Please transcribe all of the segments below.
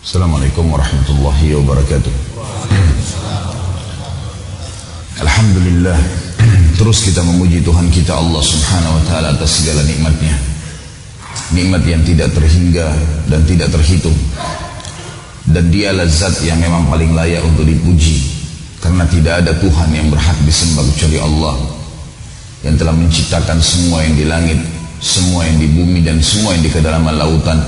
Assalamualaikum warahmatullahi wabarakatuh. Alhamdulillah, terus kita memuji Tuhan kita Allah subhanahu wa ta'ala atas segala nikmatnya. Nikmat yang tidak terhingga dan tidak terhitung. Dan dialah zat yang memang paling layak untuk dipuji, karena tidak ada Tuhan yang berhak disembah kecuali Allah, yang telah menciptakan semua yang di langit, semua yang di bumi, dan semua yang di kedalaman lautan,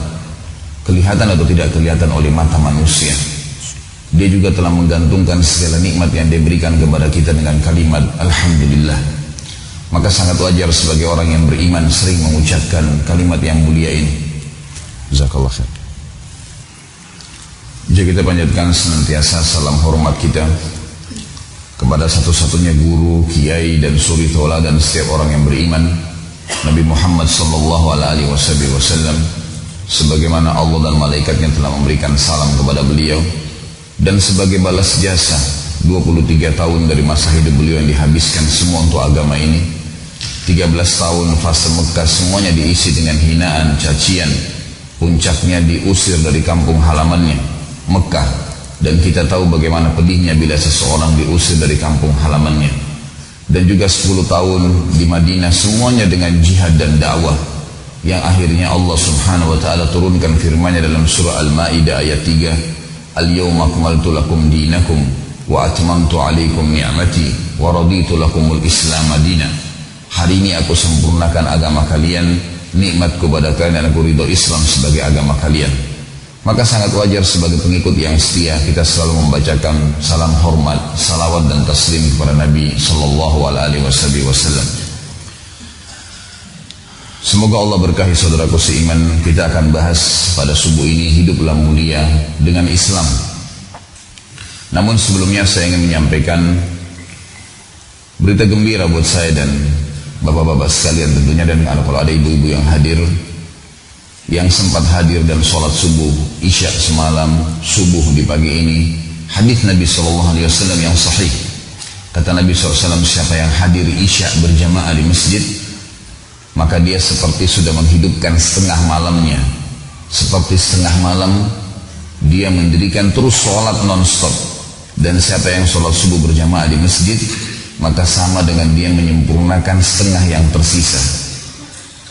kelihatan atau tidak kelihatan oleh mata manusia. Dia juga telah menggantungkan segala nikmat yang diberikan kepada kita dengan kalimat Alhamdulillah. Maka sangat wajar sebagai orang yang beriman sering mengucapkan kalimat yang mulia ini. Jazakallah khair. Jadi kita panjatkan senantiasa salam hormat kita kepada satu-satunya guru, kiai, dan suri tauladan setiap orang yang beriman, Nabi Muhammad sallallahu alaihi wasallam, sebagaimana Allah dan malaikatnya telah memberikan salam kepada beliau, dan sebagai balas jasa 23 tahun dari masa hidup beliau yang dihabiskan semua untuk agama ini. 13 tahun fase Mekah semuanya diisi dengan hinaan, cacian, puncaknya diusir dari kampung halamannya Mekah, dan kita tahu bagaimana pedihnya bila seseorang diusir dari kampung halamannya. Dan juga 10 tahun di Madinah semuanya dengan jihad dan dakwah, yang akhirnya Allah subhanahu wa ta'ala turunkan firman-Nya dalam surah Al-Ma'idah ayat 3, Al-yawma akmaltu lakum dinakum wa atmamtu alaikum ni'mati wa raditu lakumul islam madina. Hari ini aku sempurnakan agama kalian, nikmatku pada kalian, dan aku ridho Islam sebagai agama kalian. Maka sangat wajar sebagai pengikut yang setia kita selalu membacakan salam hormat, salawat dan taslim kepada Nabi sallallahu alaihi wasallam. Semoga Allah berkahi saudaraku seiman. Kita akan bahas pada subuh ini hiduplah mulia dengan Islam. Namun sebelumnya saya ingin menyampaikan berita gembira buat saya dan bapak-bapak sekalian tentunya, dan kalau ada ibu-ibu yang hadir, yang sempat hadir dan sholat subuh, isya semalam, subuh di pagi ini. Hadis Nabi SAW yang sahih. Kata Nabi SAW, siapa yang hadir isya berjamaah di masjid, maka dia seperti sudah menghidupkan setengah malamnya. Seperti setengah malam dia mendirikan terus sholat non-stop. Dan siapa yang sholat subuh berjamaah di masjid, maka sama dengan dia menyempurnakan setengah yang tersisa.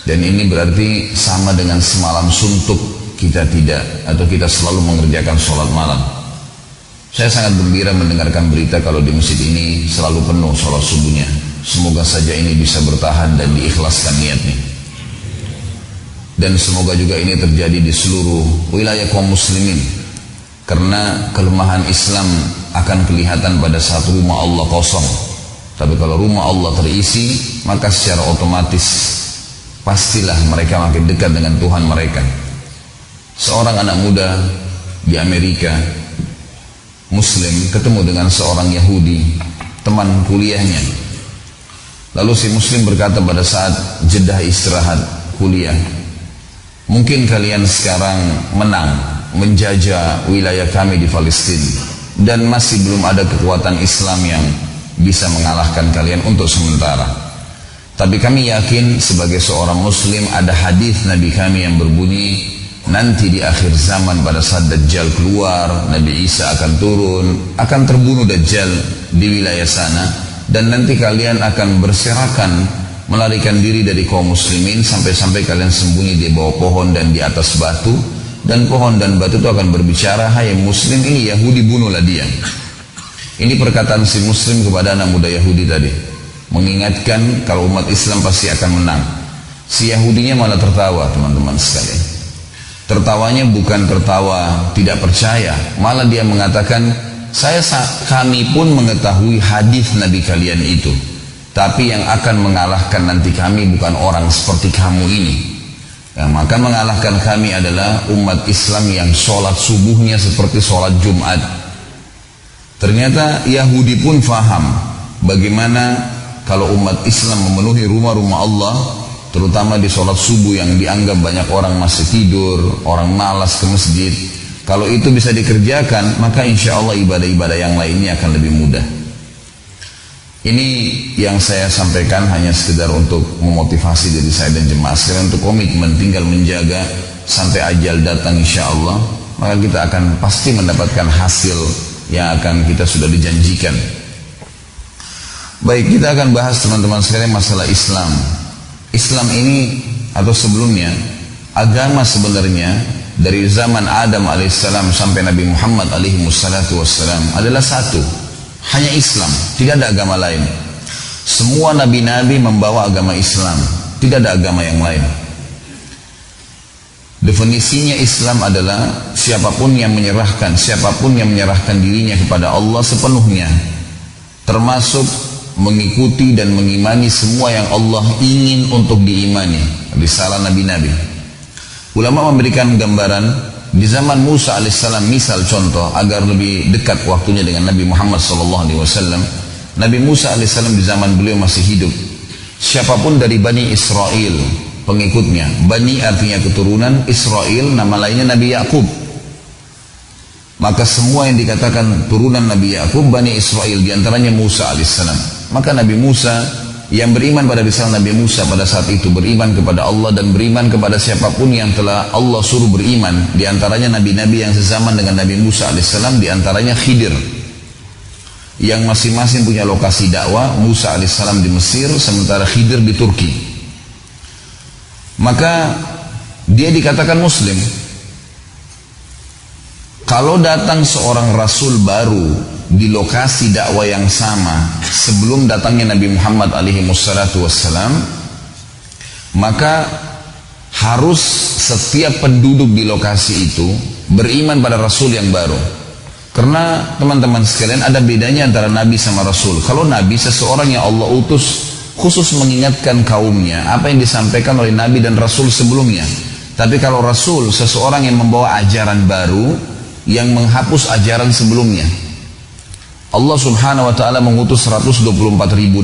Dan ini berarti sama dengan semalam suntuk kita tidak, atau kita selalu mengerjakan sholat malam. Saya sangat gembira mendengarkan berita kalau di masjid ini selalu penuh sholat subuhnya. Semoga saja ini bisa bertahan dan diikhlaskan niatnya. Dan semoga juga ini terjadi di seluruh wilayah kaum muslimin. Karena kelemahan Islam akan kelihatan pada saat rumah Allah kosong. Tapi kalau rumah Allah terisi, maka secara otomatis pastilah mereka makin dekat dengan Tuhan mereka. Seorang anak muda di Amerika, Muslim, ketemu dengan seorang Yahudi, teman kuliahnya. Lalu si Muslim berkata pada saat jeda istirahat kuliah, mungkin kalian sekarang menang menjajah wilayah kami di Palestina, dan masih belum ada kekuatan Islam yang bisa mengalahkan kalian untuk sementara. Tapi kami yakin sebagai seorang Muslim ada hadis Nabi kami yang berbunyi, nanti di akhir zaman pada saat Dajjal keluar, Nabi Isa akan turun, akan terbunuh Dajjal di wilayah sana. Dan nanti kalian akan berserakan melarikan diri dari kaum muslimin sampai-sampai kalian sembunyi di bawah pohon dan di atas batu, dan pohon dan batu itu akan berbicara, hai Muslim, ini Yahudi, bunuhlah dia. Ini perkataan si Muslim kepada anak muda Yahudi tadi, mengingatkan kalau umat Islam pasti akan menang. Si Yahudinya malah tertawa, teman-teman sekalian. Tertawanya bukan tertawa tidak percaya, malah dia mengatakan, kami pun mengetahui hadis Nabi kalian itu, tapi yang akan mengalahkan nanti kami bukan orang seperti kamu ini. Yang akan mengalahkan kami adalah umat Islam yang sholat subuhnya seperti sholat Jumat. Ternyata Yahudi pun faham bagaimana kalau umat Islam memenuhi rumah-rumah Allah, terutama di sholat subuh yang dianggap banyak orang masih tidur, orang malas ke masjid. Kalau itu bisa dikerjakan, maka insya Allah ibadah-ibadah yang lainnya akan lebih mudah. Ini yang saya sampaikan hanya sekedar untuk memotivasi diri saya dan jemaah sekalian untuk komitmen tinggal menjaga sampai ajal datang insya Allah. maka kita akan pasti mendapatkan hasil yang akan kita sudah dijanjikan. Baik, kita akan bahas teman-teman sekalian masalah Islam. Islam ini atau sebelumnya, agama sebenarnya dari zaman Adam alaihissalam sampai Nabi Muhammad alaihi wassalam adalah satu, hanya Islam, tidak ada agama lain. Semua nabi-nabi membawa agama Islam, tidak ada agama yang lain. Definisinya Islam adalah siapapun yang menyerahkan dirinya kepada Allah sepenuhnya, termasuk mengikuti dan mengimani semua yang Allah ingin untuk diimani, risalah nabi-nabi. Ulama memberikan gambaran di zaman Musa alaihissalam, misal contoh agar lebih dekat waktunya dengan Nabi Muhammad SAW. Nabi Musa alaihissalam di zaman beliau masih hidup, siapapun dari Bani Israel pengikutnya, Bani artinya keturunan, Israel nama lainnya Nabi Yakub, maka semua yang dikatakan turunan Nabi Yakub Bani Israel, diantaranya Musa alaihissalam. Maka Nabi Musa yang beriman pada risalah Nabi Musa pada saat itu beriman kepada Allah dan beriman kepada siapapun yang telah Allah suruh beriman, diantaranya nabi-nabi yang sezaman dengan Nabi Musa alaihissalam, diantaranya Khidir yang masing-masing punya lokasi dakwah. Musa alaihissalam di Mesir, sementara Khidir di Turki. Maka dia dikatakan muslim. Kalau datang seorang rasul baru di lokasi dakwah yang sama sebelum datangnya Nabi Muhammad alaihi wassalam, maka harus setiap penduduk di lokasi itu beriman pada rasul yang baru. Karena teman-teman sekalian, ada bedanya antara nabi sama rasul. Kalau nabi, seseorang yang Allah utus khusus mengingatkan kaumnya apa yang disampaikan oleh nabi dan rasul sebelumnya. Tapi kalau rasul, seseorang yang membawa ajaran baru yang menghapus ajaran sebelumnya. Allah subhanahu wa ta'ala mengutus 124.000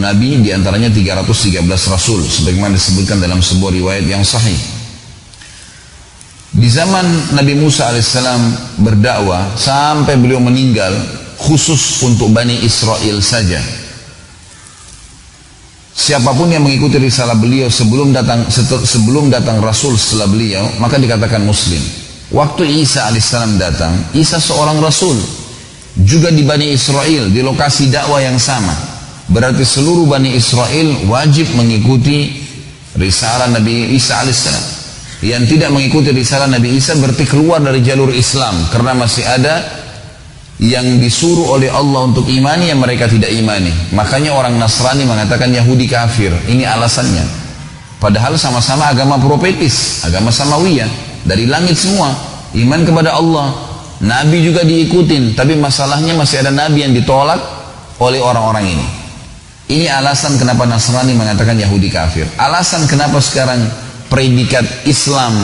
nabi, diantaranya 313 rasul, sebagaimana disebutkan dalam sebuah riwayat yang sahih. Di zaman Nabi Musa alaihissalam berdakwah sampai beliau meninggal, khusus untuk Bani Israel saja. Siapapun yang mengikuti risalah beliau sebelum datang rasul setelah beliau, maka dikatakan muslim. Waktu Isa alaihissalam datang, Isa seorang rasul, juga di Bani Israel, di lokasi dakwah yang sama. Berarti seluruh Bani Israel wajib mengikuti risalah Nabi Isa alaihissalam. Yang tidak mengikuti risalah Nabi Isa berarti keluar dari jalur Islam, karena masih ada yang disuruh oleh Allah untuk imani yang mereka tidak imani. Makanya orang Nasrani mengatakan Yahudi kafir. Ini alasannya. Padahal sama-sama agama profetis, agama samawiyah, dari langit semua, iman kepada Allah. Nabi juga diikutin, tapi masalahnya masih ada nabi yang ditolak oleh orang-orang ini. Ini alasan kenapa Nasrani mengatakan Yahudi kafir. Alasan kenapa sekarang predikat Islam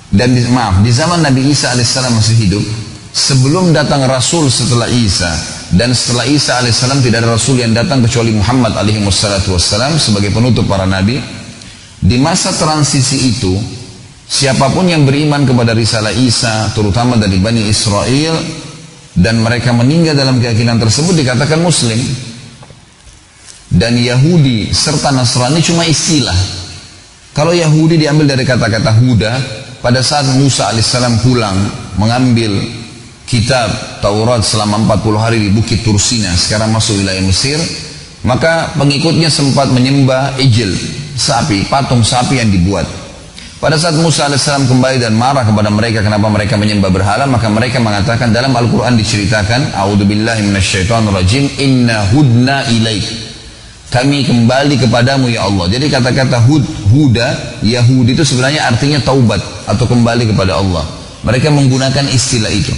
dan di zaman Nabi Isa alaihissalam masih hidup, sebelum datang Rasul setelah Isa, dan setelah Isa alaihissalam tidak ada Rasul yang datang kecuali Muhammad alaihi wassalam sebagai penutup para nabi. Di masa transisi itu, siapapun yang beriman kepada risalah Isa, terutama dari Bani Israel, dan mereka meninggal dalam keyakinan tersebut, dikatakan muslim. Dan Yahudi serta Nasrani cuma istilah. Kalau Yahudi diambil dari kata-kata Huda, pada saat Musa alaihissalam pulang mengambil kitab Taurat selama 40 hari di Bukit Tursina, sekarang masuk wilayah Mesir, maka pengikutnya sempat menyembah ijil, sapi, patung sapi yang dibuat. Pada saat Musa alaihissalam kembali dan marah kepada mereka kenapa mereka menyembah berhala, maka mereka mengatakan, dalam Al-Quran diceritakan, A'udzubillahi minasyaitonirrajim, inna hudna ilaik, kami kembali kepadamu ya Allah. Jadi kata-kata Huda, Yahudi itu sebenarnya artinya taubat atau kembali kepada Allah. Mereka menggunakan istilah itu.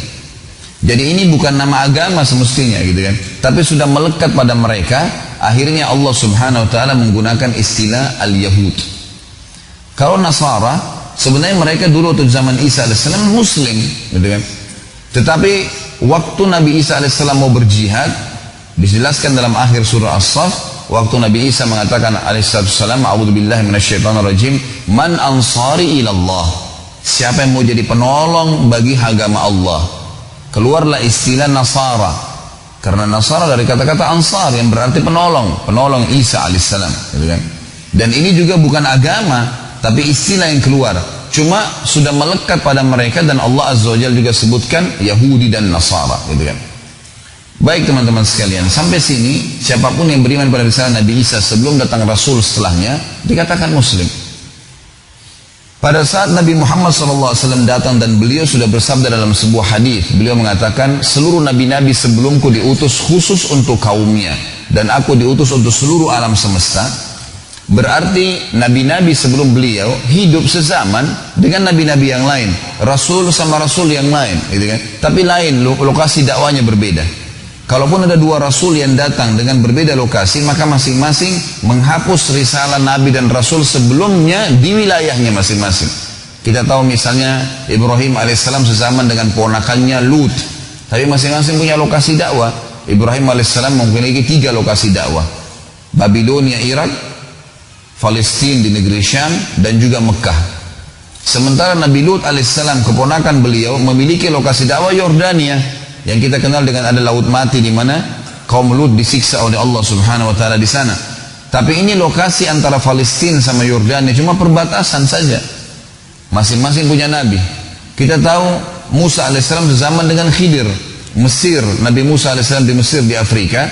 Jadi ini bukan nama agama semestinya gitu kan, tapi sudah melekat pada mereka. Akhirnya Allah subhanahu wa ta'ala menggunakan istilah al-Yahud. Kalau Nasara, sebenarnya mereka dulu waktu zaman Isa alaihissalam muslim gitu kan. Tetapi waktu Nabi Isa alaihissalam mau berjihad, dijelaskan dalam akhir surah As-Saff, waktu Nabi Isa mengatakan alaihissalam, a'udzubillahi minasyaitonirrajim, man ansari ilallah, siapa yang mau jadi penolong bagi agama Allah, keluarlah istilah Nasara, karena Nasara dari kata-kata ansar yang berarti penolong Isa alaihissalam gitu kan. Dan ini juga bukan agama, tapi istilah yang keluar. cuma sudah melekat pada mereka, dan Allah Azza wa Jalla juga sebutkan Yahudi dan Nasara, gitu kan. Baik teman-teman sekalian, sampai sini siapapun yang beriman pada risalah Nabi Isa sebelum datang Rasul setelahnya dikatakan Muslim. Pada saat Nabi Muhammad SAW datang dan beliau sudah bersabda dalam sebuah hadis, beliau mengatakan seluruh nabi-nabi sebelumku diutus khusus untuk kaumnya, dan aku diutus untuk seluruh alam semesta. Berarti nabi-nabi sebelum beliau hidup sezaman dengan nabi-nabi yang lain, rasul sama rasul yang lain, gitu kan? Tapi lain, lokasi dakwanya berbeda. Kalaupun ada dua rasul yang datang dengan berbeda lokasi, maka masing-masing menghapus risalah nabi dan rasul sebelumnya di wilayahnya masing-masing. Kita tahu misalnya Ibrahim alaihissalam sezaman dengan ponakannya Lut, tapi masing-masing punya lokasi dakwah. Ibrahim alaihissalam memiliki 3 lokasi dakwah: Babilonia, Irak; Palestina di negeri Syam; dan juga Mekah. Sementara Nabi Lut alaihissalam, keponakan beliau, memiliki lokasi dakwah Yordania, yang kita kenal dengan ada laut mati, di mana kaum Lut disiksa oleh Allah Subhanahu wa taala di sana. Tapi ini lokasi antara Palestina sama Yordania cuma perbatasan saja. Masing-masing punya nabi. Kita tahu Musa alaihissalam sezaman dengan Khidir. Mesir, Nabi Musa alaihissalam di Mesir di Afrika.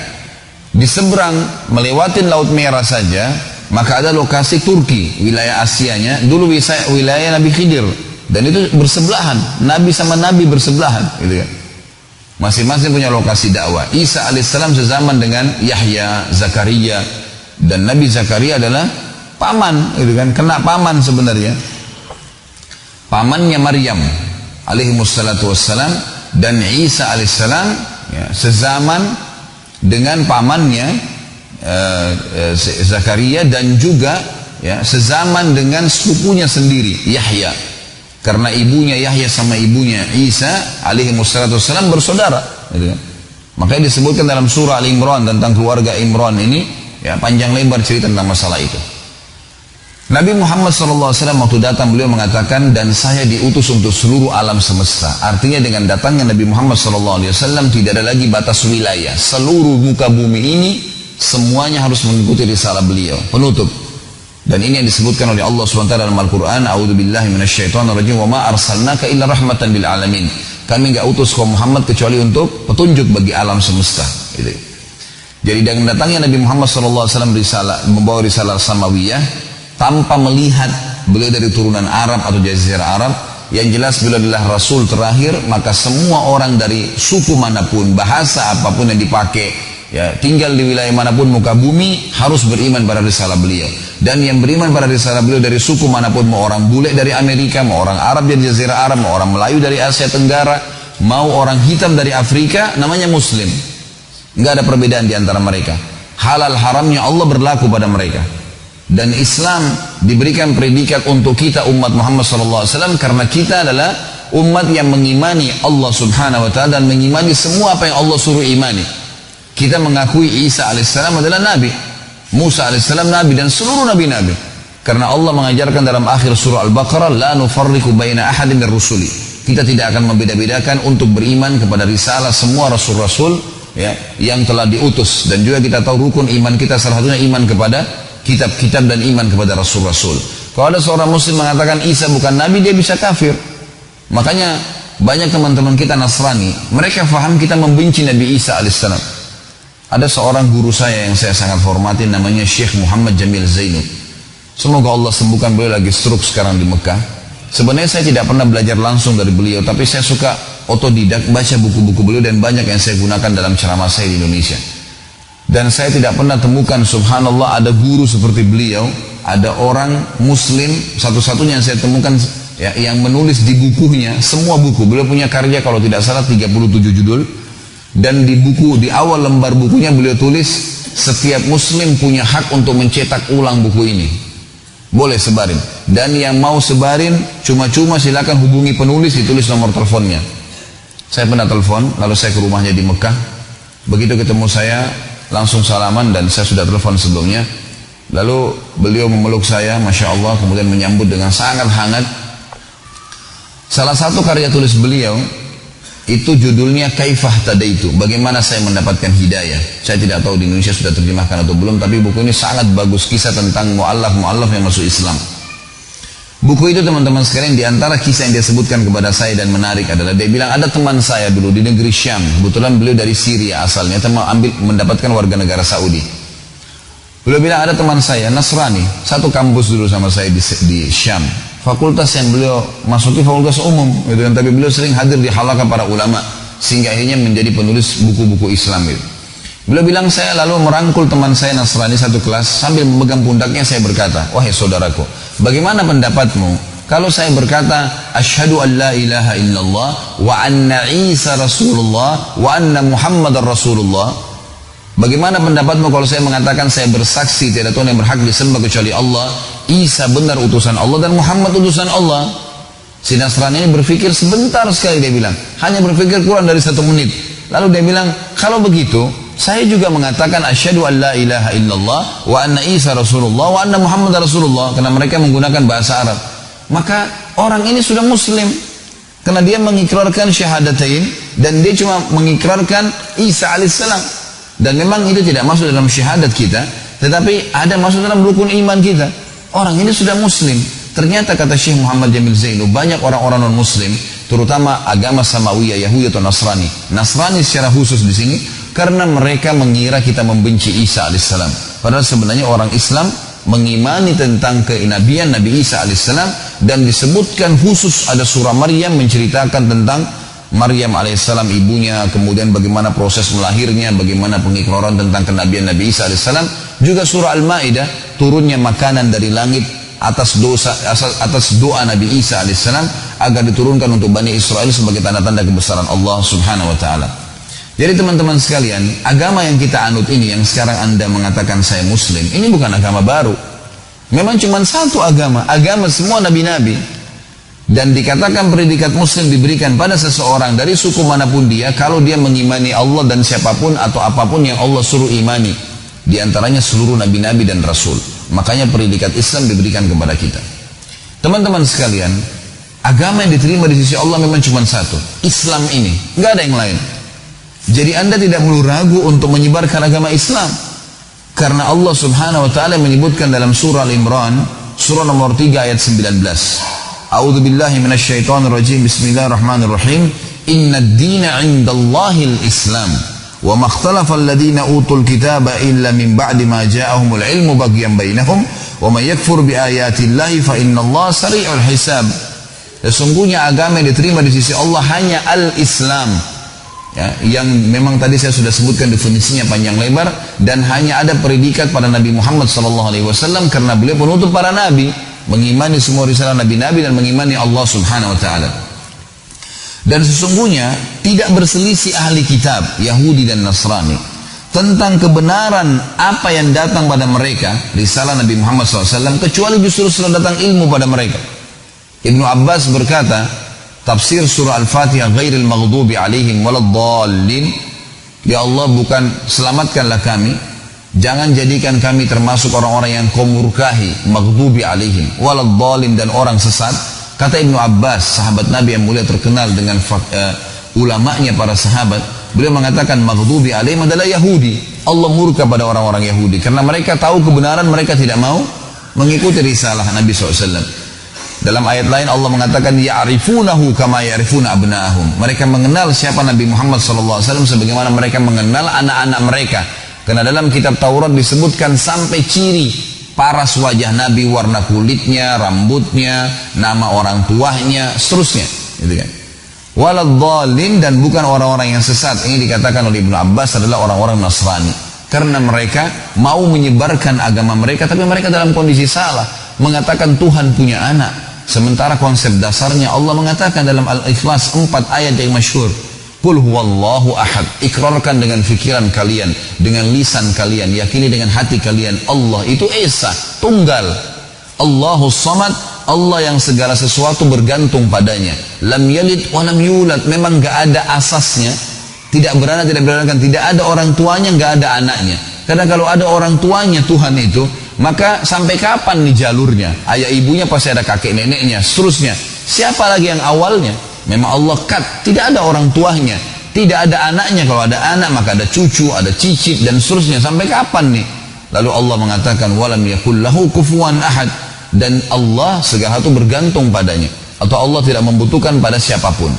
Di seberang melewati Laut Merah saja, maka ada lokasi Turki, wilayah Asianya, dulu wilayah Nabi Khidir. Dan itu bersebelahan, nabi sama nabi bersebelahan, gitu kan. Masing-masing punya lokasi dakwah. Isa alaihissalam sezaman dengan Yahya, Zakaria, dan Nabi Zakaria adalah paman, gitu kan, kena paman sebenarnya. Pamannya Maryam alaihimussalatu wassalam, dan Isa alaihissalam ya, sezaman dengan pamannya Zakaria, dan juga ya, sezaman dengan sepupunya sendiri Yahya. Karena ibunya Yahya sama ibunya Isa alaihi wassalatu wassalam bersaudara, gitu kan? Makanya disebutkan dalam surah Al-Imran tentang keluarga Imran ini, ya, panjang lebar cerita tentang masalah itu. Nabi Muhammad SAW waktu datang beliau mengatakan, dan saya diutus untuk seluruh alam semesta. Artinya dengan datangnya Nabi Muhammad SAW tidak ada lagi batas wilayah. Seluruh muka bumi ini semuanya harus mengikuti risalah beliau, penutup. Dan ini yang disebutkan oleh Allah SWT dalam Al-Quran, A'udzubillahi minasyaitonirrajim, wa ma arsalnaka illa rahmatan lil alamin. Kami enggak utus kaum Muhammad kecuali untuk petunjuk bagi alam semesta, gitu. Jadi dengan datangnya Nabi Muhammad SAW membawa risalah samawiyah, tanpa melihat beliau dari turunan Arab atau jazirah Arab, yang jelas beliau adalah Rasul terakhir, maka semua orang dari suku manapun, bahasa apapun yang dipakai, ya, tinggal di wilayah manapun muka bumi, harus beriman pada risalah beliau. Dan yang beriman pada risalah beliau dari suku manapun, mau orang bule dari Amerika, mau orang Arab dari Jazirah Arab, mau orang Melayu dari Asia Tenggara, mau orang hitam dari Afrika, namanya Muslim. Nggak ada perbedaan di antara mereka. Halal haramnya Allah berlaku pada mereka. Dan Islam diberikan predikat untuk kita umat Muhammad SAW, karena kita adalah umat yang mengimani Allah Subhanahu wa taala dan mengimani semua apa yang Allah suruh imani. Kita mengakui Isa alaihissalam adalah nabi, Musa alaihissalam nabi, dan seluruh nabi-nabi. Karena Allah mengajarkan dalam akhir surah Al-Baqarah, la nufarriqu baina ahadin min rusuli. Kita tidak akan membeda-bedakan untuk beriman kepada risalah semua rasul-rasul, ya, yang telah diutus. Dan juga kita tahu rukun iman kita salah satunya iman kepada kitab-kitab dan iman kepada rasul-rasul. Kalau ada seorang muslim mengatakan Isa bukan nabi, dia bisa kafir. Makanya banyak teman-teman kita Nasrani, mereka faham kita membenci Nabi Isa alaihissalam. Ada seorang guru saya yang saya sangat hormati, namanya Syekh Muhammad Jamil Zainub. Semoga Allah sembuhkan beliau, lagi stroke sekarang di Mekah. Sebenarnya saya tidak pernah belajar langsung dari beliau, tapi saya suka otodidak baca buku-buku beliau, dan banyak yang saya gunakan dalam ceramah saya di Indonesia. Dan saya tidak pernah temukan, subhanallah, ada guru seperti beliau, ada orang muslim satu-satunya yang saya temukan, ya, yang menulis di bukunya, semua buku beliau punya karya kalau tidak salah 37 judul. Dan di buku, di awal lembar bukunya beliau tulis, setiap muslim punya hak untuk mencetak ulang buku ini, boleh sebarin, dan yang mau sebarin cuma-cuma silakan hubungi penulis, ditulis nomor teleponnya. Saya pernah telepon, lalu saya ke rumahnya di Mekah. Begitu ketemu saya, langsung salaman, dan saya sudah telepon sebelumnya. Lalu beliau memeluk saya, Masya Allah, kemudian menyambut dengan sangat hangat. Salah satu karya tulis beliau itu judulnya Kaifah Tadaitu, bagaimana saya mendapatkan hidayah. Saya tidak tahu di Indonesia sudah terjemahkan atau belum, tapi buku ini sangat bagus, kisah tentang mu'allaf yang masuk Islam. Buku itu teman-teman sekalian, di antara kisah yang dia sebutkan kepada saya dan menarik adalah dia bilang ada teman saya dulu di negeri Syam, kebetulan beliau dari Syria asalnya, mendapatkan warga negara Saudi. Beliau bilang ada teman saya Nasrani, satu kampus dulu sama saya di Syam. Fakultas yang beliau masuki fakultas umum, gitu kan, tapi beliau sering hadir di halaqah para ulama sehingga akhirnya menjadi penulis buku-buku Islam itu. Beliau bilang saya lalu merangkul teman saya Nasrani satu kelas sambil memegang pundaknya saya berkata, wahai saudaraku, bagaimana pendapatmu kalau saya berkata asyhadu an la ilaha illallah wa anna Isa Rasulullah wa anna Muhammadar Rasulullah? Bagaimana pendapatmu kalau saya mengatakan saya bersaksi tidak Tuhan yang berhak disembah kecuali Allah, Isa benar utusan Allah dan Muhammad utusan Allah? Si Nasrani ini berpikir sebentar sekali, dia bilang hanya berpikir kurang dari 1 menit. Lalu dia bilang, kalau begitu saya juga mengatakan asyhadu an la ilaha illallah wa anna Isa Rasulullah wa anna Muhammad Rasulullah, karena mereka menggunakan bahasa Arab. Maka orang ini sudah muslim karena dia mengikrarkan syahadatain dan dia cuma mengikrarkan Isa alaihissalam. Dan memang itu tidak masuk dalam syahadat kita, tetapi ada masuk dalam rukun iman kita. Orang ini sudah muslim. Ternyata kata Syekh Muhammad Jamil Zainu, banyak orang-orang non muslim, terutama agama Samawiyah, Yahudi atau Nasrani. Nasrani secara khusus di sini karena mereka mengira kita membenci Isa alaihissalam. Padahal sebenarnya orang Islam mengimani tentang kenabian Nabi Isa alaihissalam, dan disebutkan khusus ada surah Maryam menceritakan tentang Maryam alaihissalam ibunya, kemudian bagaimana proses melahirnya, bagaimana pengikraran tentang kenabian Nabi Isa alaihissalam. Juga surah Al-Maidah, turunnya makanan dari langit atas doa Nabi Isa alaihissalam agar diturunkan untuk Bani Israel sebagai tanda-tanda kebesaran Allah subhanahu wa ta'ala. Jadi teman-teman sekalian, agama yang kita anut ini, yang sekarang anda mengatakan saya muslim, ini bukan agama baru. Memang cuma satu agama semua nabi-nabi. Dan dikatakan predikat muslim diberikan pada seseorang dari suku manapun dia, kalau dia mengimani Allah dan siapapun atau apapun yang Allah suruh imani, di antaranya seluruh nabi-nabi dan rasul. Makanya predikat Islam diberikan kepada kita. Teman-teman sekalian, agama yang diterima di sisi Allah memang cuma satu, Islam ini, nggak ada yang lain. Jadi anda tidak perlu ragu untuk menyebarkan agama Islam, karena Allah subhanahu wa ta'ala menyebutkan dalam surah Al-Imran, surah nomor 3 ayat 19. A'udzu billahi minasyaitonir rajim. Bismillahirrahmanirrahim. Innad dina 'indallahil Islam. Wa ma ikhtalafa alladziina utul kitaba illa min ba'di ma ja'ahumul 'ilmu baghyan bainahum wa may yakfur bi ayatillahi fa innallaha sari'ul hisab. Sesungguhnya agama yang diterima di sisi Allah hanya al-Islam. Ya, yang memang tadi saya sudah sebutkan definisinya panjang lebar, dan hanya ada predikat pada Nabi Muhammad SAW karena beliau penutup para nabi, mengimani semua risalah nabi-nabi dan mengimani Allah subhanahu wa ta'ala. Dan sesungguhnya tidak berselisih ahli kitab Yahudi dan Nasrani tentang kebenaran apa yang datang pada mereka, risalah Nabi Muhammad SAW, kecuali justru setelah datang ilmu pada mereka. Ibnu Abbas berkata, tafsir surah Al-Fatihah, ghairil maghdubi alaihim waladdallin, ya Allah, bukan selamatkanlah kami, jangan jadikan kami termasuk orang-orang yang kau murkahi, maghdubi alaihim waladdallin, dan orang sesat. Kata Ibnu Abbas, sahabat Nabi yang mulia terkenal dengan ulamanya para sahabat, beliau mengatakan maghdubi alaihim adalah Yahudi. Allah murka pada orang-orang Yahudi karena mereka tahu kebenaran, mereka tidak mau mengikuti risalah Nabi SAW. Dalam ayat lain Allah mengatakan ya'rifunahu kama ya'rifuna abna'ahum. Mereka mengenal siapa Nabi Muhammad SAW sebagaimana mereka mengenal anak-anak mereka. Karena dalam kitab Taurat disebutkan sampai ciri paras wajah Nabi, warna kulitnya, rambutnya, nama orang tuanya, seterusnya, gitu kan. Waladhdallin, dan bukan orang-orang yang sesat. Ini dikatakan oleh Ibnu Abbas adalah orang-orang Nasrani. Karena mereka mau menyebarkan agama mereka, tapi mereka dalam kondisi salah, mengatakan Tuhan punya anak. Sementara konsep dasarnya Allah mengatakan dalam Al-Ikhlas 4 ayat yang masyhur, Qul huwallahu ahad. Ikrarkan dengan fikiran kalian, dengan lisan kalian, yakini dengan hati kalian, Allah itu Esa, tunggal. Allahus samad, Allah yang segala sesuatu bergantung padanya. Lam yalid wa lam yulad, memang gak ada asasnya, tidak beranak, tidak beranakan, tidak ada orang tuanya, gak ada anaknya. Karena kalau ada orang tuanya Tuhan itu, maka sampai kapan nih jalurnya? Ayah ibunya pasti ada kakek neneknya, seterusnya. Siapa lagi yang awalnya? Memang Allah tidak ada orang tuanya, tidak ada anaknya. Kalau ada anak maka ada cucu, ada cicit dan seterusnya. Sampai kapan nih? Lalu Allah mengatakan walam yakul lahu kufuwan ahad. dan Allah segala sesuatu bergantung padanya, atau Allah tidak membutuhkan pada siapapun.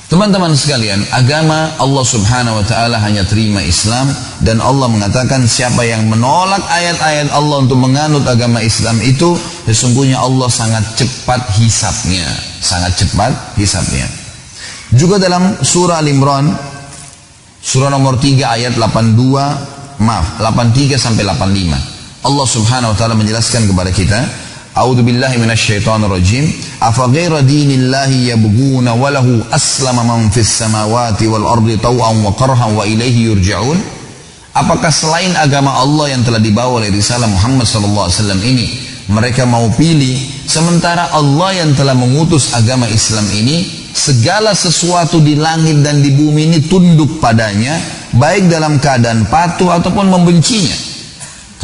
Teman-teman sekalian, agama Allah subhanahu wa ta'ala hanya terima Islam, dan Allah mengatakan siapa yang menolak ayat-ayat Allah untuk menganut agama Islam itu, sesungguhnya Allah sangat cepat hisabnya. Sangat cepat hisabnya. Juga dalam surah Al-Imran, surah nomor 3 ayat 83 sampai 85. Allah subhanahu wa ta'ala menjelaskan kepada kita, A'udzu billahi minasyaitonir rajim. Afa ghaira dinillahi yabghuna wa lahu aslama man fis samawati wal ardi taw'an wa qarhan wa ilaihi yurja'un? Apakah selain agama Allah yang telah dibawa oleh risalah Muhammad sallallahu alaihi wasallam ini mereka mau pilih, sementara Allah yang telah mengutus agama Islam ini segala sesuatu di langit dan di bumi ini tunduk padanya, baik dalam keadaan patuh ataupun membencinya.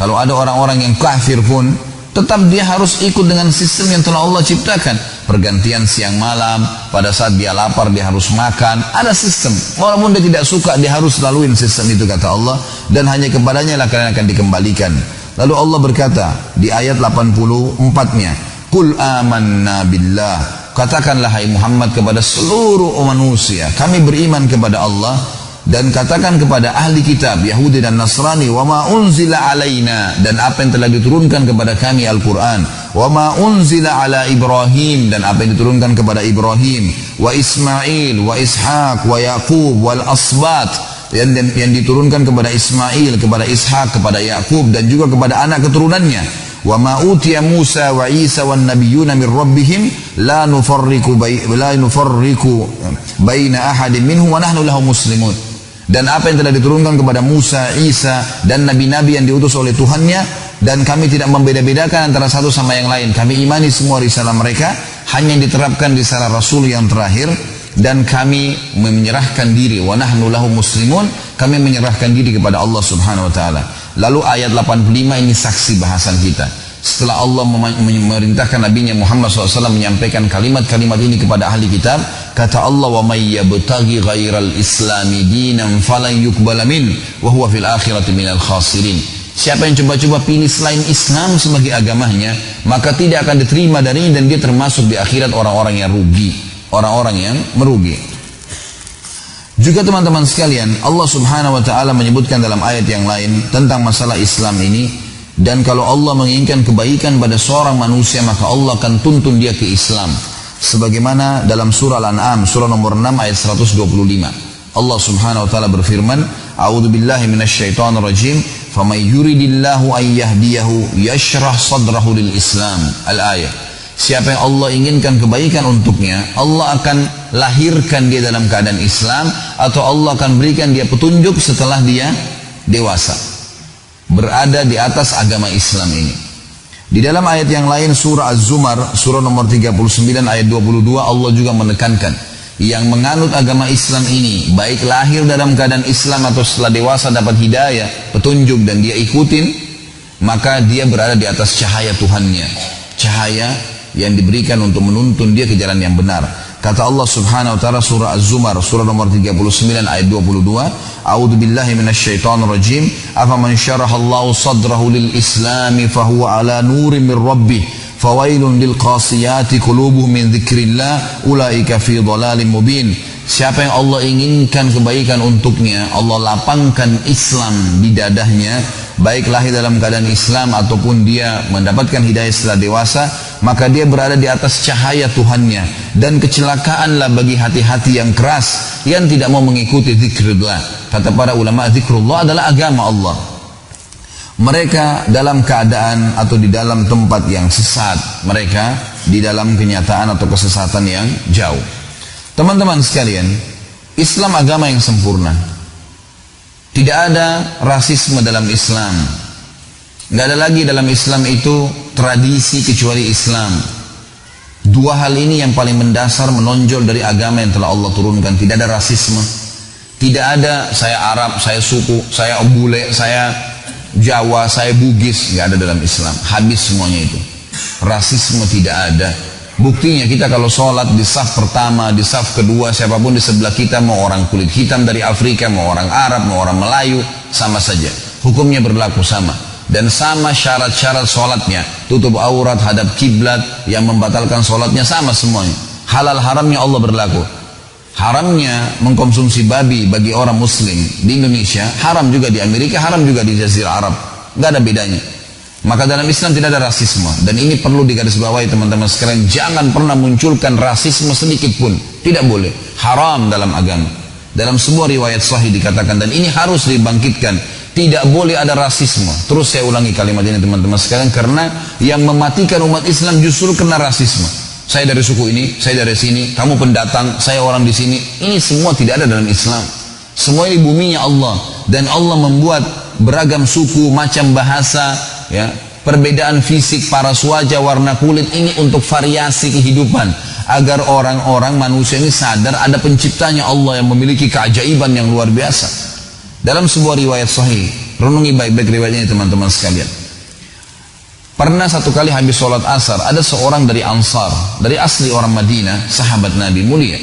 Kalau ada orang-orang yang kafir pun tetap dia harus ikut dengan sistem yang telah Allah ciptakan. Pergantian siang malam, pada saat dia lapar dia harus makan, ada sistem. Walaupun dia tidak suka, dia harus laluin sistem itu, kata Allah, dan hanya kepadanya lah kalian akan dikembalikan. Lalu Allah berkata di ayat 84-nya, Qul amanna billah, katakanlah hai Muhammad kepada seluruh manusia, kami beriman kepada Allah, dan katakan kepada ahli kitab Yahudi dan Nasrani, wa ma unzila alaina, dan apa yang telah diturunkan kepada kami Al-Quran, wa ma unzila ala Ibrahim, dan apa yang diturunkan kepada Ibrahim, wa Ismail, wa Ishaq, wa Yaqub, wal asbat, yang diturunkan kepada Ismail, kepada Ishaq, kepada Yaqub, dan juga kepada anak keturunannya. Wa ma utiya Musa wa Isa wan nabiyyuna min rabbihim la nufarriqu baina ahadin minhum wa nahnu lahu muslimun. Dan apa yang telah diturunkan kepada Musa, Isa, dan nabi-nabi yang diutus oleh Tuhannya, dan kami tidak membeda-bedakan antara satu sama yang lain. Kami imani semua risalah mereka, hanya yang diterapkan risalah Rasul yang terakhir, dan kami menyerahkan diri, wa nahnu lahu muslimun, kami menyerahkan diri kepada Allah subhanahu wa ta'ala. Lalu ayat 85 ini saksi bahasan kita. Setelah Allah memerintahkan Nabi Muhammad SAW menyampaikan kalimat-kalimat ini kepada ahli kitab, kata Allah, wa may yabtaghi ghairal islami dinan falan yuqbala min wa huwa fil akhirati minal khasirin. Siapa yang coba-coba pilih selain Islam sebagai agamanya, maka tidak akan diterima darinya, dan dia termasuk di akhirat orang-orang yang rugi, orang-orang yang merugi. Juga teman-teman sekalian, Allah subhanahu wa ta'ala menyebutkan dalam ayat yang lain tentang masalah Islam ini, dan kalau Allah menginginkan kebaikan pada seorang manusia, maka Allah akan tuntun dia ke Islam. Sebagaimana dalam surah Al-An'am, surah nomor 6 ayat 125. Allah subhanahu wa ta'ala berfirman, A'udzu billahi minasyaitonir rajim, faman yuridillahu an yahdiyahu yashrah sadrahu lil Islam. Al-ayat. Siapa yang Allah inginkan kebaikan untuknya, Allah akan lahirkan dia dalam keadaan Islam, atau Allah akan berikan dia petunjuk setelah dia dewasa, berada di atas agama Islam ini. Di dalam ayat yang lain, surah Az-Zumar, surah nomor 39 ayat 22, Allah juga menekankan yang menganut agama Islam ini, baik lahir dalam keadaan Islam atau setelah dewasa dapat hidayah, petunjuk, dan dia ikutin, maka dia berada di atas cahaya Tuhannya, cahaya yang diberikan untuk menuntun dia ke jalan yang benar. Kata Allah subhanahu wa ta'ala, surah Az-Zumar, surah nomor 39 ayat 22, A'udzu billahi minasyaitonir rajim, afaman syarahallahu sadrahu lil islami fahuwa ala nurin min rabbih fawailun lil qasiyati qulubuhum min dzikrillah ulaika fi dhalalin mubin. Siapa yang Allah inginkan kebaikan untuknya, Allah lapangkan Islam di dadahnya, baik lahir dalam keadaan Islam ataupun dia mendapatkan hidayah setelah dewasa, maka dia berada di atas cahaya Tuhannya. Dan kecelakaanlah bagi hati-hati yang keras yang tidak mau mengikuti zikrullah. Kata para ulama, zikrullah adalah agama Allah. Mereka dalam keadaan atau di dalam tempat yang sesat, mereka di dalam kenyataan atau kesesatan yang jauh. Teman-teman sekalian, Islam agama yang sempurna. Tidak ada rasisme dalam Islam. Nggak ada lagi dalam Islam itu tradisi kecuali Islam. Dua hal ini yang paling mendasar menonjol dari agama yang telah Allah turunkan. Tidak ada rasisme. Tidak ada saya Arab, saya suku, saya bule, saya Jawa, saya Bugis. Nggak ada dalam Islam. Habis semuanya itu. Rasisme tidak ada. Buktinya kita kalau sholat di saf pertama, di saf kedua, siapapun di sebelah kita, mau orang kulit hitam dari Afrika, mau orang Arab, mau orang Melayu, sama saja. Hukumnya berlaku sama. Dan sama syarat-syarat sholatnya, tutup aurat, hadap kiblat, yang membatalkan sholatnya sama semuanya. Halal haramnya Allah berlaku. Haramnya mengkonsumsi babi bagi orang muslim di Indonesia, haram juga di Amerika, haram juga di Jazirah Arab. Nggak ada bedanya. Maka dalam Islam tidak ada rasisme. Dan ini perlu digarisbawahi teman-teman sekalian. Jangan pernah munculkan rasisme sedikit pun. Tidak boleh. Haram dalam agama. Dalam sebuah riwayat sahih dikatakan, dan ini harus dibangkitkan, tidak boleh ada rasisme. Terus saya ulangi kalimat ini teman-teman sekalian, karena yang mematikan umat Islam justru kena rasisme. Saya dari suku ini, saya dari sini, kamu pendatang, saya orang di sini. Ini semua tidak ada dalam Islam. Semua ini buminya Allah, dan Allah membuat beragam suku, macam bahasa, ya, perbedaan fisik, paras wajah, warna kulit ini untuk variasi kehidupan, agar orang-orang manusia ini sadar ada penciptanya Allah yang memiliki keajaiban yang luar biasa. Dalam sebuah riwayat sahih, renungi baik-baik riwayatnya teman-teman sekalian. Pernah satu kali habis sholat asar, ada seorang dari Ansar, dari asli orang Madinah, sahabat Nabi mulia.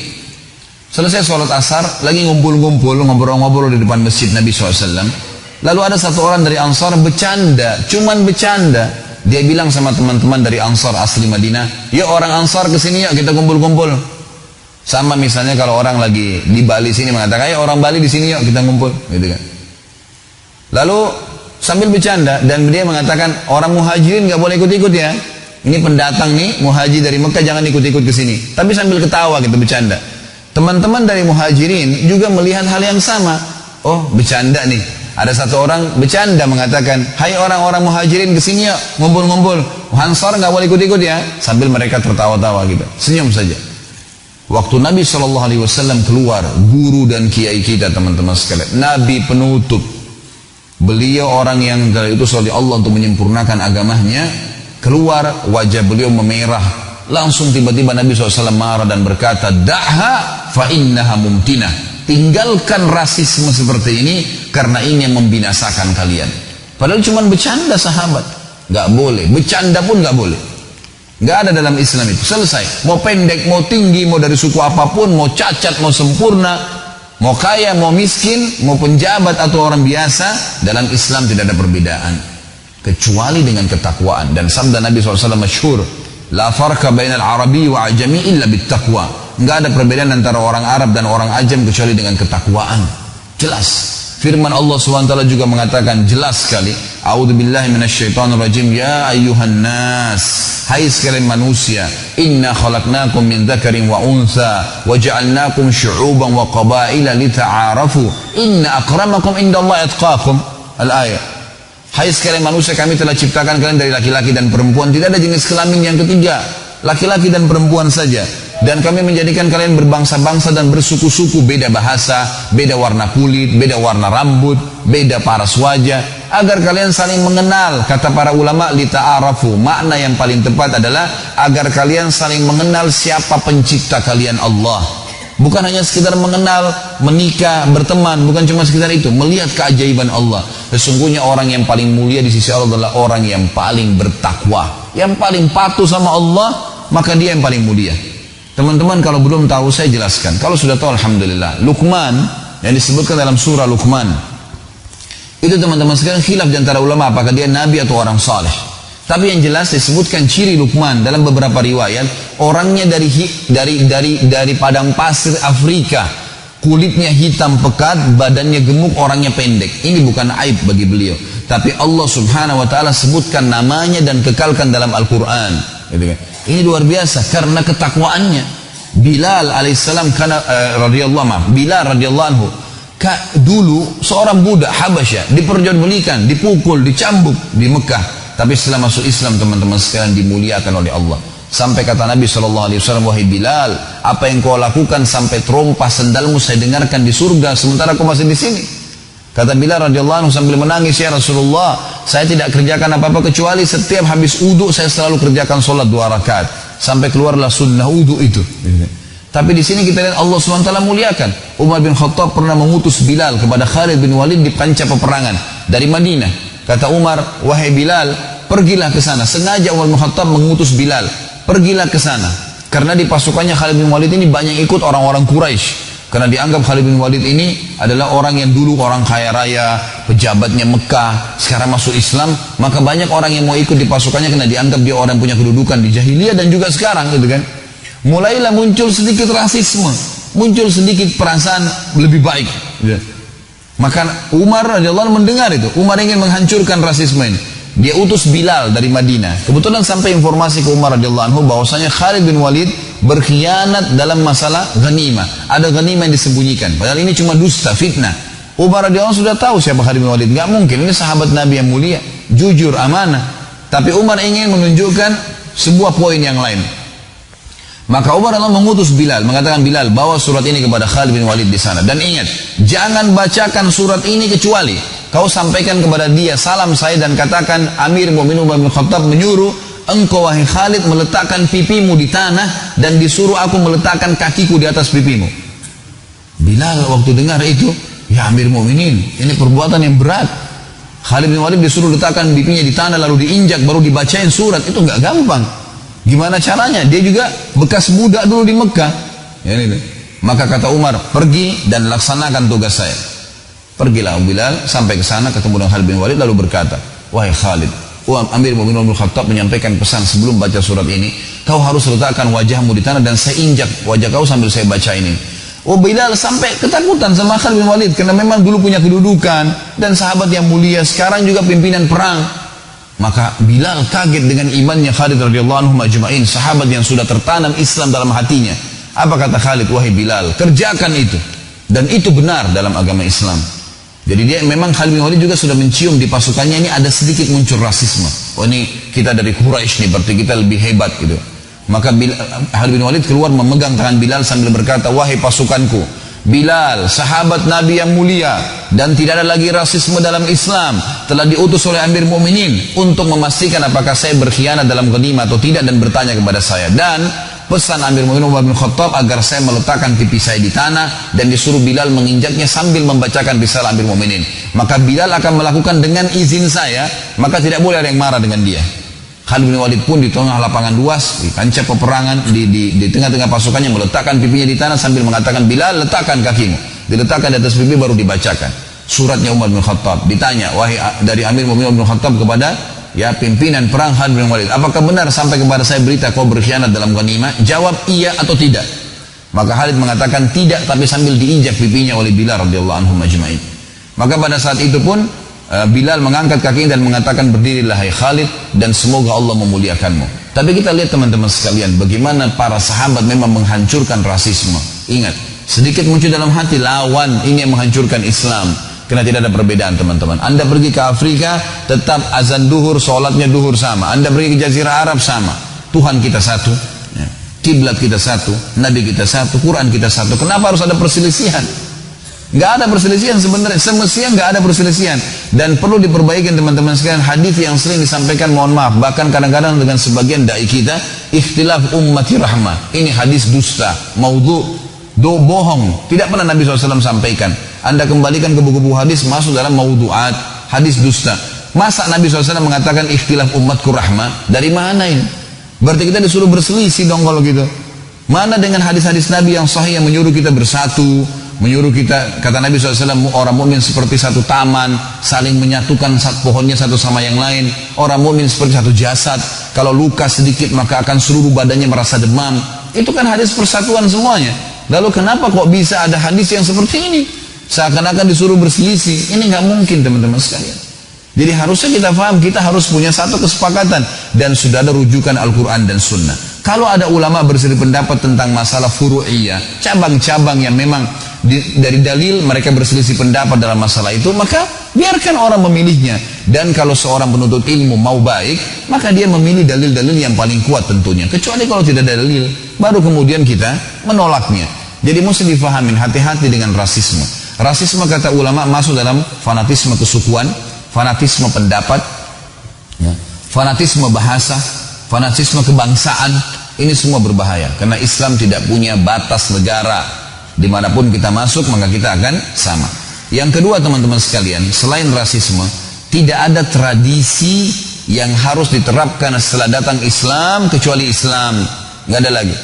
Selesai sholat asar, lagi ngumpul-ngumpul, ngobrol-ngobrol di depan masjid Nabi SAW. Lalu ada satu orang dari Ansar bercanda, cuman bercanda. Dia bilang sama teman-teman dari Ansar asli Madinah, yuk orang Ansar kesini yuk kita kumpul-kumpul. Sama misalnya kalau orang lagi di Bali sini mengatakan, ayo orang Bali di sini yuk kita ngumpul, gitu kan. Lalu sambil bercanda, dan dia mengatakan orang muhajirin nggak boleh ikut-ikut ya. Ini pendatang nih, muhajir dari Mekah, jangan ikut-ikut ke sini. Tapi sambil ketawa gitu bercanda. Teman-teman dari muhajirin juga melihat hal yang sama. Oh, bercanda nih. Ada satu orang bercanda mengatakan, hai orang-orang muhajirin ke sini yuk, ngumpul-ngumpul. Ansar nggak boleh ikut-ikut ya. Sambil mereka tertawa-tawa gitu, senyum saja. Waktu Nabi SAW keluar, guru dan kiai kita teman-teman sekalian, Nabi penutup, beliau orang yang diutus oleh Allah untuk menyempurnakan agamanya, keluar wajah beliau memerah, langsung tiba-tiba Nabi SAW marah dan berkata, da'ha fa innaha mumtinah, tinggalkan rasisme seperti ini karena ini yang membinasakan kalian. Padahal cuma bercanda sahabat, nggak boleh, bercanda pun nggak boleh. Nggak ada dalam Islam itu. Selesai. Mau pendek, mau tinggi, mau dari suku apapun, mau cacat, mau sempurna, mau kaya, mau miskin, mau penjabat atau orang biasa, dalam Islam tidak ada perbedaan kecuali dengan ketakwaan. Dan sabda Nabi SAW masyhur, la farqa bainal arabi wa ajami illa bittaqwa. Nggak ada perbedaan antara orang Arab dan orang ajam kecuali dengan ketakwaan. Jelas. Firman Allah SWT juga mengatakan jelas sekali, a'udzubillahi minasyaitonirrajim, ya ayyuhan nas, hai sekalian manusia, inna khalaqnakum min dzakarin wa untha wa ja'alnakum syu'uban wa qabaila lita'arafu inna akramakum indallahi atqakum. Al-ayat. Hai sekalian manusia, kami telah ciptakan kalian dari laki-laki dan perempuan, tidak ada jenis kelamin yang ketiga, laki-laki dan perempuan saja. Dan kami menjadikan kalian berbangsa-bangsa dan bersuku-suku, beda bahasa, beda warna kulit, beda warna rambut, beda paras wajah, agar kalian saling mengenal. Kata para ulama, lita'arafu, makna yang paling tepat adalah agar kalian saling mengenal siapa pencipta kalian, Allah. Bukan hanya sekedar mengenal, menikah, berteman, bukan cuma sekedar itu, melihat keajaiban Allah. Sesungguhnya orang yang paling mulia di sisi Allah adalah orang yang paling bertakwa, yang paling patuh sama Allah, maka dia yang paling mulia. Teman-teman kalau belum tahu saya jelaskan. Kalau sudah tahu alhamdulillah. Luqman yang disebutkan dalam surah Luqman, itu teman-teman sekalian khilaf di antara ulama apakah dia nabi atau orang saleh. Tapi yang jelas disebutkan ciri Luqman dalam beberapa riwayat, orangnya dari padang pasir Afrika, kulitnya hitam pekat, badannya gemuk, orangnya pendek. Ini bukan aib bagi beliau, tapi Allah Subhanahu wa taala sebutkan namanya dan kekalkan dalam Al-Qur'an, gitu kan. Ini luar biasa karena ketakwaannya. Bilal alaihissalam Bilal radhiyallahu anhu dulu seorang budak Habasyah, diperjualbelikan, dipukul, dicambuk di Mekah. Tapi setelah masuk Islam teman-teman sekalian dimuliakan oleh Allah. Sampai kata Nabi SAW, wahai Bilal, apa yang kau lakukan sampai terompah sendalmu saya dengarkan di surga sementara kau masih di sini. Kata Bilal radhiyallahu anhu sambil menangis, ya Rasulullah, saya tidak kerjakan apa-apa kecuali setiap habis wudu saya selalu kerjakan sholat 2 rakaat sampai keluarlah sunnah wudu itu. Tapi di sini kita lihat Allah SWT muliakan. Umar bin Khattab pernah mengutus Bilal kepada Khalid bin Walid di panca peperangan dari Madinah. Kata Umar, wahai Bilal, pergilah ke sana. Sengaja Umar bin Khattab mengutus Bilal, pergilah ke sana. Karena di pasukannya Khalid bin Walid ini banyak ikut orang-orang Quraisy. Karena dianggap Khalid bin Walid ini adalah orang yang dulu orang kaya raya, pejabatnya Mekah, sekarang masuk Islam, maka banyak orang yang mau ikut di pasukannya karena dianggap dia orang yang punya kedudukan di jahiliyah dan juga sekarang gitu kan. Mulailah muncul sedikit rasisme, muncul sedikit perasaan lebih baik. Gitu. Maka Umar radhiyallahu anhu mendengar itu, Umar ingin menghancurkan rasisme ini. Dia utus Bilal dari Madinah. Kebetulan sampai informasi ke Umar radhiyallahu anhu bahwasanya Khalid bin Walid berkhianat dalam masalah ghanimah. Ada ghanimah yang disembunyikan. Padahal ini cuma dusta, fitnah. Umar radhiyallahu anhu sudah tahu siapa Khalid bin Walid. Gak mungkin, ini sahabat Nabi yang mulia, jujur, amanah. Tapi Umar ingin menunjukkan sebuah poin yang lain. Maka Umar radhiyallahu anhu mengutus Bilal, mengatakan, Bilal, bawa surat ini kepada Khalid bin Walid di sana. Dan ingat, jangan bacakan surat ini kecuali kau sampaikan kepada dia salam saya dan katakan Amir Mu'minin Umar bin Khattab menyuruh engkau wahai Khalid meletakkan pipimu di tanah dan disuruh aku meletakkan kakiku di atas pipimu. Bilal waktu dengar itu, ya Amir Mu'minin, ini perbuatan yang berat. Khalid bin Walid disuruh letakkan pipinya di tanah lalu diinjak baru dibacain surat, itu nggak gampang. Gimana caranya? Dia juga bekas budak dulu di Mekah. Ya, ini. Maka kata Umar, pergi dan laksanakan tugas saya. Pergilah Bilal sampai ke sana ketemu dengan Khalid bin Walid lalu berkata, wahai Khalid, Amir Mu'minin Umar bin Khattab menyampaikan pesan sebelum baca surat ini, kau harus letakkan wajahmu di tanah dan saya injak wajah kau sambil saya baca ini. Oh, Bilal sampai ketakutan sama Khalid bin Walid karena memang dulu punya kedudukan dan sahabat yang mulia, sekarang juga pimpinan perang. Maka Bilal kaget dengan imannya Khalid radhiyallahu anhu majma'in, sahabat yang sudah tertanam Islam dalam hatinya. Apa kata Khalid? Wahai Bilal, kerjakan itu. Dan itu benar dalam agama Islam. Jadi dia memang Khalid bin Walid juga sudah mencium di pasukannya ini ada sedikit muncul rasisme. Oh ini kita dari Quraisy nih, berarti kita lebih hebat gitu. Maka Khalid bin Walid keluar memegang tangan Bilal sambil berkata, wahai pasukanku, Bilal, sahabat Nabi yang mulia dan tidak ada lagi rasisme dalam Islam, telah diutus oleh Amir Mu'minin untuk memastikan apakah saya berkhianat dalam ghanimah atau tidak dan bertanya kepada saya. Dan pesan Amir Mu'minin Umar bin Khattab agar saya meletakkan pipi saya di tanah dan disuruh Bilal menginjaknya sambil membacakan risalah Amir Mu'minin. Maka Bilal akan melakukan dengan izin saya, maka tidak boleh ada yang marah dengan dia. Khalid bin Walid pun di tengah lapangan luas, di kancah peperangan, di tengah-tengah pasukannya meletakkan pipinya di tanah sambil mengatakan, Bilal, letakkan kakimu. Diletakkan di atas pipi baru dibacakan suratnya Umar bin Khattab. Ditanya, wahai dari Amir Mu'minin Umar bin Khattab kepada ya pimpinan perang Khalid bin Walid, apakah benar sampai kepada saya berita kau berkhianat dalam ghanimah? Jawab iya atau tidak. Maka Khalid mengatakan tidak, tapi sambil diinjak pipinya oleh Bilal radhiyallahu anhu majma'in. Maka pada saat itu pun Bilal mengangkat kakinya dan mengatakan, berdirilah hai Khalid dan semoga Allah memuliakanmu. Tapi kita lihat teman-teman sekalian, bagaimana para sahabat memang menghancurkan rasisme. Ingat, sedikit muncul dalam hati lawan ini yang menghancurkan Islam. Karena tidak ada perbedaan teman-teman. Anda pergi ke Afrika, tetap azan duhur, sholatnya duhur sama. Anda pergi ke Jazirah Arab sama. Tuhan kita satu, ya. Kiblat kita satu, Nabi kita satu, Quran kita satu. Kenapa harus ada perselisihan? Gak ada perselisihan sebenarnya, semestinya gak ada perselisihan. Dan perlu diperbaiki teman-teman sekalian, hadis yang sering disampaikan, mohon maaf, bahkan kadang-kadang dengan sebagian dai kita, ikhtilaf ummati rahmah. Ini hadis dusta, maudhu, bohong, tidak pernah Nabi SAW sampaikan. Anda kembalikan ke buku-buku hadis, masuk dalam maudhu'at, hadis dusta. Masa Nabi SAW mengatakan ikhtilaf umatku rahmah? Dari mana ini? Berarti kita disuruh berselisih dong kalau gitu. Mana dengan hadis-hadis Nabi yang sahih yang menyuruh kita bersatu, menyuruh kita, kata Nabi SAW, orang mukmin seperti satu taman, saling menyatukan pohonnya satu sama yang lain. Orang mukmin seperti satu jasad, kalau luka sedikit maka akan seluruh badannya merasa demam. Itu kan hadis persatuan semuanya. Lalu kenapa kok bisa ada hadis yang seperti ini? Seakan-akan disuruh berselisih. Ini nggak mungkin teman-teman sekalian. Jadi harusnya kita paham, kita harus punya satu kesepakatan dan sudah ada rujukan Al-Quran dan Sunnah. Kalau ada ulama berselisih pendapat tentang masalah furu'iyah, cabang-cabang yang memang dari dalil mereka berselisih pendapat dalam masalah itu, maka biarkan orang memilihnya. Dan kalau seorang penuntut ilmu mau baik, maka dia memilih dalil-dalil yang paling kuat tentunya. Kecuali kalau tidak ada dalil, baru kemudian kita menolaknya. Jadi mesti difahamin, hati-hati dengan rasisme. Rasisme kata ulama masuk dalam fanatisme kesukuan, fanatisme pendapat, ya, fanatisme bahasa, fanatisme kebangsaan. Ini semua berbahaya karena Islam tidak punya batas negara. Dimanapun kita masuk maka kita akan sama. Yang kedua teman-teman sekalian, selain rasisme, tidak ada tradisi yang harus diterapkan setelah datang Islam kecuali Islam. Nggak ada lagi.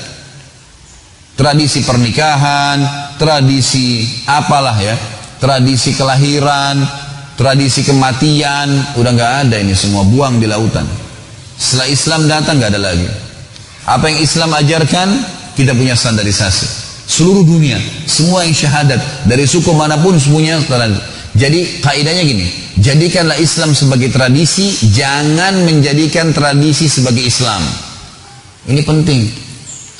Tradisi pernikahan, tradisi apalah ya, tradisi kelahiran, tradisi kematian, udah nggak ada ini semua, buang di lautan. Setelah Islam datang nggak ada lagi. Apa yang Islam ajarkan, kita punya standarisasi. Seluruh dunia, semua yang syahadat dari suku manapun semuanya standar. Jadi kaidahnya gini, jadikanlah Islam sebagai tradisi, jangan menjadikan tradisi sebagai Islam. Ini penting.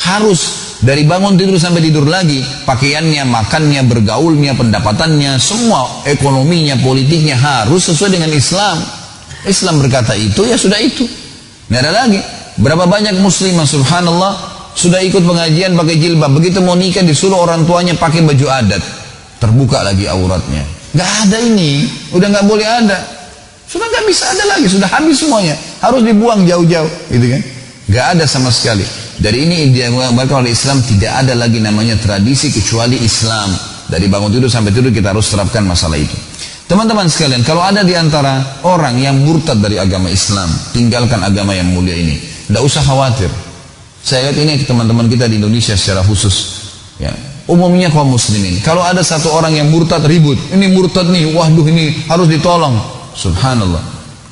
Harus dari bangun tidur sampai tidur lagi, pakaiannya, makannya, bergaulnya, pendapatannya, semua ekonominya, politiknya harus sesuai dengan Islam. Islam berkata itu, ya sudah itu. Nggak ada lagi. Berapa banyak muslimah subhanallah sudah ikut pengajian pakai jilbab, begitu mau nikah disuruh orang tuanya pakai baju adat, terbuka lagi auratnya. Nggak ada ini, udah nggak boleh ada, sudah nggak bisa ada lagi, sudah habis semuanya, harus dibuang jauh-jauh, gitu kan? Nggak ada sama sekali. Dari ini diamalkan oleh Islam, tidak ada lagi namanya tradisi kecuali Islam. Dari bangun tidur sampai tidur kita harus terapkan masalah itu. Teman-teman sekalian, kalau ada di antara orang yang murtad dari agama Islam, tinggalkan agama yang mulia ini, tidak usah khawatir. Saya lihat ini teman-teman kita di Indonesia secara khusus, ya, umumnya kaum muslimin. Kalau ada satu orang yang murtad ribut, ini murtad nih, waduh ini harus ditolong. Subhanallah.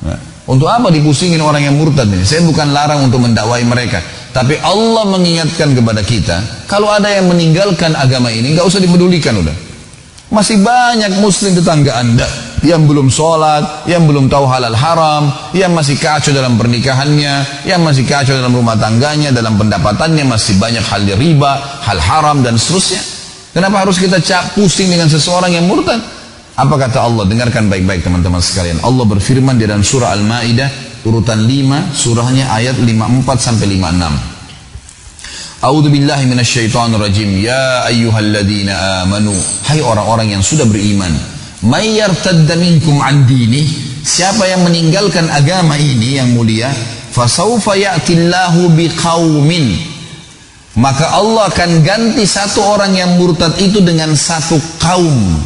Nah, untuk apa dipusingin orang yang murtad ini? Saya bukan larang untuk mendakwai mereka, tapi Allah mengingatkan kepada kita, kalau ada yang meninggalkan agama ini, nggak usah dipedulikan udah. Masih banyak muslim tetangga Anda yang belum sholat, yang belum tahu halal haram, yang masih kacau dalam pernikahannya, yang masih kacau dalam rumah tangganya, dalam pendapatannya, masih banyak hal riba, hal haram dan seterusnya. Kenapa harus kita pusing dengan seseorang yang murtad? Apa kata Allah? Dengarkan baik-baik teman-teman sekalian. Allah berfirman di dalam surah Al-Maidah urutan 5, surahnya ayat 54 sampai 56. A'udzu billahi minasyaitonir rajim. Ya ayyuhalladzina amanu, hai orang-orang yang sudah beriman, may yartadda minkum an dini, siapa yang meninggalkan agama ini yang mulia, fasaufa ya'tillahu biqaumin, maka Allah akan ganti satu orang yang murtad itu dengan satu kaum.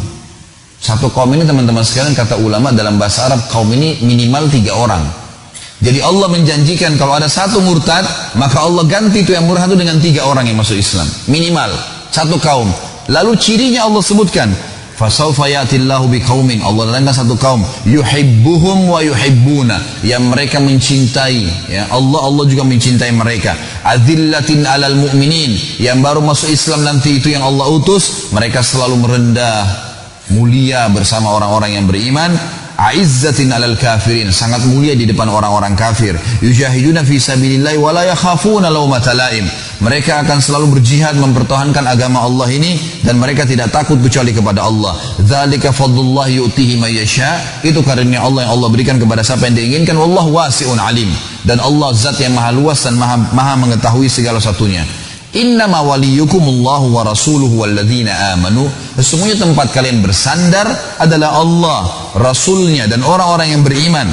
Satu kaum ini teman-teman sekalian, kata ulama dalam bahasa Arab, kaum ini minimal 3 orang. Jadi Allah menjanjikan kalau ada satu murtad, maka Allah ganti itu yang murtad itu dengan 3 orang yang masuk Islam. Minimal satu kaum. Lalu cirinya Allah sebutkan, fasaufa ya'tillahu biqaumin, Allah datangkan satu kaum, yuhibbuhum wa yuhibbuna, yang mereka mencintai, ya Allah juga mencintai mereka. Adzillatin 'alal mu'minin, yang baru masuk Islam nanti itu yang Allah utus, mereka selalu merendah, mulia bersama orang-orang yang beriman. Aizzatin 'alal kafirin, sangat mulia di depan orang-orang kafir. Yujahiduna fi sabilillah wa la yakhafuna laumata laim, mereka akan selalu berjihad mempertahankan agama Allah ini dan mereka tidak takut kecuali kepada Allah. Dzalika fadlullah yu'tihi may yasha, itu karunia Allah yang Allah berikan kepada siapa yang diinginkan. Wallahu wasi'un alim, dan Allah zat yang maha luas dan maha mengetahui segala satunya. Innama waliyukumullahu wa rasuluhu walladzina amanu, sesungguhnya tempat kalian bersandar adalah Allah, Rasulnya dan orang-orang yang beriman.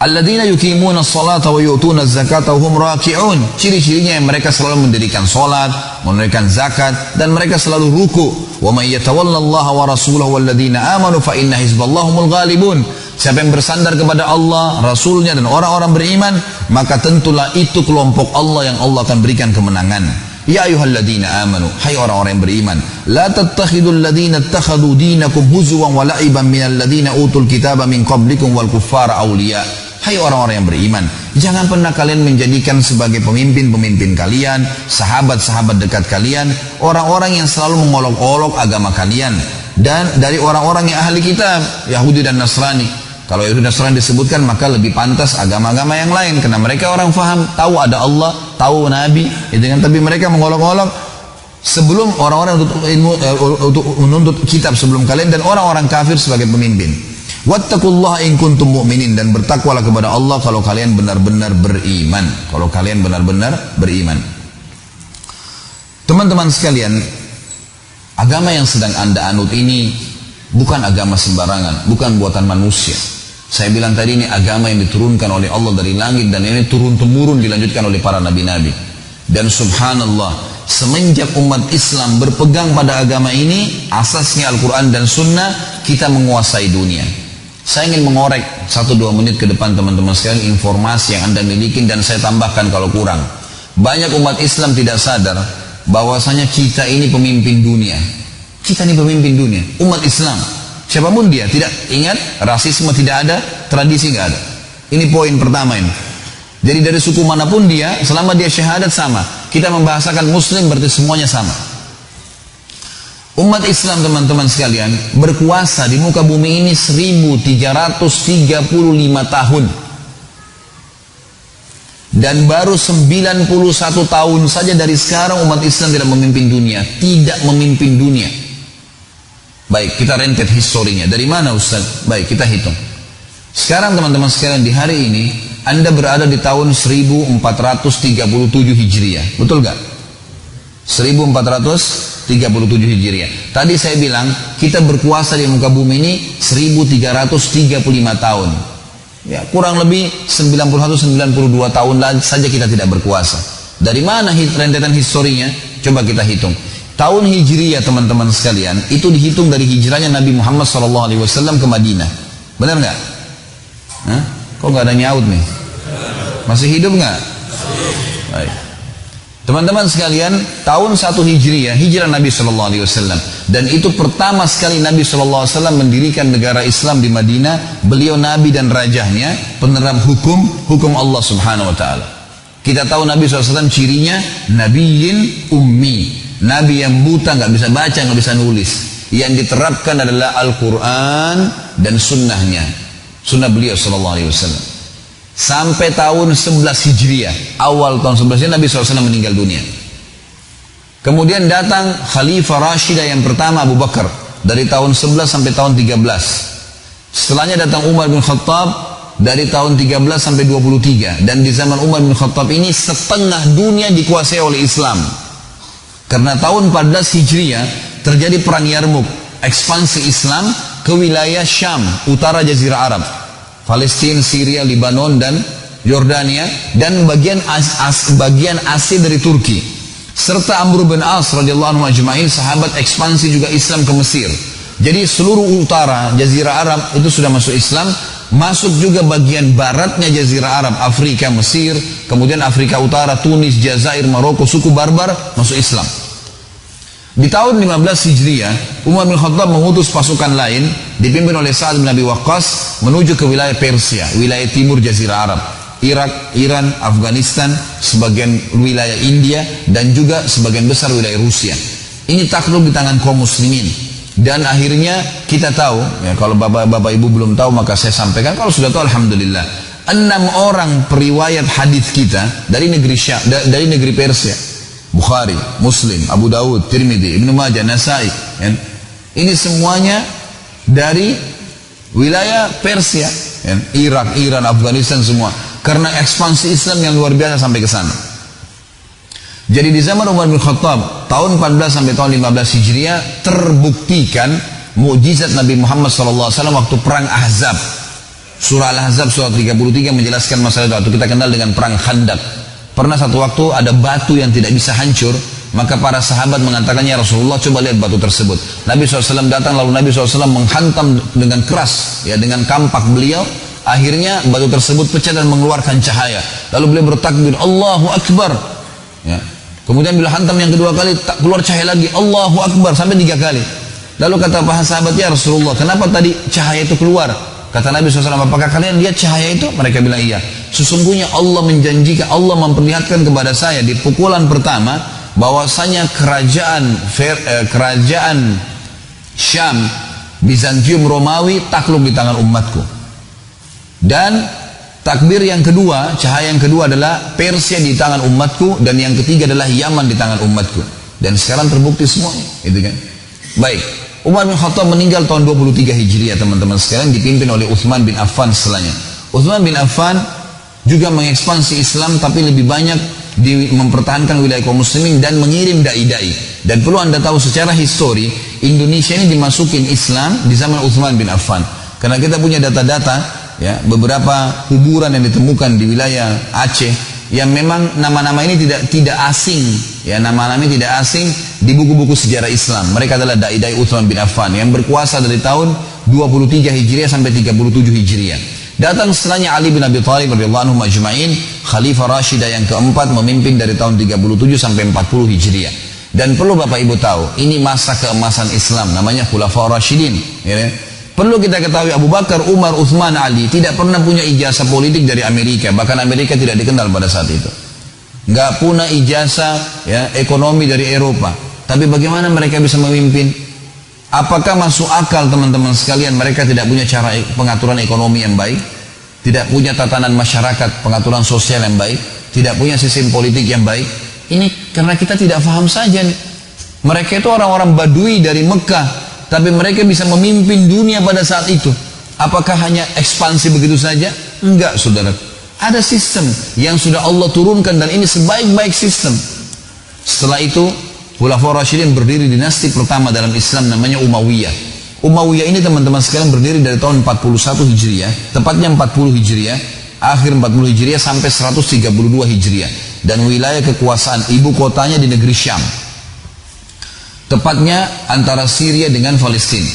Alladzina yuqimuna as-salata wa yu'tuna az-zakata wa hum raki'un, ciri-cirinya yang mereka selalu mendirikan salat, menunaikan zakat, dan mereka selalu ruku. Wa may yatawallallaha wa rasulahu walladzina amanu fa inna hizballahi humul ghalibun, siapa yang bersandar kepada Allah, Rasulnya dan orang-orang beriman, maka tentulah itu kelompok Allah yang Allah akan berikan kemenangan. Ya ayyuhalladzina amanu, hai orang-orang yang beriman, la tattakhidul ladzina ittakhadhu dinakum huzwan wa la'iban minal ladzina utul kitaba min qablikum wal kuffara awliya. Hai orang-orang yang beriman, jangan pernah kalian menjadikan sebagai pemimpin-pemimpin kalian, sahabat-sahabat dekat kalian, orang-orang yang selalu mengolok-olok agama kalian, dan dari orang-orang yang ahli kitab, Yahudi dan Nasrani. Kalau Yahudi dan Nasrani disebutkan, maka lebih pantas agama-agama yang lain, karena mereka orang faham, tahu ada Allah, tahu Nabi, tapi mereka mengolok-olok sebelum orang-orang untuk menuntut kitab sebelum kalian, dan orang-orang kafir sebagai pemimpin. Wattaqullaha in kuntum mu'minin, dan bertakwalah kepada Allah kalau kalian benar-benar beriman. Kalau kalian benar-benar beriman. Teman-teman sekalian, agama yang sedang Anda anut ini bukan agama sembarangan, bukan buatan manusia. Saya bilang tadi, ini agama yang diturunkan oleh Allah dari langit, dan ini turun-temurun dilanjutkan oleh para nabi-nabi. Dan subhanallah, semenjak umat Islam berpegang pada agama ini, asasnya Al-Quran dan Sunnah, kita menguasai dunia. Saya ingin mengorek 1-2 menit ke depan teman-teman sekalian informasi yang Anda miliki, dan saya tambahkan kalau kurang. Banyak umat Islam tidak sadar bahwasanya kita ini pemimpin dunia. Kita ini pemimpin dunia, umat Islam. Siapapun dia, tidak ingat rasisme tidak ada, tradisi nggak ada. Ini poin pertama ini. Jadi dari suku manapun dia, selama dia syahadat sama. Kita membahasakan Muslim berarti semuanya sama. Umat Islam teman-teman sekalian berkuasa di muka bumi ini 1335 tahun. Dan baru 91 tahun saja dari sekarang umat Islam tidak memimpin dunia. Tidak memimpin dunia. Baik, kita rentet historinya. Dari mana Ustaz? Baik, kita hitung. Sekarang teman-teman sekalian di hari ini, Anda berada di tahun 1437 Hijriah. Betul gak? 1437 Hijriah. Tadi saya bilang, kita berkuasa di muka bumi ini 1335 tahun. Ya, kurang lebih 91-92 tahun saja kita tidak berkuasa. Dari mana rentetan historinya? Coba kita hitung. Tahun Hijriyah teman-teman sekalian, itu dihitung dari hijrahnya Nabi Muhammad SAW ke Madinah. Benar nggak? Hah? Kok nggak ada nyaut nih? Masih hidup nggak? Baik. Teman-teman sekalian, tahun 1 Hijriyah, hijrah Nabi SAW. Dan itu pertama sekali Nabi SAW mendirikan negara Islam di Madinah. Beliau Nabi dan rajahnya, penerap hukum Allah Subhanahu Wa Taala. Kita tahu Nabi SAW cirinya Nabiyyin Ummi, Nabi yang buta, nggak bisa baca, nggak bisa nulis. Yang diterapkan adalah Al-Quran dan sunnahnya, sunnah beliau SAW. Sampai tahun 11 Hijriah, awal tahun 11 Nabi SAW meninggal dunia. Kemudian datang Khalifah Rashidah yang pertama Abu Bakar dari tahun 11 sampai tahun 13. Setelahnya datang Umar bin Khattab dari tahun 13 sampai 23. Dan di zaman Umar bin Khattab ini setengah dunia dikuasai oleh Islam. Karena tahun 14 Hijriah terjadi perang Yarmuk, ekspansi Islam ke wilayah Syam, utara Jazirah Arab. Palestina, Syria, Lebanon dan Yordania, dan bagian Asia dari Turki, serta Amr bin As radhiyallahu anhu ajma'in, sahabat ekspansi juga Islam ke Mesir. Jadi seluruh utara Jazirah Arab itu sudah masuk Islam, masuk juga bagian baratnya Jazirah Arab, Afrika, Mesir, kemudian Afrika Utara, Tunis, Jazair, Maroko, suku Barbar masuk Islam. Di tahun 15 Hijriah, Umar bin Khattab mengutus pasukan lain dipimpin oleh Sa'ad bin Abi Waqqas menuju ke wilayah Persia, wilayah timur Jazirah Arab, Irak, Iran, Afghanistan, sebagian wilayah India, dan juga sebagian besar wilayah Rusia. Ini takluk di tangan kaum muslimin. Dan akhirnya kita tahu, ya, kalau bapak ibu belum tahu maka saya sampaikan, kalau sudah tahu alhamdulillah. 6 orang periwayat hadis kita dari negeri Persia. Bukhari, Muslim, Abu Dawud, Tirmidzi, Ibnu Majah, Nasai, ya. Ini semuanya dari wilayah Persia, ya. Irak, Iran, Afghanistan semua. Karena ekspansi Islam yang luar biasa sampai ke sana. Jadi di zaman Umar bin Khattab tahun 14 sampai tahun 15 Hijriah terbuktikan mukjizat Nabi Muhammad SAW waktu perang Ahzab. Surah Al-Ahzab surah 33 menjelaskan masalah itu. Kita kenal dengan perang Khandaq. Pernah satu waktu ada batu yang tidak bisa hancur, maka para sahabat mengatakannya, Rasulullah coba lihat batu tersebut. Nabi SAW datang, lalu Nabi SAW menghantam dengan keras, ya, dengan kampak beliau. Akhirnya batu tersebut pecah dan mengeluarkan cahaya. Lalu beliau bertakbir, Allahu Akbar. Ya. Kemudian bila hantam yang kedua kali, tak keluar cahaya lagi, Allahu Akbar, sampai 3 kali. Lalu kata para sahabat, ya Rasulullah, kenapa tadi cahaya itu keluar? Kata Nabi SAW, apakah kalian lihat cahaya itu? Mereka bilang iya. Sesungguhnya Allah menjanjikan, Allah memperlihatkan kepada saya di pukulan pertama bahwasanya kerajaan Syam, Bizantium Romawi takluk di tangan umatku. Dan takbir yang kedua, cahaya yang kedua adalah Persia di tangan umatku, dan yang ketiga adalah Yaman di tangan umatku. Dan sekarang terbukti semuanya, gitu kan? Baik. Umar bin Khattab meninggal tahun 23 Hijriah teman-teman sekalian, dipimpin oleh Uthman bin Affan setelahnya. Uthman bin Affan juga mengekspansi Islam, tapi lebih banyak mempertahankan wilayah kaum muslimin dan mengirim dai-dai. Dan perlu Anda tahu secara histori, Indonesia ini dimasukin Islam di zaman Uthman bin Affan. Karena kita punya data-data, ya, beberapa kuburan yang ditemukan di wilayah Aceh yang memang nama-nama ini tidak asing, ya, nama-nama ini tidak asing di buku-buku sejarah Islam. Mereka adalah dai-dai Uthman bin Affan yang berkuasa dari tahun 23 Hijriah sampai 37 Hijriah. Datang setelahnya Ali bin Abi Thalib radhiyallahu anhu majma'in, Khalifah Rashidah yang keempat, memimpin dari tahun 37 sampai 40 Hijriah. Dan perlu Bapak Ibu tahu, ini masa keemasan Islam, namanya Khulafaur Rasyidin. Ya. Perlu kita ketahui Abu Bakar, Umar, Uthman, Ali tidak pernah punya ijazah politik dari Amerika. Bahkan Amerika tidak dikenal pada saat itu. Nggak punya ijazah ya, ekonomi dari Eropa. Tapi bagaimana mereka bisa memimpin? Apakah masuk akal teman-teman sekalian mereka tidak punya cara pengaturan ekonomi yang baik? Tidak punya tatanan masyarakat, pengaturan sosial yang baik? Tidak punya sistem politik yang baik? Ini karena kita tidak paham saja nih. Mereka itu orang-orang Badui dari Mekah, tapi mereka bisa memimpin dunia pada saat itu. Apakah hanya ekspansi begitu saja? Enggak, saudara. Ada sistem yang sudah Allah turunkan dan ini sebaik-baik sistem. Setelah itu, Khulafaur Rasyidin berdiri dinasti pertama dalam Islam namanya Umayyah. Umayyah ini teman-teman sekalian berdiri dari tahun 41 Hijriah, tepatnya 40 Hijriah, akhir 40 Hijriah sampai 132 Hijriah. Dan wilayah kekuasaan ibu kotanya di negeri Syam, tepatnya antara Syria dengan Palestina.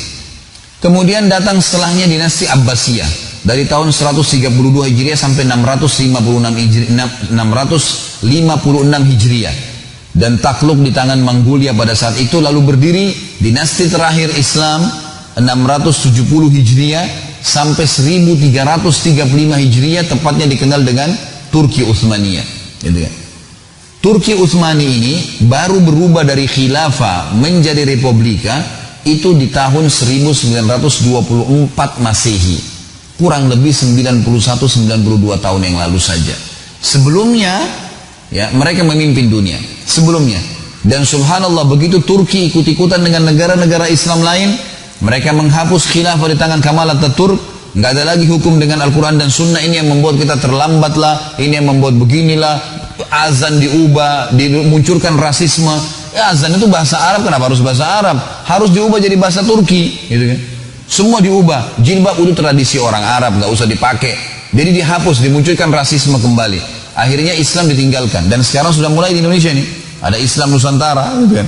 Kemudian datang setelahnya dinasti Abbasiyah dari tahun 132 Hijriah sampai 656 Hijriah dan takluk di tangan Mongolia pada saat itu. Lalu berdiri dinasti terakhir Islam 670 Hijriah sampai 1335 Hijriah, tepatnya dikenal dengan Turki Utsmaniyah, gitu ya. Turki Utsmani ini baru berubah dari khilafah menjadi republika itu di tahun 1924 Masehi, kurang lebih 91-92 tahun yang lalu saja. Sebelumnya ya mereka memimpin dunia sebelumnya, dan subhanallah begitu Turki ikut-ikutan dengan negara-negara Islam lain, mereka menghapus khilafah di tangan Kemal Atatürk. Nggak ada lagi hukum dengan Al-Quran dan Sunnah. Ini yang membuat kita terlambat lah, ini yang membuat beginilah, azan diubah, dimunculkan rasisme. Ya, azan itu bahasa Arab, kenapa harus bahasa Arab? Harus diubah jadi bahasa Turki, gitu kan? Semua diubah. Jilbab itu tradisi orang Arab, nggak usah dipakai. Jadi dihapus, dimunculkan rasisme kembali. Akhirnya Islam ditinggalkan, dan sekarang sudah mulai di Indonesia nih, ada Islam Nusantara, gitu kan?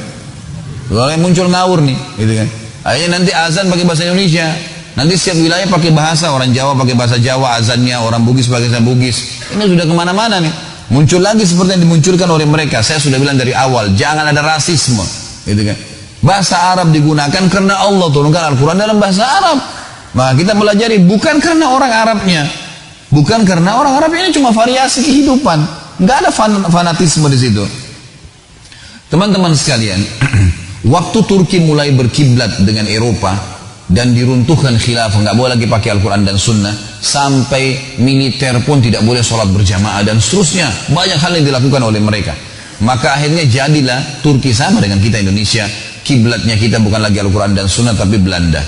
Lalu yang muncul ngawur nih, gitu kan? Akhirnya nanti azan pakai bahasa Indonesia. Nanti setiap wilayah pakai bahasa, orang Jawa pakai bahasa Jawa azannya, orang Bugis pakai bahasa Bugis. Ini sudah kemana-mana nih. Muncul lagi seperti yang dimunculkan oleh mereka. Saya sudah bilang dari awal, jangan ada rasisme, gitu kan? Bahasa Arab digunakan karena Allah turunkan Al-Quran dalam bahasa Arab. Maka kita pelajari bukan karena orang Arabnya, bukan karena orang Arabnya, ini cuma variasi kehidupan. Nggak ada fanatisme di situ. Teman-teman sekalian, waktu Turki mulai berkiblat dengan Eropa dan diruntuhkan khilafah, nggak boleh lagi pakai Al-Quran dan Sunnah, sampai militer pun tidak boleh sholat berjamaah dan seterusnya, banyak hal yang dilakukan oleh mereka. Maka akhirnya jadilah Turki sama dengan kita Indonesia, kiblatnya kita bukan lagi Al-Quran dan Sunnah tapi Belanda.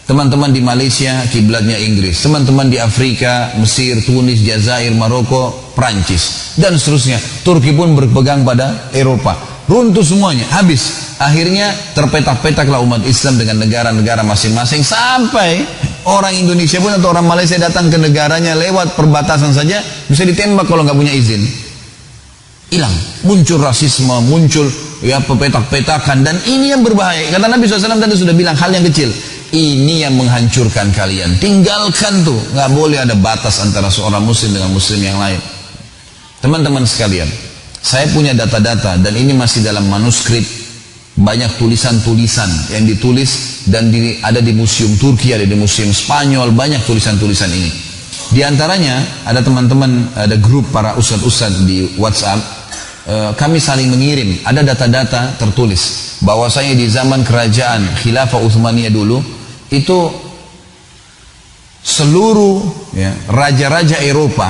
Teman-teman di Malaysia kiblatnya Inggris, teman-teman di Afrika, Mesir, Tunis, Jazair, Maroko, Prancis dan seterusnya. Turki pun berpegang pada Eropa, runtuh semuanya, habis. Akhirnya terpetak-petaklah umat Islam dengan negara-negara masing-masing, sampai orang Indonesia pun atau orang Malaysia datang ke negaranya lewat perbatasan saja bisa ditembak kalau nggak punya izin. Hilang, muncul rasisme, muncul ya pepetak-petakan, dan ini yang berbahaya. Kata Nabi SAW tadi sudah bilang hal yang kecil, ini yang menghancurkan kalian. Tinggalkan tuh, nggak boleh ada batas antara seorang Muslim dengan Muslim yang lain. Teman-teman sekalian, saya punya data-data dan ini masih dalam manuskrip. Banyak tulisan-tulisan yang ditulis dan ada di museum Turki, ada di museum Spanyol, banyak tulisan-tulisan ini. Di antaranya ada teman-teman, ada grup para ustadz-ustadz di WhatsApp, kami saling mengirim, ada data-data tertulis bahwasanya di zaman kerajaan Khilafah Utsmaniyah dulu itu seluruh ya, raja-raja Eropa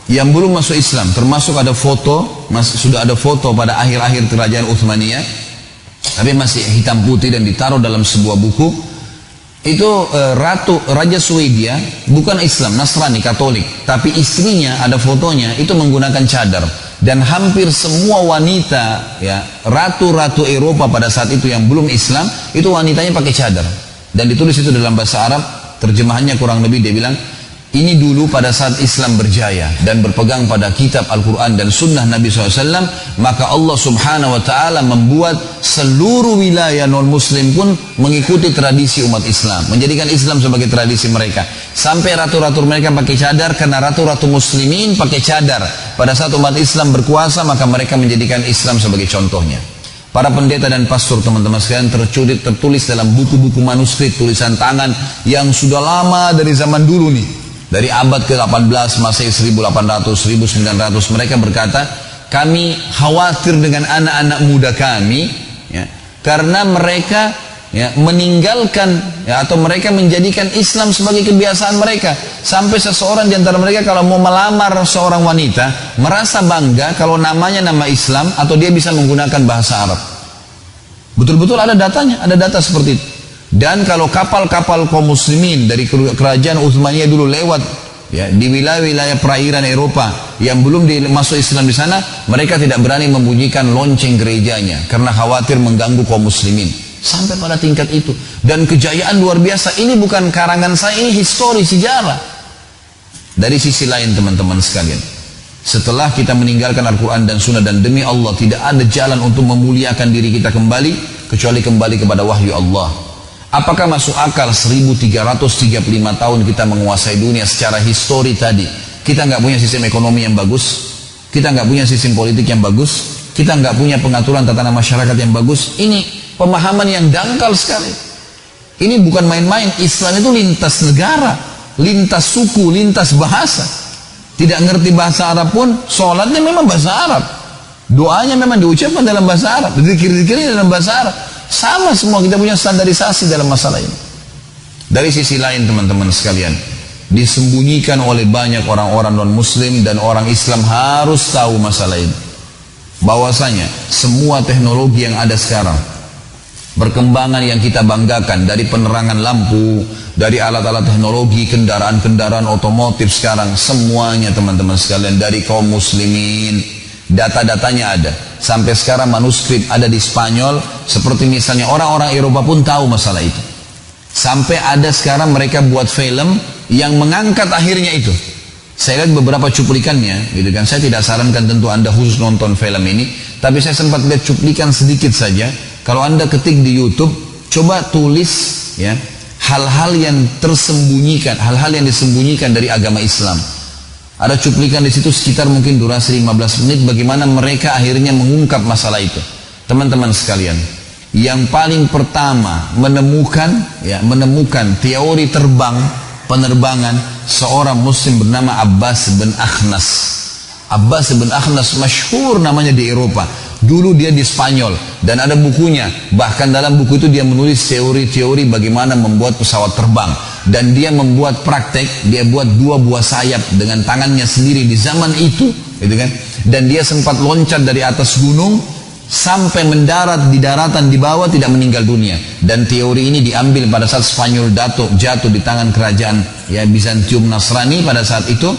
yang belum masuk Islam, termasuk ada foto, sudah ada foto pada akhir-akhir kerajaan Utsmaniyah, tapi masih hitam putih dan ditaruh dalam sebuah buku. Itu Raja Swedia bukan Islam, Nasrani, Katolik, tapi istrinya ada fotonya itu menggunakan cadar. Dan hampir semua wanita ya, ratu-ratu Eropa pada saat itu yang belum Islam, itu wanitanya pakai cadar. Dan ditulis itu dalam bahasa Arab, terjemahannya kurang lebih dia bilang, ini dulu pada saat Islam berjaya dan berpegang pada kitab Al-Quran dan Sunnah Nabi SAW, maka Allah Subhanahu Wa Taala membuat seluruh wilayah non-Muslim pun mengikuti tradisi umat Islam, menjadikan Islam sebagai tradisi mereka. Sampai ratu-ratu mereka pakai cadar karena ratu-ratu Muslimin pakai cadar. Pada saat umat Islam berkuasa, maka mereka menjadikan Islam sebagai contohnya. Para pendeta dan pastor teman-teman sekalian tertulis dalam buku-buku manuskrip tulisan tangan yang sudah lama dari zaman dulu nih. Dari abad ke-18, Masehi 1800, 1900 mereka berkata, kami khawatir dengan anak-anak muda kami ya, karena mereka meninggalkan atau mereka menjadikan Islam sebagai kebiasaan mereka, sampai seseorang di antara mereka kalau mau melamar seorang wanita merasa bangga kalau namanya nama Islam atau dia bisa menggunakan bahasa Arab. Betul-betul ada datanya, ada data seperti itu. Dan kalau kapal-kapal kaum muslimin dari kerajaan Utsmaniyah dulu lewat ya, di wilayah-wilayah perairan Eropa yang belum masuk Islam di sana, mereka tidak berani membunyikan lonceng gerejanya karena khawatir mengganggu kaum muslimin. Sampai pada tingkat itu. Dan kejayaan luar biasa. Ini bukan karangan saya, ini histori, sejarah. Dari sisi lain teman-teman sekalian, setelah kita meninggalkan Al-Quran dan Sunnah, dan demi Allah tidak ada jalan untuk memuliakan diri kita kembali kecuali kembali kepada wahyu Allah. Apakah masuk akal 1335 tahun kita menguasai dunia secara histori tadi, kita nggak punya sistem ekonomi yang bagus, kita nggak punya sistem politik yang bagus, kita nggak punya pengaturan tatanan masyarakat yang bagus? Ini pemahaman yang dangkal sekali. Ini bukan main-main. Islam itu lintas negara, lintas suku, lintas bahasa. Tidak ngerti bahasa Arab pun sholatnya memang bahasa Arab, doanya memang diucapkan dalam bahasa Arab, zikir-zikirnya dalam bahasa Arab. Sama semua, kita punya standarisasi dalam masalah ini. Dari sisi lain teman-teman sekalian, disembunyikan oleh banyak orang-orang non-muslim, dan orang Islam harus tahu masalah ini, bahwasanya semua teknologi yang ada sekarang, perkembangan yang kita banggakan dari penerangan lampu, dari alat-alat teknologi, kendaraan-kendaraan otomotif sekarang, semuanya teman-teman sekalian dari kaum muslimin. Data-datanya ada. Sampai sekarang manuskrip ada di Spanyol, seperti misalnya orang-orang Eropa pun tahu masalah itu. Sampai ada sekarang mereka buat film yang mengangkat akhirnya itu. Saya lihat beberapa cuplikannya, gitu kan. Saya tidak sarankan tentu Anda khusus nonton film ini, tapi saya sempat lihat cuplikan sedikit saja. Kalau Anda ketik di YouTube, coba tulis ya, hal-hal yang tersembunyikan, hal-hal yang disembunyikan dari agama Islam. Ada cuplikan di situ sekitar mungkin durasi 15 menit bagaimana mereka akhirnya mengungkap masalah itu. Teman-teman sekalian, yang paling pertama menemukan teori penerbangan seorang muslim bernama Abbas bin Akhnas. Abbas bin Akhnas masyhur namanya di Eropa. Dulu dia di Spanyol dan ada bukunya. Bahkan dalam buku itu dia menulis teori-teori bagaimana membuat pesawat terbang. Dan dia membuat praktek, dia buat 2 buah sayap dengan tangannya sendiri di zaman itu, gitu kan? Dan dia sempat loncat dari atas gunung sampai mendarat di daratan di bawah, tidak meninggal dunia. Dan teori ini diambil pada saat Spanyol jatuh di tangan kerajaan ya Bizantium Nasrani pada saat itu.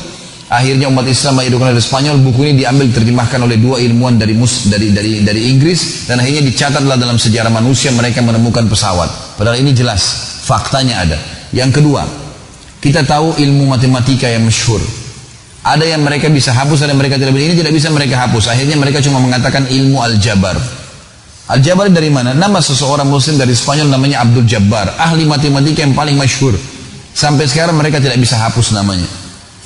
Akhirnya umat Islam dihidupkan oleh Spanyol. Buku ini diambil diterjemahkan oleh 2 ilmuwan dari Inggris, dan akhirnya dicatatlah dalam sejarah manusia mereka menemukan pesawat. Padahal ini jelas faktanya ada. Yang kedua, kita tahu ilmu matematika yang masyhur. Ada yang mereka bisa hapus, ada yang mereka tidak bisa. Ini tidak bisa mereka hapus. Akhirnya mereka cuma mengatakan ilmu Al-Jabar. Al-Jabar dari mana? Nama seseorang muslim dari Spanyol namanya Abdul Jabbar, ahli matematika yang paling masyhur. Sampai sekarang mereka tidak bisa hapus namanya.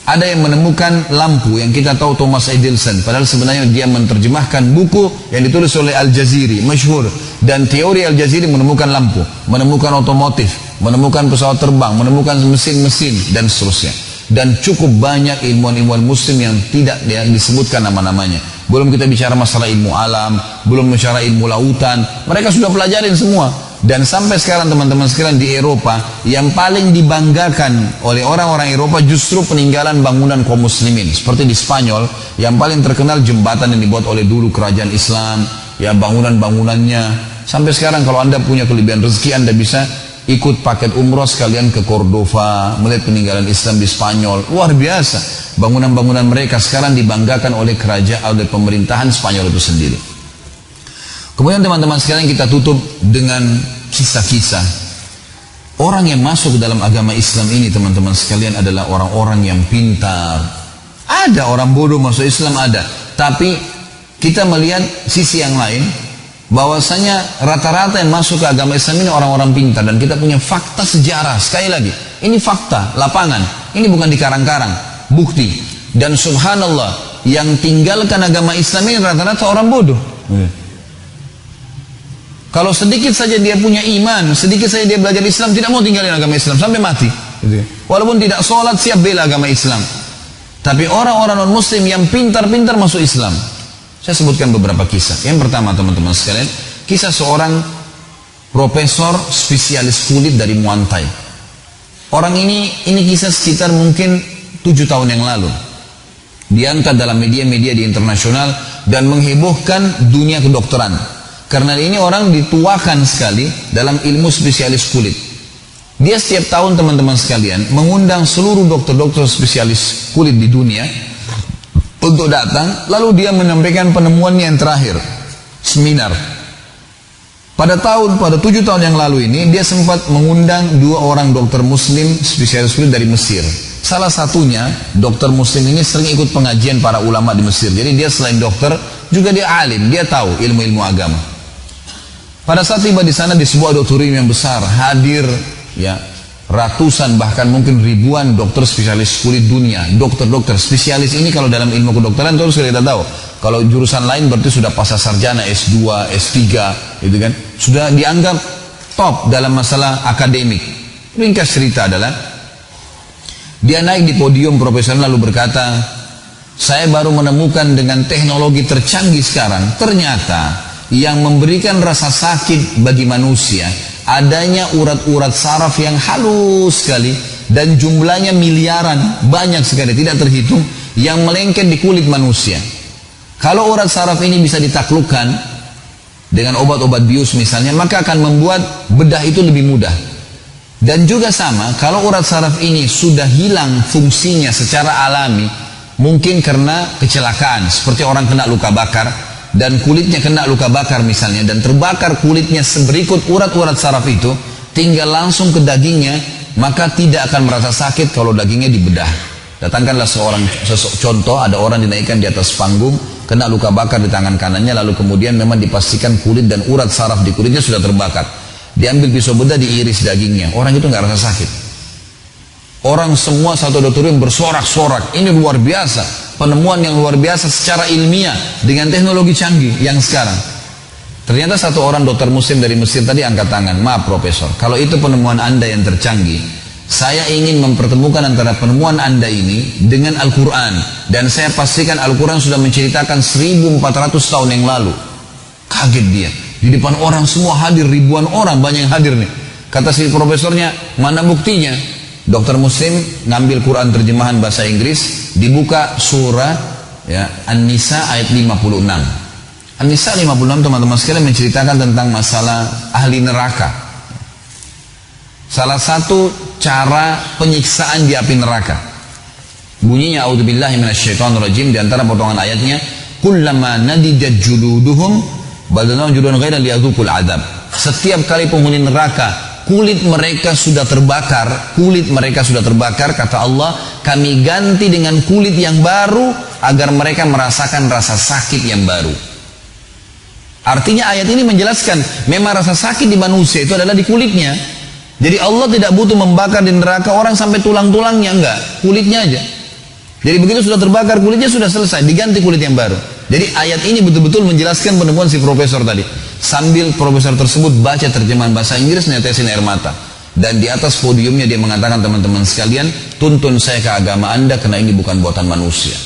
Ada yang menemukan lampu yang kita tahu Thomas Edison, padahal sebenarnya dia menerjemahkan buku yang ditulis oleh Al-Jaziri, masyhur. Dan teori Al-Jaziri menemukan lampu, menemukan otomotif, menemukan pesawat terbang, menemukan mesin-mesin, dan seterusnya. Dan cukup banyak ilmuwan-ilmuwan muslim yang tidak disebutkan nama-namanya. Belum kita bicara masalah ilmu alam, belum bicara ilmu lautan, mereka sudah pelajarin semua. Dan sampai sekarang teman-teman sekalian di Eropa, yang paling dibanggakan oleh orang-orang Eropa justru peninggalan bangunan kaum muslimin. Seperti di Spanyol, yang paling terkenal jembatan yang dibuat oleh dulu kerajaan Islam, ya bangunan-bangunannya. Sampai sekarang kalau Anda punya kelebihan rezeki, Anda bisa ikut paket umroh sekalian ke Cordova, melihat peninggalan Islam di Spanyol. Luar biasa. Bangunan-bangunan mereka sekarang dibanggakan oleh kerajaan, oleh pemerintahan Spanyol itu sendiri. Kemudian teman-teman sekalian kita tutup dengan kisah-kisah. Orang yang masuk ke dalam agama Islam ini teman-teman sekalian adalah orang-orang yang pintar. Ada orang bodoh masuk Islam, ada. Tapi kita melihat sisi yang lain, bahwasanya rata-rata yang masuk ke agama Islam ini orang-orang pintar. Dan kita punya fakta sejarah. Sekali lagi, ini fakta, lapangan. Ini bukan dikarang-karang, bukti. Dan subhanallah, yang tinggalkan agama Islam ini rata-rata orang bodoh. Kalau sedikit saja dia punya iman, sedikit saja dia belajar Islam, tidak mau tinggalin agama Islam sampai mati. Gitu ya. Walaupun tidak sholat, siap bela agama Islam. Tapi orang-orang non-muslim yang pintar-pintar masuk Islam. Saya sebutkan beberapa kisah. Yang pertama teman-teman sekalian, kisah seorang profesor spesialis kulit dari Muay Thai. Orang ini kisah sekitar mungkin 7 tahun yang lalu. Diangkat dalam media-media di internasional dan menghebohkan dunia kedokteran. Karena ini orang dituakan sekali dalam ilmu spesialis kulit. Dia setiap tahun teman-teman sekalian mengundang seluruh dokter-dokter spesialis kulit di dunia untuk datang, lalu dia menyampaikan penemuannya yang terakhir, seminar. Pada 7 tahun yang lalu ini dia sempat mengundang 2 orang dokter muslim spesialis kulit dari Mesir. Salah satunya dokter muslim ini sering ikut pengajian para ulama di Mesir. Jadi dia selain dokter juga dia alim, dia tahu ilmu-ilmu agama. Pada saat tiba di sana di sebuah auditorium yang besar hadir ya ratusan bahkan mungkin ribuan dokter spesialis kulit dunia. Dokter-dokter spesialis ini kalau dalam ilmu kedokteran terus kita tahu. Kalau jurusan lain berarti sudah pasca sarjana S2, S3 gitu kan. Sudah dianggap top dalam masalah akademik. Ringkas cerita adalah dia naik di podium profesor lalu berkata, "Saya baru menemukan dengan teknologi tercanggih sekarang, ternyata yang memberikan rasa sakit bagi manusia adanya urat-urat saraf yang halus sekali dan jumlahnya miliaran, banyak sekali, tidak terhitung, yang melengket di kulit manusia. Kalau urat saraf ini bisa ditaklukkan dengan obat-obat bius misalnya, maka akan membuat bedah itu lebih mudah. Dan juga sama, kalau urat saraf ini sudah hilang fungsinya secara alami, mungkin karena kecelakaan, seperti orang kena luka bakar, dan kulitnya kena luka bakar misalnya, dan terbakar kulitnya berikut urat-urat saraf itu, tinggal langsung ke dagingnya, maka tidak akan merasa sakit kalau dagingnya dibedah. Datangkanlah contoh, ada orang dinaikkan di atas panggung, kena luka bakar di tangan kanannya, lalu kemudian memang dipastikan kulit dan urat saraf di kulitnya sudah terbakar. Diambil pisau bedah, diiris dagingnya, orang itu nggak rasa sakit. Orang semua satu auditorium bersorak-sorak, ini luar biasa, penemuan yang luar biasa secara ilmiah dengan teknologi canggih yang sekarang. Ternyata satu orang dokter muslim dari Mesir tadi angkat tangan, "Maaf profesor, kalau itu penemuan Anda yang tercanggih, saya ingin mempertemukan antara penemuan Anda ini dengan Al-Quran, dan saya pastikan Al-Quran sudah menceritakan 1400 tahun yang lalu." Kaget dia, di depan orang semua hadir, ribuan orang, banyak yang hadir nih. Kata si profesornya, "Mana buktinya?" Dokter muslim ngambil Quran terjemahan bahasa Inggris, dibuka surah ya, An-Nisa ayat 56. An-Nisa 56 teman-teman sekalian menceritakan tentang masalah ahli neraka. Salah satu cara penyiksaan di api neraka. Bunyinya a'udzubillahi minasyaitonirrajim, di antara potongan ayatnya, "Kullama nadijat juluduhum badalnahum juludan ghairan liyadzuqul adzab." Setiap kali penghuni neraka kulit mereka sudah terbakar, kata Allah, kami ganti dengan kulit yang baru agar mereka merasakan rasa sakit yang baru. Artinya ayat ini menjelaskan memang rasa sakit di manusia itu adalah di kulitnya. Jadi Allah tidak butuh membakar di neraka orang sampai tulang-tulangnya, enggak, kulitnya aja. Jadi begitu sudah terbakar kulitnya sudah selesai, diganti kulit yang baru. Jadi ayat ini betul-betul menjelaskan penemuan si profesor tadi. Sambil profesor tersebut baca terjemahan bahasa Inggris, netesin air mata. Dan di atas podiumnya dia mengatakan, "Teman-teman sekalian, tuntun saya ke agama Anda karena ini bukan buatan manusia.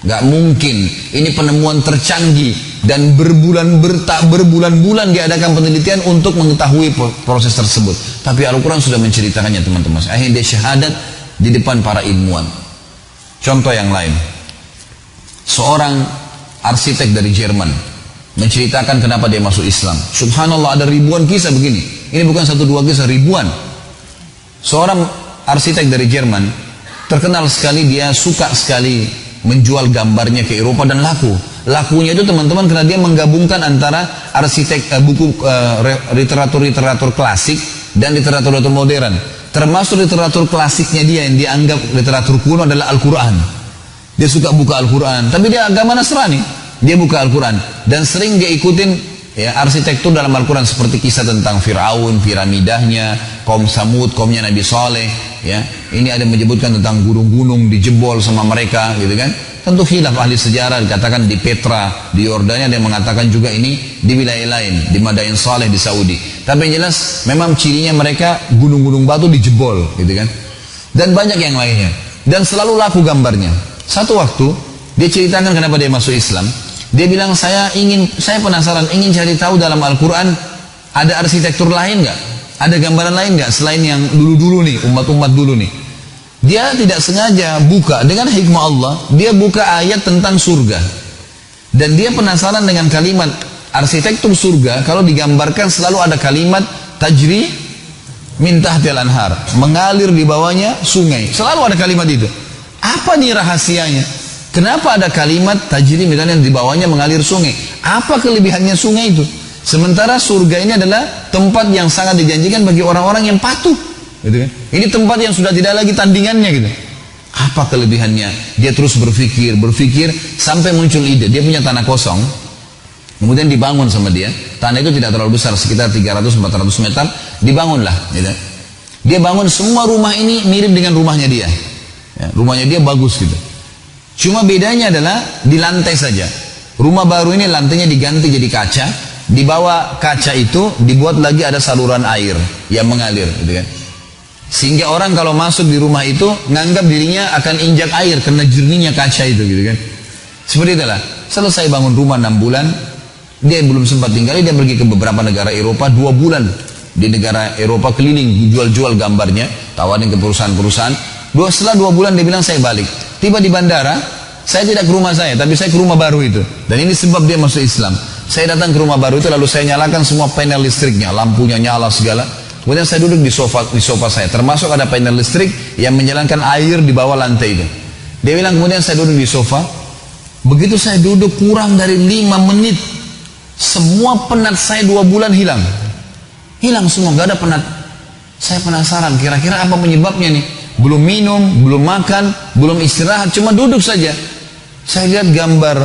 Gak mungkin, ini penemuan tercanggih dan berbulan-bulan diadakan penelitian untuk mengetahui proses tersebut. Tapi Al-Quran sudah menceritakannya teman-teman. Akhirnya dia syahadat di depan para ilmuwan." Contoh yang lain, seorang arsitek dari Jerman menceritakan kenapa dia masuk Islam. Subhanallah, ada ribuan kisah begini. Ini bukan 1-2 kisah, ribuan. Seorang arsitek dari Jerman terkenal sekali, dia suka sekali menjual gambarnya ke Eropa dan laku. Lakunya itu teman-teman karena dia menggabungkan antara literatur klasik dan literatur modern. Termasuk literatur klasiknya dia yang dianggap literatur kuno adalah Al-Quran. Dia suka buka Al-Quran, tapi dia agama Nasrani. Dia buka Al-Quran dan sering dia ikutin ya arsitektur dalam Al-Quran seperti kisah tentang Fir'aun, piramidahnya, kaum Samud, kaumnya Nabi Saleh, ya. Ini ada menyebutkan tentang gunung-gunung dijebol sama mereka, gitu kan. Tentu khilaf ahli sejarah, dikatakan di Petra, di Yordania, ada yang mengatakan juga ini di wilayah lain, di Madain Saleh di Saudi. Tapi yang jelas memang cirinya mereka gunung-gunung batu dijebol, gitu kan. Dan banyak yang lainnya. Dan selalu laku gambarnya. Satu waktu dia ceritakan kenapa dia masuk Islam. Dia bilang saya penasaran, ingin cari tahu dalam Al-Quran ada arsitektur lain nggak? Ada gambaran lain nggak selain yang dulu-dulu nih, umat-umat dulu nih? Dia tidak sengaja buka dengan hikmah Allah, dia buka ayat tentang surga. Dan dia penasaran dengan kalimat arsitektur surga, kalau digambarkan selalu ada kalimat tajri min tahtil anhar, mengalir di bawahnya sungai. Selalu ada kalimat itu. Apa nih rahasianya? Kenapa ada kalimat tajri misalnya di bawahnya mengalir sungai? Apa kelebihannya sungai itu? Sementara surga ini adalah tempat yang sangat dijanjikan bagi orang-orang yang patuh. Gitu kan? Ini tempat yang sudah tidak lagi tandingannya gitu. Apa kelebihannya? Dia terus berpikir sampai muncul ide. Dia punya tanah kosong, kemudian dibangun sama dia. Tanah itu tidak terlalu besar, sekitar 300-400 meter. Dibangunlah. Gitu. Dia bangun semua rumah ini mirip dengan rumahnya dia. Ya, rumahnya dia bagus gitu. Cuma bedanya adalah di lantai saja. Rumah baru ini lantainya diganti jadi kaca. Di bawah kaca itu dibuat lagi ada saluran air yang mengalir, gitu kan. Sehingga orang kalau masuk di rumah itu nganggap dirinya akan injak air karena jernihnya kaca itu, gitu kan. Seperti itulah. Selesai bangun rumah 6 bulan, dia belum sempat tinggal, dia pergi ke beberapa negara Eropa 2 bulan. Di negara Eropa keliling, jual-jual gambarnya, tawarin ke perusahaan-perusahaan. Setelah 2 bulan dia bilang saya balik. Tiba di bandara, saya tidak ke rumah saya, tapi saya ke rumah baru itu. Dan ini sebab dia masuk Islam. Saya datang ke rumah baru itu, lalu saya nyalakan semua panel listriknya, lampunya nyala segala. Kemudian saya duduk di sofa saya, termasuk ada panel listrik yang menjalankan air di bawah lantai itu. Dia bilang kemudian saya duduk di sofa. Begitu saya duduk kurang dari 5 menit, semua penat saya 2 bulan hilang. Hilang semua, gak ada penat. Saya penasaran, kira-kira apa penyebabnya nih? Belum minum, belum makan, belum istirahat, cuma duduk saja. Saya lihat gambar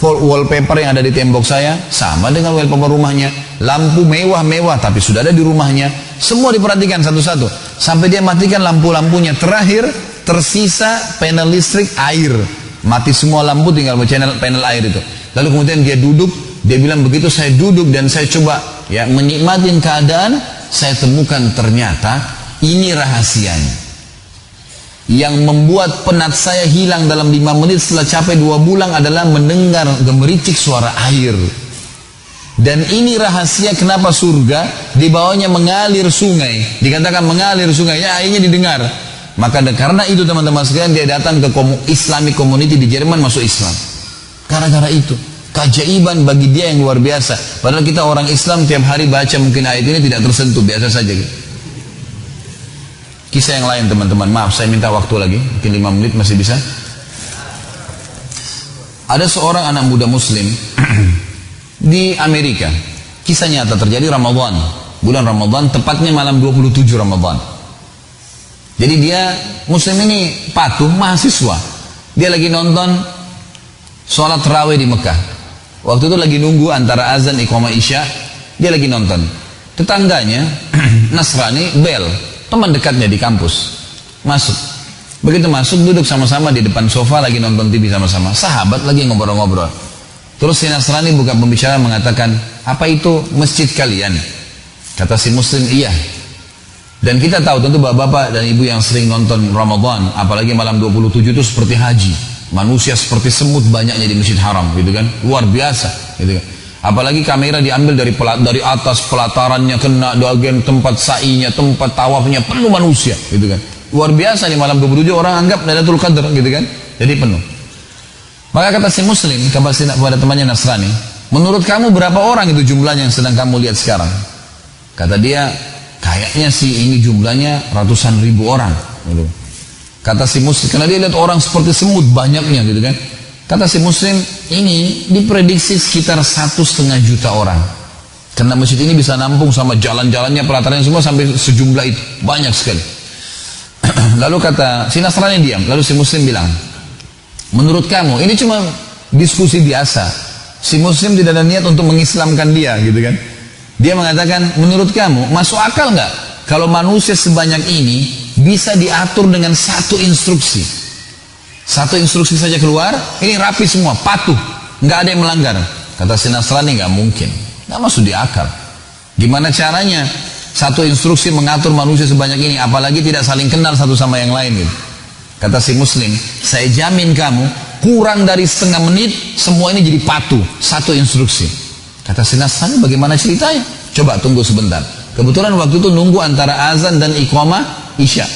wallpaper yang ada di tembok saya, sama dengan wallpaper rumahnya. Lampu mewah-mewah, tapi sudah ada di rumahnya. Semua diperhatikan satu-satu. Sampai dia matikan lampu-lampunya. Terakhir, tersisa panel listrik air. Mati semua lampu, tinggal panel air itu. Lalu kemudian dia duduk, dia bilang begitu saya duduk dan saya coba ya menikmatin keadaan, saya temukan ternyata ini rahasianya. Yang membuat penat saya hilang dalam 5 menit setelah capek 2 bulan adalah mendengar gemericik suara air. Dan ini rahasia kenapa surga di bawahnya mengalir sungai. Dikatakan mengalir sungai, ya airnya didengar. Maka karena itu teman-teman sekalian, dia datang ke Islamic Community di Jerman, masuk Islam. Gara-gara itu keajaiban bagi dia yang luar biasa. Padahal kita orang Islam tiap hari baca mungkin ayat ini tidak tersentuh, biasa saja gitu. Kisah yang lain teman-teman, maaf saya minta waktu lagi, mungkin 5 menit masih bisa. Ada seorang anak muda muslim di Amerika. Kisah nyata terjadi Ramadan, bulan Ramadan, tepatnya malam 27 Ramadan. Jadi dia muslim ini patuh, mahasiswa. Dia lagi nonton sholat tarawih di Mekah. Waktu itu lagi nunggu antara azan iqamah isya, dia lagi nonton. Tetangganya Nasrani bel, teman dekatnya di kampus, masuk. Begitu masuk, duduk sama-sama di depan sofa lagi nonton TV sama-sama. Sahabat lagi ngobrol-ngobrol. Terus si Nasrani buka pembicaraan mengatakan, apa itu masjid kalian? Kata si muslim, iya. Dan kita tahu tentu bapak-bapak dan ibu yang sering nonton Ramadan, apalagi malam 27 itu seperti haji. Manusia seperti semut banyaknya di Masjid Haram, gitu kan? Luar biasa, gitu kan? Apalagi kamera diambil dari atas, pelatarannya kena, bagian tempat sa'inya, tempat tawafnya penuh manusia, gitu kan? Luar biasa nih malam 27 orang anggap Lailatul Qadar, gitu kan? Jadi penuh. Maka kata si muslim kepada temannya Nasrani, menurut kamu berapa orang itu jumlahnya yang sedang kamu lihat sekarang? Kata dia, kayaknya sih ini jumlahnya ratusan ribu orang, gitu. Kata si muslim, karena dia lihat orang seperti semut banyaknya, gitu kan? Kata si muslim, ini diprediksi sekitar 1,5 juta orang. Karena masjid ini bisa nampung sama jalan-jalannya, pelatarannya semua sampai sejumlah itu, banyak sekali. Lalu kata si Nasrani diam, lalu si muslim bilang, menurut kamu ini cuma diskusi biasa, Si muslim tidak ada niat untuk mengislamkan dia, gitu kan. Dia mengatakan, menurut kamu masuk akal nggak kalau manusia sebanyak ini bisa diatur dengan satu instruksi? Satu instruksi saja keluar, ini rapi semua, patuh, nggak ada yang melanggar. Kata si Nasrani, nggak mungkin, nggak masuk di akal. Gimana caranya satu instruksi mengatur manusia sebanyak ini, apalagi tidak saling kenal satu sama yang lain gitu. Kata si muslim, saya jamin kamu kurang dari setengah menit semua ini jadi patuh, satu instruksi. Kata si Nasrani, bagaimana ceritanya? Coba tunggu sebentar. Kebetulan waktu itu nunggu antara azan dan iqamah isya.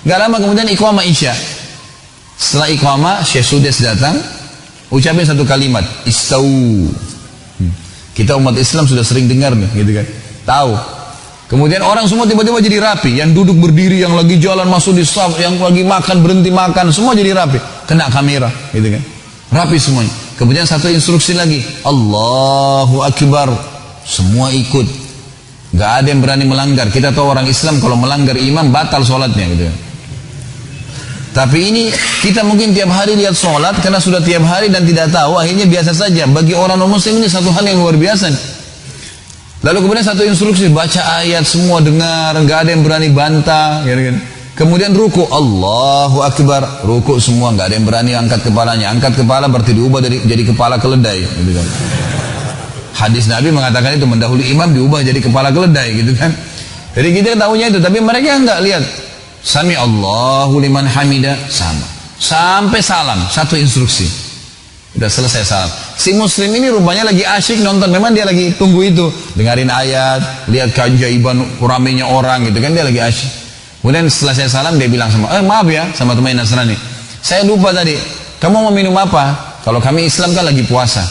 Gak lama kemudian iqamah isya. Setelah iqamah, Syekh Sudes datang, ucapin satu kalimat, istau. Kita umat Islam sudah sering dengar nih, gitu kan? Tahu. Kemudian orang semua tiba-tiba jadi rapi. Yang duduk berdiri, yang lagi jalan masuk di saf, yang lagi makan berhenti makan, semua jadi rapi. Kena kamera, gitu kan? Rapi semuanya. Kemudian satu instruksi lagi, Allahu Akbar. Semua ikut. Gak ada yang berani melanggar. Kita tahu orang Islam kalau melanggar imam batal sholatnya, gitu kan? Tapi ini kita mungkin tiap hari lihat sholat karena sudah tiap hari dan tidak tahu, akhirnya biasa saja. Bagi orang non-muslim ini satu hal yang luar biasa. Lalu kemudian satu instruksi, baca ayat semua dengar, nggak ada yang berani bantah. Gitu. Kemudian ruku, Allahu Akbar, ruku semua, nggak ada yang berani angkat kepalanya. Angkat kepala berarti diubah jadi kepala keledai. Gitu kan. Hadis Nabi mengatakan itu, mendahului imam diubah jadi kepala keledai, gitu kan. Jadi kita tahunya itu, tapi mereka nggak lihat. Sami Allahu liman hamida, sama. Sampai salam, satu instruksi. Udah selesai salam. Si muslim ini rupanya lagi asyik nonton, memang dia lagi tunggu itu. Dengarin ayat, lihat keajaiban ramainya orang gitu kan, dia lagi asyik. Kemudian setelah saya salam dia bilang sama, maaf ya, sama teman Nasrani. Saya lupa tadi, kamu mau minum apa? Kalau kami Islam kan lagi puasa.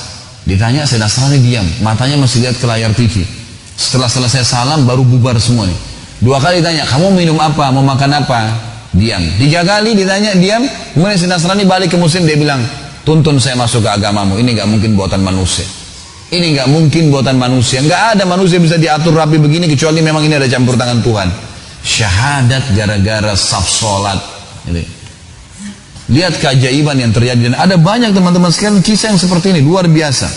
Ditanya, saya Nasrani diam, matanya masih lihat ke layar TV. Setelah selesai salam baru bubar semua nih. 2 kali ditanya, kamu minum apa, mau makan apa? Diam. 3 kali ditanya, diam. Kemudian si Nasrani balik ke muslim, dia bilang, tuntun saya masuk ke agamamu, ini gak mungkin buatan manusia. Ini gak mungkin buatan manusia. Gak ada manusia bisa diatur rapi begini, kecuali memang ini ada campur tangan Tuhan. Syahadat gara-gara saf sholat. Lihat keajaiban yang terjadi. Dan ada banyak teman-teman sekalian kisah yang seperti ini, luar biasa.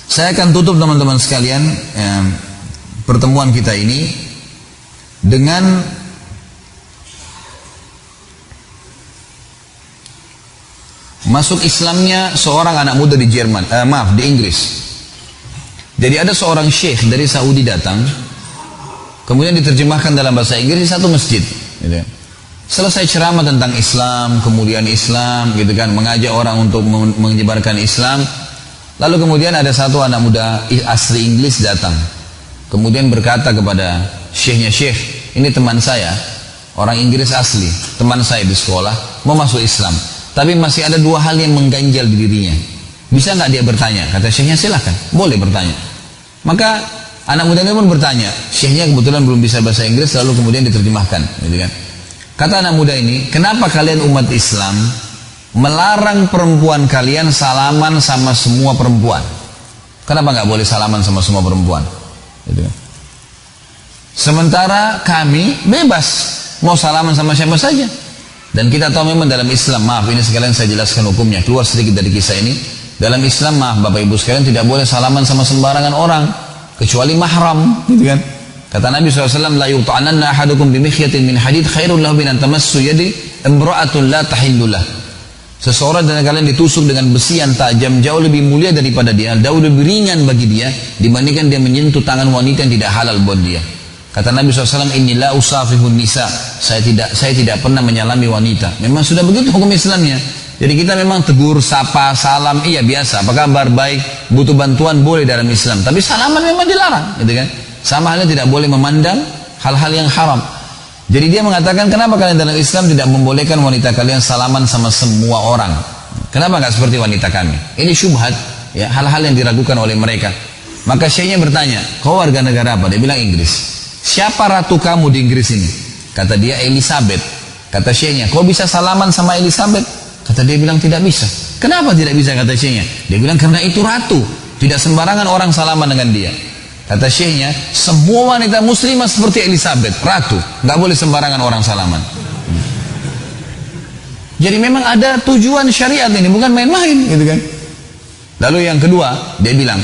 Saya akan tutup teman-teman sekalian pertemuan kita ini dengan masuk Islamnya seorang anak muda di Jerman, di Inggris. Jadi ada seorang syekh dari Saudi datang, kemudian diterjemahkan dalam bahasa Inggris di satu masjid. Gitu. Selesai ceramah tentang Islam, kemudian Islam, gitu kan, mengajak orang untuk menyebarkan Islam. Lalu kemudian ada satu anak muda asli Inggris datang, kemudian berkata kepada syekhnya, syekh, ini teman saya, orang Inggris asli, teman saya di sekolah, mau masuk Islam. Tapi masih ada 2 hal yang mengganjal di dirinya. Bisa nggak dia bertanya? Kata syekhnya, silahkan, boleh bertanya. Maka anak muda ini pun bertanya. Syekhnya kebetulan belum bisa bahasa Inggris, lalu kemudian diterjemahkan, gitu kan. Kata anak muda ini, kenapa kalian umat Islam melarang perempuan kalian salaman sama semua perempuan? Kenapa nggak boleh salaman sama semua perempuan? Gitu kan. Sementara kami bebas mau salaman sama siapa saja. Dan kita tahu memang dalam Islam, maaf ini sekalian saya jelaskan hukumnya, keluar sedikit dari kisah ini. Dalam Islam, maaf Bapak Ibu sekalian, tidak boleh salaman sama sembarangan orang kecuali mahram, gitu kan. Kata Nabi SAW, la yuta'ananna ahadukum bimikhyatin min hadid khairul lahu min an tamassu yadi imra'atun la tahillulah. Seseorang dari kalian ditusuk dengan besi yang tajam jauh lebih mulia daripada dia, jauh lebih ringan bagi dia dibandingkan dia menyentuh tangan wanita yang tidak halal buat dia. Kata Nabi SAW, inni la usafihun nisa, saya tidak pernah menyalami wanita. Memang sudah begitu hukum Islamnya. Jadi kita memang tegur, sapa, salam, iya biasa, apa kabar, baik, butuh bantuan boleh dalam Islam. Tapi salaman memang dilarang, gitu kan. Sama halnya tidak boleh memandang hal-hal yang haram. Jadi dia mengatakan, kenapa kalian dalam Islam tidak membolehkan wanita kalian salaman sama semua orang? Kenapa nggak seperti wanita kami? Ini syubhat, ya, hal-hal yang diragukan oleh mereka. Maka syekhnya bertanya, kau warga negara apa? Dia bilang Inggris. Siapa ratu kamu di Inggris ini? Kata dia Elizabeth. Kata syekhnya, kau bisa salaman sama Elizabeth? Kata dia bilang tidak bisa. Kenapa tidak bisa? Kata syekhnya. Dia bilang karena itu ratu, tidak sembarangan orang salaman dengan dia. Kata syekhnya, semua wanita muslimah seperti Elizabeth, ratu, nggak boleh sembarangan orang salaman. Jadi memang ada tujuan syariat ini, bukan main-main, gitu kan? Lalu yang kedua, dia bilang,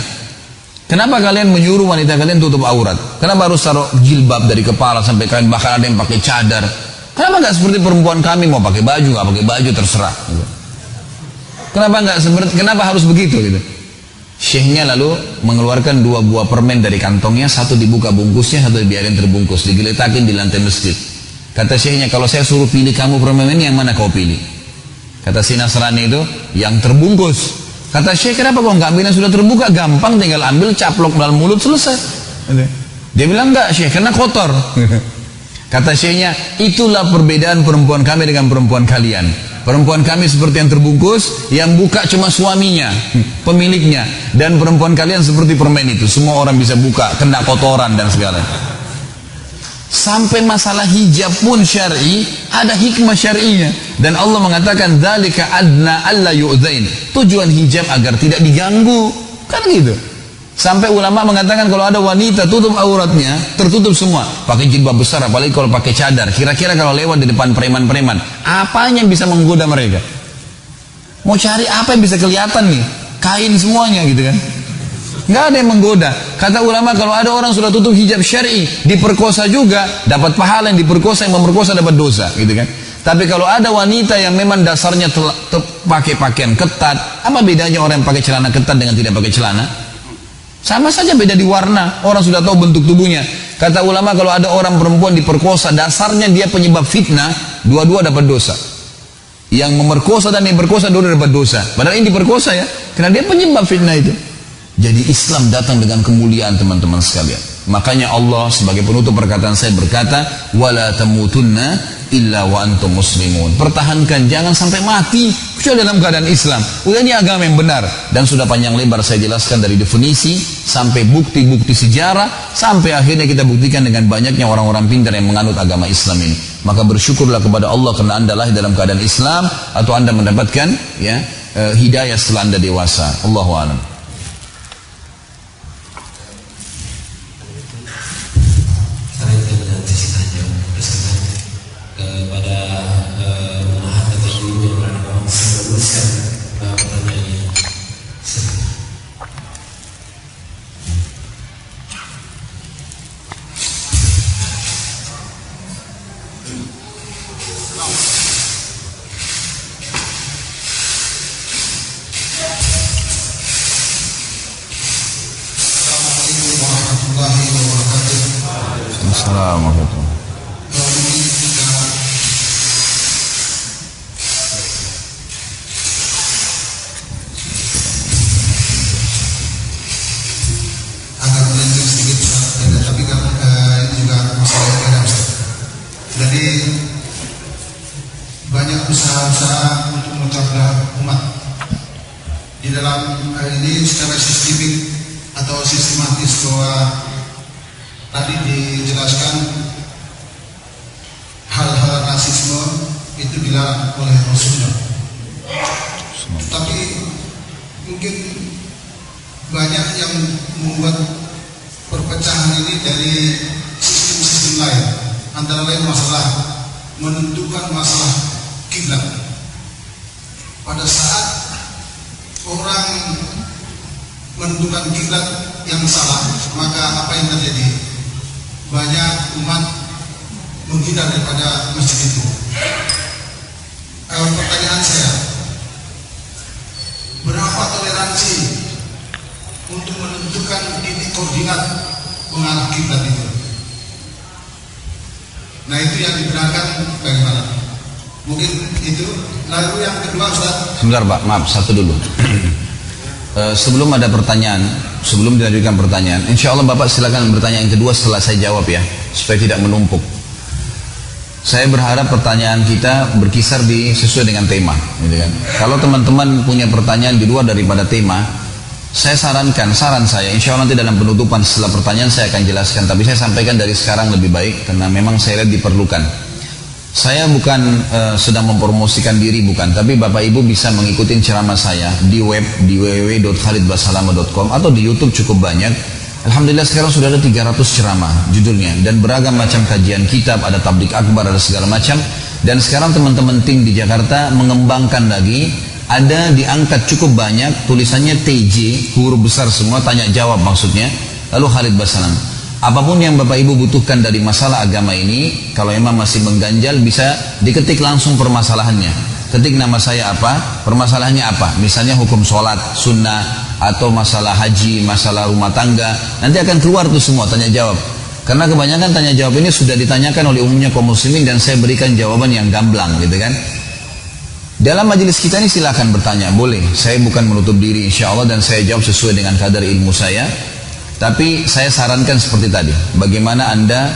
kenapa kalian menyuruh wanita kalian tutup aurat? Kenapa harus taruh jilbab dari kepala sampai kain, bahkan ada yang pakai cadar? Kenapa nggak seperti perempuan kami, mau pakai baju, nggak pakai baju, terserah. Gitu. Kenapa harus begitu? Gitu. Syekhnya lalu mengeluarkan 2 buah permen dari kantongnya, satu dibuka bungkusnya, satu dibiarin terbungkus, digeletakin di lantai masjid. Kata syekhnya, kalau saya suruh pilih kamu permen ini, yang mana kau pilih? Kata si Nasrani itu, yang terbungkus. Kata syekh, kenapa kau nggak ambil yang sudah terbuka? Gampang, tinggal ambil, caplok dalam mulut, selesai. Dia bilang, enggak syekh, karena kotor. Kata syekhnya, itulah perbedaan perempuan kami dengan perempuan kalian. Perempuan kami seperti yang terbungkus, yang buka cuma suaminya, pemiliknya. Dan perempuan kalian seperti permen itu, semua orang bisa buka, kena kotoran dan segala. Sampai masalah hijab pun syar'i, ada hikmah syar'inya. Dan Allah mengatakan, dzalika adna alla yu'dzain. Tujuan hijab agar tidak diganggu. Kan gitu. Sampai ulama mengatakan kalau ada wanita tutup auratnya, tertutup semua, pakai jilbab besar, apalagi kalau pakai cadar, kira-kira kalau lewat di depan preman-preman, apanya yang bisa menggoda mereka? Mau cari apa yang bisa kelihatan nih? Kain semuanya gitu kan. Nggak ada yang menggoda. Kata ulama, kalau ada orang sudah tutup hijab syar'i, diperkosa juga, dapat pahala, yang diperkosa, yang memerkosa dapat dosa, gitu kan. Tapi kalau ada wanita yang memang dasarnya pakai pakaian ketat, apa bedanya orang yang pakai celana ketat dengan tidak pakai celana? Sama saja, beda di warna. Orang sudah tahu bentuk tubuhnya. Kata ulama, kalau ada orang perempuan diperkosa, dasarnya dia penyebab fitnah, dua-dua dapat dosa. Yang memerkosa dan yang berkosa dua dapat dosa. Padahal ini diperkosa ya, karena dia penyebab fitnah itu. Jadi Islam datang dengan kemuliaan, teman-teman sekalian. Makanya Allah sebagai penutup perkataan saya berkata, wala tamutunna illa wa antum muslimun. Pertahankan, jangan sampai mati kecuali dalam keadaan Islam. Udah, ini agama yang benar. Dan sudah panjang lebar saya jelaskan dari definisi sampai bukti-bukti sejarah, sampai akhirnya kita buktikan dengan banyaknya orang-orang pintar yang menganut agama Islam ini. Maka bersyukurlah kepada Allah karena Anda lahir dalam keadaan Islam, atau Anda mendapatkan ya hidayah setelah Anda dewasa. Allahu a'lam. Assalamualaikum. Agak melenceng sedikit, tapi kan ini juga masalah yang beda. Jadi banyak usaha-usaha untuk mencegah umat di dalam ini secara sistemik atau sistematis, bahwa tadi dijelaskan hal-hal rasisme itu dilarang oleh Rasulullah. Tapi mungkin banyak yang membuat perpecahan ini dari sistem-sistem lain. Antara lain masalah menentukan masalah kiblat. Pada saat orang menentukan kiblat yang salah, maka apa yang terjadi? Banyak umat menghindar daripada masjid itu. Pertanyaan saya, berapa toleransi untuk menentukan titik koordinat mengarah kiblat itu? Nah, itu yang dibenarkan bagaimana? Mungkin itu. Lalu yang kedua, Ustaz. Sebentar Pak, maaf, satu dulu. Sebelum ada pertanyaan, sebelum dilanjutkan pertanyaan, insya Allah Bapak silakan bertanya yang kedua setelah saya jawab ya, supaya tidak menumpuk. Saya berharap pertanyaan kita berkisar sesuai dengan tema, gitu kan. Kalau teman-teman punya pertanyaan di luar daripada tema, saya saran saya, insya Allah nanti dalam penutupan setelah pertanyaan saya akan jelaskan, tapi saya sampaikan dari sekarang lebih baik, karena memang saya lihat diperlukan. Saya bukan sedang mempromosikan diri, bukan, tapi Bapak Ibu bisa mengikuti ceramah saya di web di www.khalidbasalama.com atau di YouTube cukup banyak. Alhamdulillah sekarang sudah ada 300 ceramah judulnya, dan beragam macam kajian kitab, ada tablik akbar, ada segala macam. Dan sekarang teman-teman tim di Jakarta mengembangkan lagi ada diangkat cukup banyak, tulisannya TJ, huruf besar semua, tanya jawab maksudnya. Lalu Khalid Basalam, apapun yang Bapak Ibu butuhkan dari masalah agama ini, kalau memang masih mengganjal bisa diketik langsung permasalahannya. Ketik nama saya apa, permasalahannya apa. Misalnya hukum sholat, sunnah, atau masalah haji, masalah rumah tangga. Nanti akan keluar tuh semua tanya jawab. Karena kebanyakan tanya jawab ini sudah ditanyakan oleh umumnya kaum muslimin dan saya berikan jawaban yang gamblang gitu kan. Dalam majelis kita ini silakan bertanya, boleh. Saya bukan menutup diri insya Allah dan saya jawab sesuai dengan kadar ilmu saya. Tapi saya sarankan seperti tadi, bagaimana Anda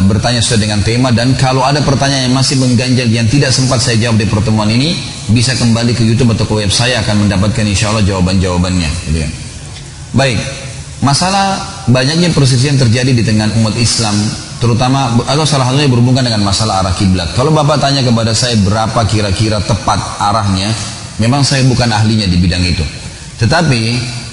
bertanya sesuai dengan tema, dan kalau ada pertanyaan yang masih mengganjal yang tidak sempat saya jawab di pertemuan ini, bisa kembali ke YouTube atau ke web saya akan mendapatkan insya Allah jawaban-jawabannya. Gitu ya. Baik, masalah banyaknya perselisihan terjadi di tengah umat Islam, terutama atau salah satunya berhubungan dengan masalah arah kiblat. Kalau Bapak tanya kepada saya berapa kira-kira tepat arahnya, memang saya bukan ahlinya di bidang itu. Tetapi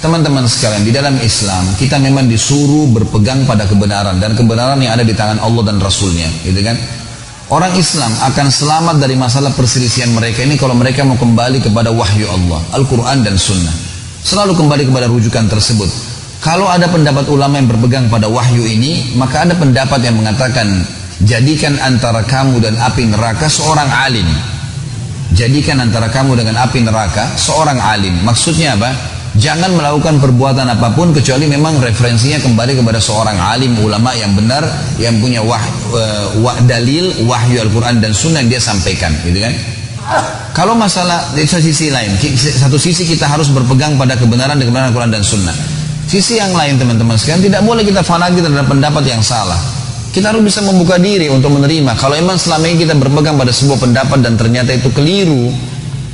teman-teman sekalian, di dalam Islam kita memang disuruh berpegang pada kebenaran, dan kebenaran yang ada di tangan Allah dan Rasulnya, gitu kan? Orang Islam akan selamat dari masalah perselisihan mereka ini kalau mereka mau kembali kepada wahyu Allah, Al-Quran dan Sunnah. Selalu kembali kepada rujukan tersebut. Kalau ada pendapat ulama yang berpegang pada wahyu ini, maka ada pendapat yang mengatakan, jadikan antara kamu dan api neraka seorang alim. Jadikan antara kamu dengan api neraka seorang alim. Maksudnya apa? Jangan melakukan perbuatan apapun kecuali memang referensinya kembali kepada seorang alim, ulama yang benar, yang punya dalil, wahyu Al-Quran dan Sunnah yang dia sampaikan, gitu kan? Kalau masalah dari sisi lain, satu sisi kita harus berpegang pada kebenaran Al-Quran dan Sunnah. Sisi yang lain teman-teman sekalian, tidak boleh kita fanatik terhadap pendapat yang salah. Kita harus bisa membuka diri untuk menerima. Kalau memang selama ini kita berpegang pada sebuah pendapat dan ternyata itu keliru,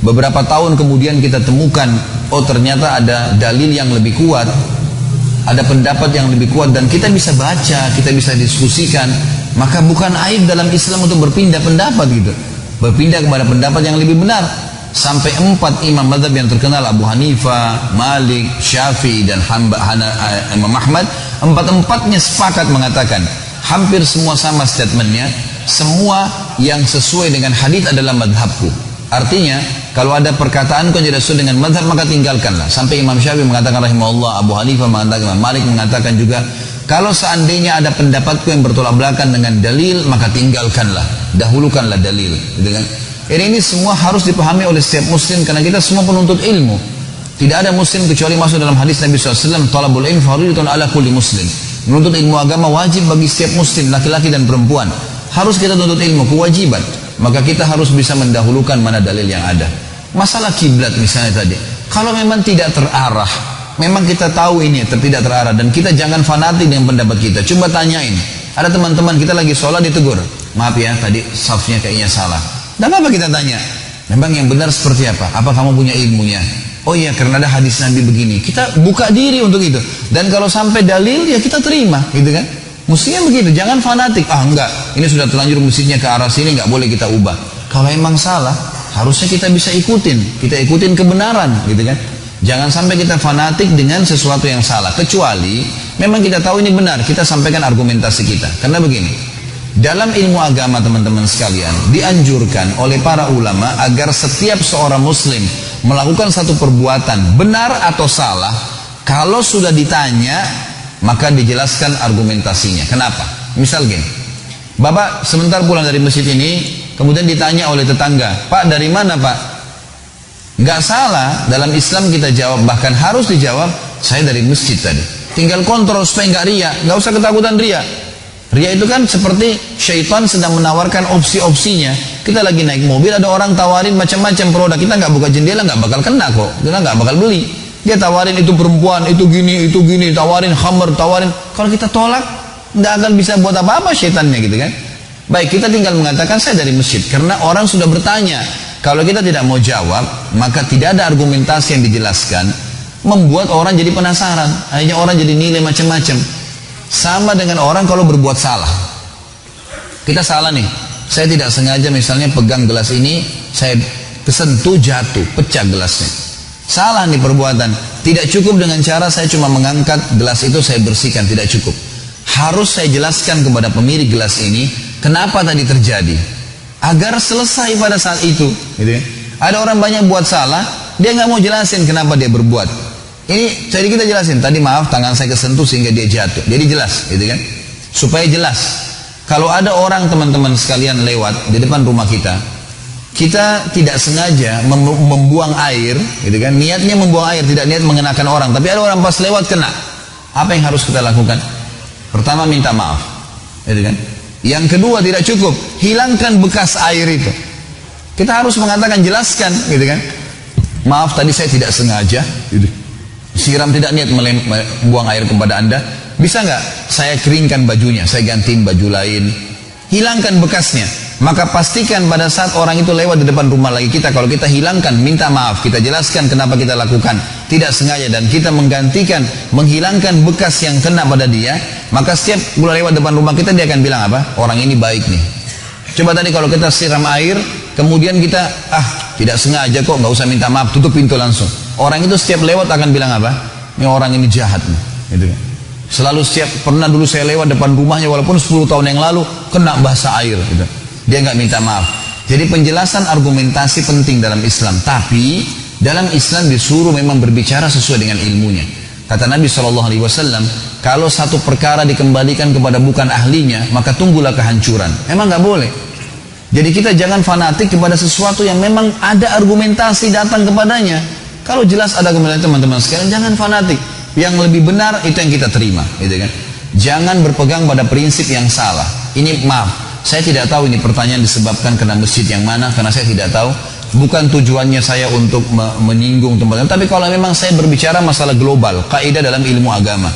beberapa tahun kemudian kita temukan, oh ternyata ada dalil yang lebih kuat, ada pendapat yang lebih kuat, dan kita bisa baca, kita bisa diskusikan, maka bukan aib dalam Islam untuk berpindah pendapat gitu, berpindah kepada pendapat yang lebih benar. Sampai 4 imam mazhab yang terkenal, Abu Hanifah, Malik, Syafi'i dan Imam Ahmad, 4-empatnya sepakat mengatakan, hampir semua sama statementnya, semua yang sesuai dengan hadis adalah madhabku. Artinya kalau ada perkataan yang tidak sesuai dengan madhab maka tinggalkanlah. Sampai Imam Syafi'i mengatakan rahimahullah, Abu Hanifah mengatakan, Malik mengatakan juga, kalau seandainya ada pendapatku yang bertolak belakang dengan dalil maka tinggalkanlah, dahulukanlah dalil, gitu kan? Ini semua harus dipahami oleh setiap muslim karena kita semua penuntut ilmu. Tidak ada muslim kecuali masuk dalam hadis Nabi SAW, talabul ilmi fardhun ala kulli muslim. Menuntut ilmu agama wajib bagi setiap muslim, laki-laki dan perempuan. Harus kita tuntut ilmu, kewajiban. Maka kita harus bisa mendahulukan mana dalil yang ada. Masalah kiblat misalnya tadi, kalau memang tidak terarah, memang kita tahu ini tidak terarah, dan kita jangan fanatik dengan pendapat kita. Coba tanyain, ada teman-teman kita lagi sholat ditegur, maaf ya tadi safnya kayaknya salah. Dan apa kita tanya, memang yang benar seperti apa? Apa kamu punya ilmunya? Oh iya, karena ada hadis Nabi begini. Kita buka diri untuk itu. Dan kalau sampai dalil ya kita terima, gitu kan? Mestinya begitu, jangan fanatik. Ah enggak, ini sudah terlanjur mestinya ke arah sini, enggak boleh kita ubah. Kalau emang salah, harusnya kita bisa ikutin. Kita ikutin kebenaran, gitu kan? Jangan sampai kita fanatik dengan sesuatu yang salah. Kecuali memang kita tahu ini benar, kita sampaikan argumentasi kita. Karena begini, dalam ilmu agama teman-teman sekalian, dianjurkan oleh para ulama agar setiap seorang muslim melakukan satu perbuatan benar atau salah, kalau sudah ditanya maka dijelaskan argumentasinya. Kenapa? Misal gini, Bapak sebentar pulang dari masjid ini, kemudian ditanya oleh tetangga, Pak dari mana Pak? Nggak salah, dalam Islam kita jawab, bahkan harus dijawab, saya dari masjid tadi. Tinggal kontrol supaya nggak ria, nggak usah ketakutan ria. Ria itu kan seperti syaitan sedang menawarkan opsi-opsinya. Kita lagi naik mobil, ada orang tawarin macam-macam produk, kita nggak buka jendela nggak bakal kena kok, kita nggak bakal beli. Dia tawarin itu perempuan, itu gini, tawarin khamr, tawarin. Kalau kita tolak, nggak akan bisa buat apa-apa syaitannya, gitu kan? Baik, kita tinggal mengatakan saya dari masjid, karena orang sudah bertanya. Kalau kita tidak mau jawab, maka tidak ada argumentasi yang dijelaskan, membuat orang jadi penasaran, akhirnya orang jadi nilai macam-macam. Sama dengan orang kalau berbuat salah. Kita salah nih, saya tidak sengaja misalnya pegang gelas ini, saya kesentuh jatuh, pecah gelasnya. Salah nih perbuatan. Tidak cukup dengan cara saya cuma mengangkat gelas itu saya bersihkan, tidak cukup. Harus saya jelaskan kepada pemilik gelas ini kenapa tadi terjadi, agar selesai pada saat itu, gitu ya. Ada orang banyak buat salah, dia nggak mau jelasin kenapa dia berbuat. Ini jadi kita jelasin, tadi maaf tangan saya kesentuh sehingga dia jatuh. Jadi jelas, gitu kan? Supaya jelas. Kalau ada orang teman-teman sekalian lewat di depan rumah kita tidak sengaja membuang air, gitu kan? Niatnya membuang air, tidak niat mengenakan orang. Tapi ada orang pas lewat kena. Apa yang harus kita lakukan? Pertama minta maaf, gitu kan? Yang kedua tidak cukup, hilangkan bekas air itu. Kita harus mengatakan, jelaskan, gitu kan? Maaf tadi saya tidak sengaja, gitu. Siram tidak niat buang air kepada Anda. Bisa nggak saya keringkan bajunya, saya gantiin baju lain, hilangkan bekasnya. Maka pastikan pada saat orang itu lewat di depan rumah lagi kita, kalau kita hilangkan, minta maaf, kita jelaskan kenapa kita lakukan, tidak sengaja, dan kita menggantikan, menghilangkan bekas yang kena pada dia, maka setiap mulai lewat depan rumah kita, dia akan bilang apa? Orang ini baik nih. Coba tadi kalau kita siram air, kemudian kita tidak sengaja kok, nggak usah minta maaf, tutup pintu langsung. Orang itu setiap lewat akan bilang apa? Ini orang ini jahat nih, gitu kan? Selalu pernah dulu saya lewat depan rumahnya walaupun 10 tahun yang lalu kena basah air, gitu. Dia nggak minta maaf. Jadi penjelasan argumentasi penting dalam Islam, tapi dalam Islam disuruh memang berbicara sesuai dengan ilmunya. Kata Nabi SAW, kalau satu perkara dikembalikan kepada bukan ahlinya, maka tunggulah kehancuran. Memang nggak boleh. Jadi kita jangan fanatik kepada sesuatu yang memang ada argumentasi datang kepadanya. Kalau jelas ada argumentasi, teman-teman sekalian, jangan fanatik. Yang lebih benar itu yang kita terima, gitu kan? Jangan berpegang pada prinsip yang salah. Ini maaf, saya tidak tahu ini pertanyaan disebabkan karena masjid yang mana, karena saya tidak tahu. Bukan tujuannya saya untuk menyinggung teman-teman, tapi kalau memang saya berbicara masalah global, kaidah dalam ilmu agama.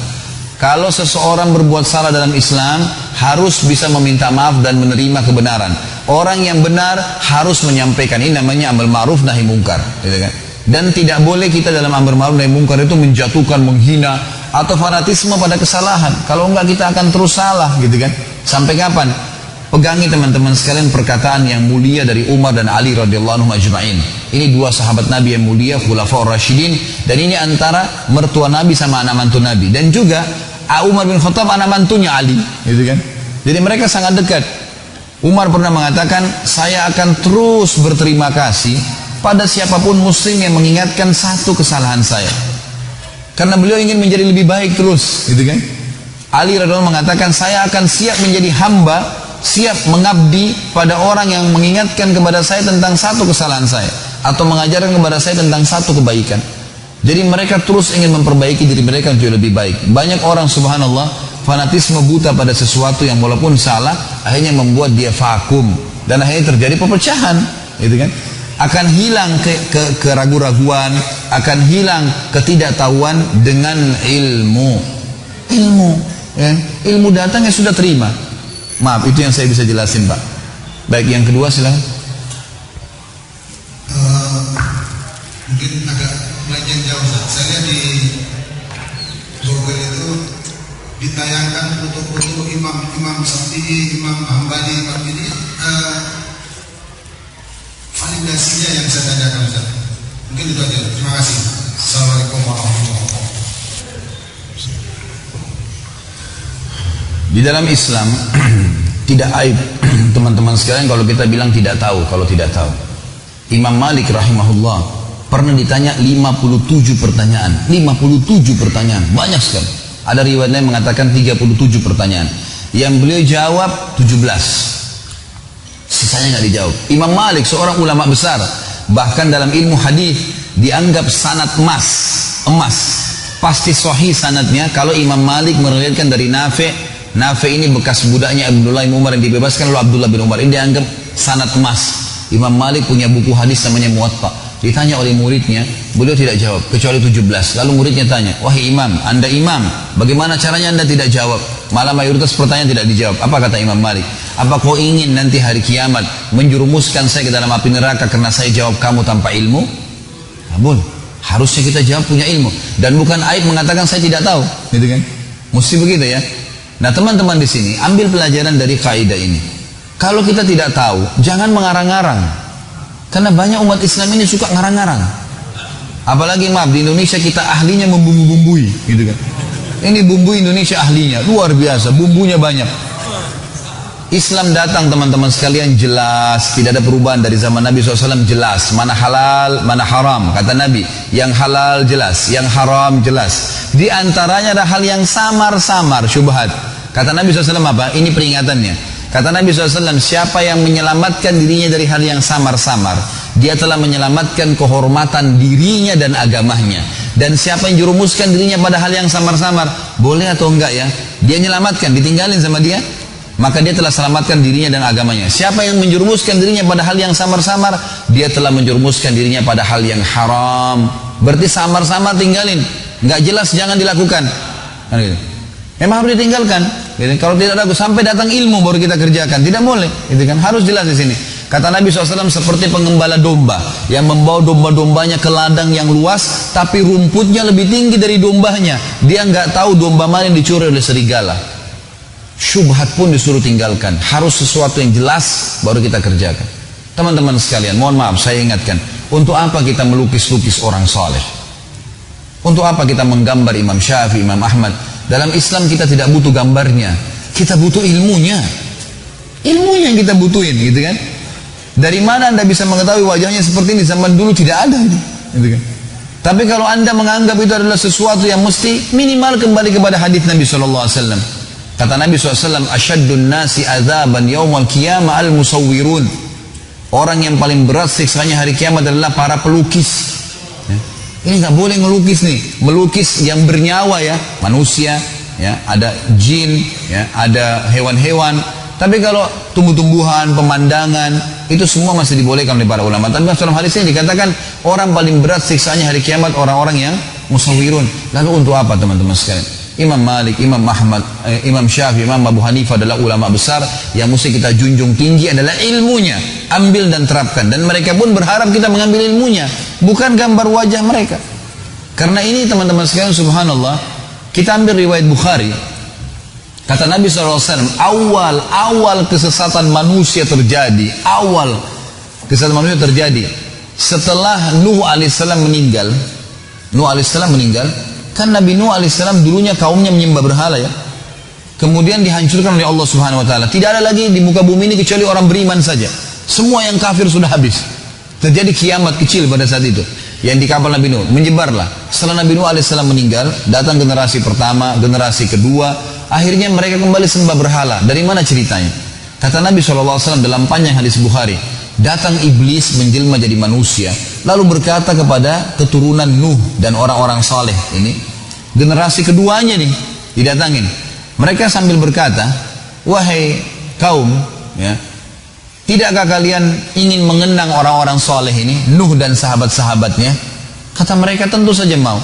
Kalau seseorang berbuat salah dalam Islam, harus bisa meminta maaf dan menerima kebenaran. Orang yang benar harus menyampaikan, ini namanya amal ma'ruf nahi mungkar, gitu kan? Dan tidak boleh kita dalam amar ma'ruf nahi mungkar itu menjatuhkan, menghina, atau fanatisme pada kesalahan. Kalau enggak kita akan terus salah, gitu kan? Sampai kapan? Pegangi teman-teman sekalian perkataan yang mulia dari Umar dan Ali radhiyallahu anhum ajma'in. Ini dua sahabat Nabi yang mulia, khulafaur rasyidin, dan ini antara mertua Nabi sama anak mantu Nabi, dan juga Umar bin Khattab anak mantunya Ali, gitu kan? Jadi mereka sangat dekat. Umar pernah mengatakan, saya akan terus berterima kasih pada siapapun muslim yang mengingatkan satu kesalahan saya, karena beliau ingin menjadi lebih baik terus, gitu kan? Ali radhiyallahu anhu mengatakan, saya akan siap menjadi hamba, siap mengabdi pada orang yang mengingatkan kepada saya tentang satu kesalahan saya, atau mengajarkan kepada saya tentang satu kebaikan. Jadi mereka terus ingin memperbaiki diri mereka menjadi lebih baik. Banyak orang subhanallah fanatisme buta pada sesuatu yang walaupun salah, akhirnya membuat dia vakum, dan akhirnya terjadi perpecahan, gitu kan? Akan hilang keraguan-raguan, akan hilang ketidaktahuan dengan ilmu. Ya. Ilmu datang ya sudah terima. Maaf, itu yang saya bisa jelasin, Pak. Baik, yang kedua silakan. Mungkin agak melenceng jauh. Saya lihat di Google itu ditayangkan foto-foto Imam Syafi'i, Imam Hambali, Imam ini validasinya yang saya tanyakan, Ustaz. Mungkin itu aja. Terima kasih. Assalamualaikum warahmatullahi wabarakatuh. Di dalam Islam tidak aib teman-teman sekalian kalau kita bilang tidak tahu, kalau tidak tahu. Imam Malik rahimahullah pernah ditanya 57 pertanyaan, 57 pertanyaan, banyak sekali. Ada riwayat lain mengatakan 37 pertanyaan. Yang beliau jawab 17. Sisanya nggak dijawab. Imam Malik seorang ulama besar, bahkan dalam ilmu hadis dianggap sanad emas. Pasti sahih sanadnya kalau Imam Malik meriwayatkan dari Nafi ini bekas budaknya Abdullah bin Umar yang dibebaskan oleh Abdullah bin Umar. Ini dianggap sanad emas. Imam Malik punya buku hadis namanya Muwatta. Ditanya oleh muridnya, beliau tidak jawab kecuali 17. Lalu muridnya tanya, wahai imam, anda imam, bagaimana caranya anda tidak jawab? Malah mayoritas pertanyaan tidak dijawab. Apa kata Imam Malik? Apa kau ingin nanti hari kiamat menjerumuskan saya ke dalam api neraka karena saya jawab kamu tanpa ilmu? Abul, harusnya kita jawab punya ilmu, dan bukan aib mengatakan saya tidak tahu, gitu kan? Mesti begitu ya. Nah teman-teman di sini ambil pelajaran dari kaidah ini. Kalau kita tidak tahu, jangan mengarang-arang. Karena banyak umat Islam ini suka ngarang-ngarang. Apalagi maaf di Indonesia kita ahlinya membumbu-bumbui, gitu kan? Ini bumbu Indonesia ahlinya luar biasa, bumbunya banyak. Islam datang teman-teman sekalian jelas, tidak ada perubahan dari zaman Nabi SAW, jelas mana halal, mana haram. Kata Nabi, yang halal jelas, yang haram jelas. Di antaranya ada hal yang samar-samar, syubhat. Kata Nabi SAW apa? Ini peringatannya. Kata Nabi SAW, siapa yang menyelamatkan dirinya dari hal yang samar-samar, dia telah menyelamatkan kehormatan dirinya dan agamanya. Dan siapa yang jerumuskan dirinya pada hal yang samar-samar, boleh atau enggak ya, dia menyelamatkan, ditinggalin sama dia, maka dia telah selamatkan dirinya dan agamanya. Siapa yang menjerumuskan dirinya pada hal yang samar-samar, dia telah menjerumuskan dirinya pada hal yang haram. Berarti samar-samar tinggalin, nggak jelas jangan dilakukan. Memang harus ditinggalkan. Kalau tidak ragu sampai datang ilmu baru kita kerjakan, tidak boleh. Itu kan harus jelas di sini. Kata Nabi SAW seperti pengembala domba yang membawa domba-dombanya ke ladang yang luas, tapi rumputnya lebih tinggi dari dombanya. Dia nggak tahu domba mana yang dicuri oleh serigala. Syubhat pun disuruh tinggalkan. Harus sesuatu yang jelas baru kita kerjakan. Teman-teman sekalian, mohon maaf saya ingatkan, untuk apa kita melukis-lukis orang saleh? Untuk apa kita menggambar Imam Syafi'i, Imam Ahmad? Dalam Islam kita tidak butuh gambarnya, kita butuh ilmunya. Ilmunya yang kita butuhin, gitu kan? Dari mana Anda bisa mengetahui wajahnya seperti ini? Zaman dulu tidak ada ini, gitu kan? Tapi kalau Anda menganggap itu adalah sesuatu yang mesti, minimal kembali kepada hadis Nabi SAW. Kata Nabi SAW, asyaddun nasi azaban yaumal qiyamah al-musawwirun. Orang yang paling berat siksanya hari kiamat adalah para pelukis. Ya. Ini nggak boleh ngelukis nih, melukis yang bernyawa ya, manusia, ya, ada jin, ya, ada hewan-hewan. Tapi kalau tumbuh-tumbuhan, pemandangan, itu semua masih dibolehkan oleh para ulama. Tapi dalam hadis ini dikatakan orang paling berat siksanya hari kiamat orang-orang yang musawwirun. Lalu untuk apa teman-teman sekalian? Imam Malik, Imam Ahmad, Imam Syafi'i, Imam Abu Hanifah adalah ulama besar yang mesti kita junjung tinggi adalah ilmunya. Ambil dan terapkan. Dan mereka pun berharap kita mengambil ilmunya, bukan gambar wajah mereka. Karena ini teman-teman sekalian, subhanallah, kita ambil riwayat Bukhari. Kata Nabi SAW, awal kesesatan manusia terjadi, setelah Nuh alaihissalam meninggal. Nuh alaihissalam meninggal. Kan Nabi Nuh alaihissalam dulunya kaumnya menyembah berhala ya. Kemudian dihancurkan oleh Allah Subhanahu wa taala. Tidak ada lagi di muka bumi ini kecuali orang beriman saja. Semua yang kafir sudah habis. Terjadi kiamat kecil pada saat itu. Yang di kapal Nabi Nuh menyebarlah. Setelah Nabi Nuh alaihissalam meninggal, datang generasi pertama, generasi kedua, akhirnya mereka kembali sembah berhala. Dari mana ceritanya? Kata Nabi SAW dalam panjang hadis Bukhari, datang iblis menjelma jadi manusia, lalu berkata kepada keturunan Nuh dan orang-orang saleh ini, generasi keduanya nih didatangin. Mereka sambil berkata, wahai kaum, ya, tidakkah kalian ingin mengenang orang-orang saleh ini, Nuh dan sahabat-sahabatnya? Kata mereka, tentu saja mau.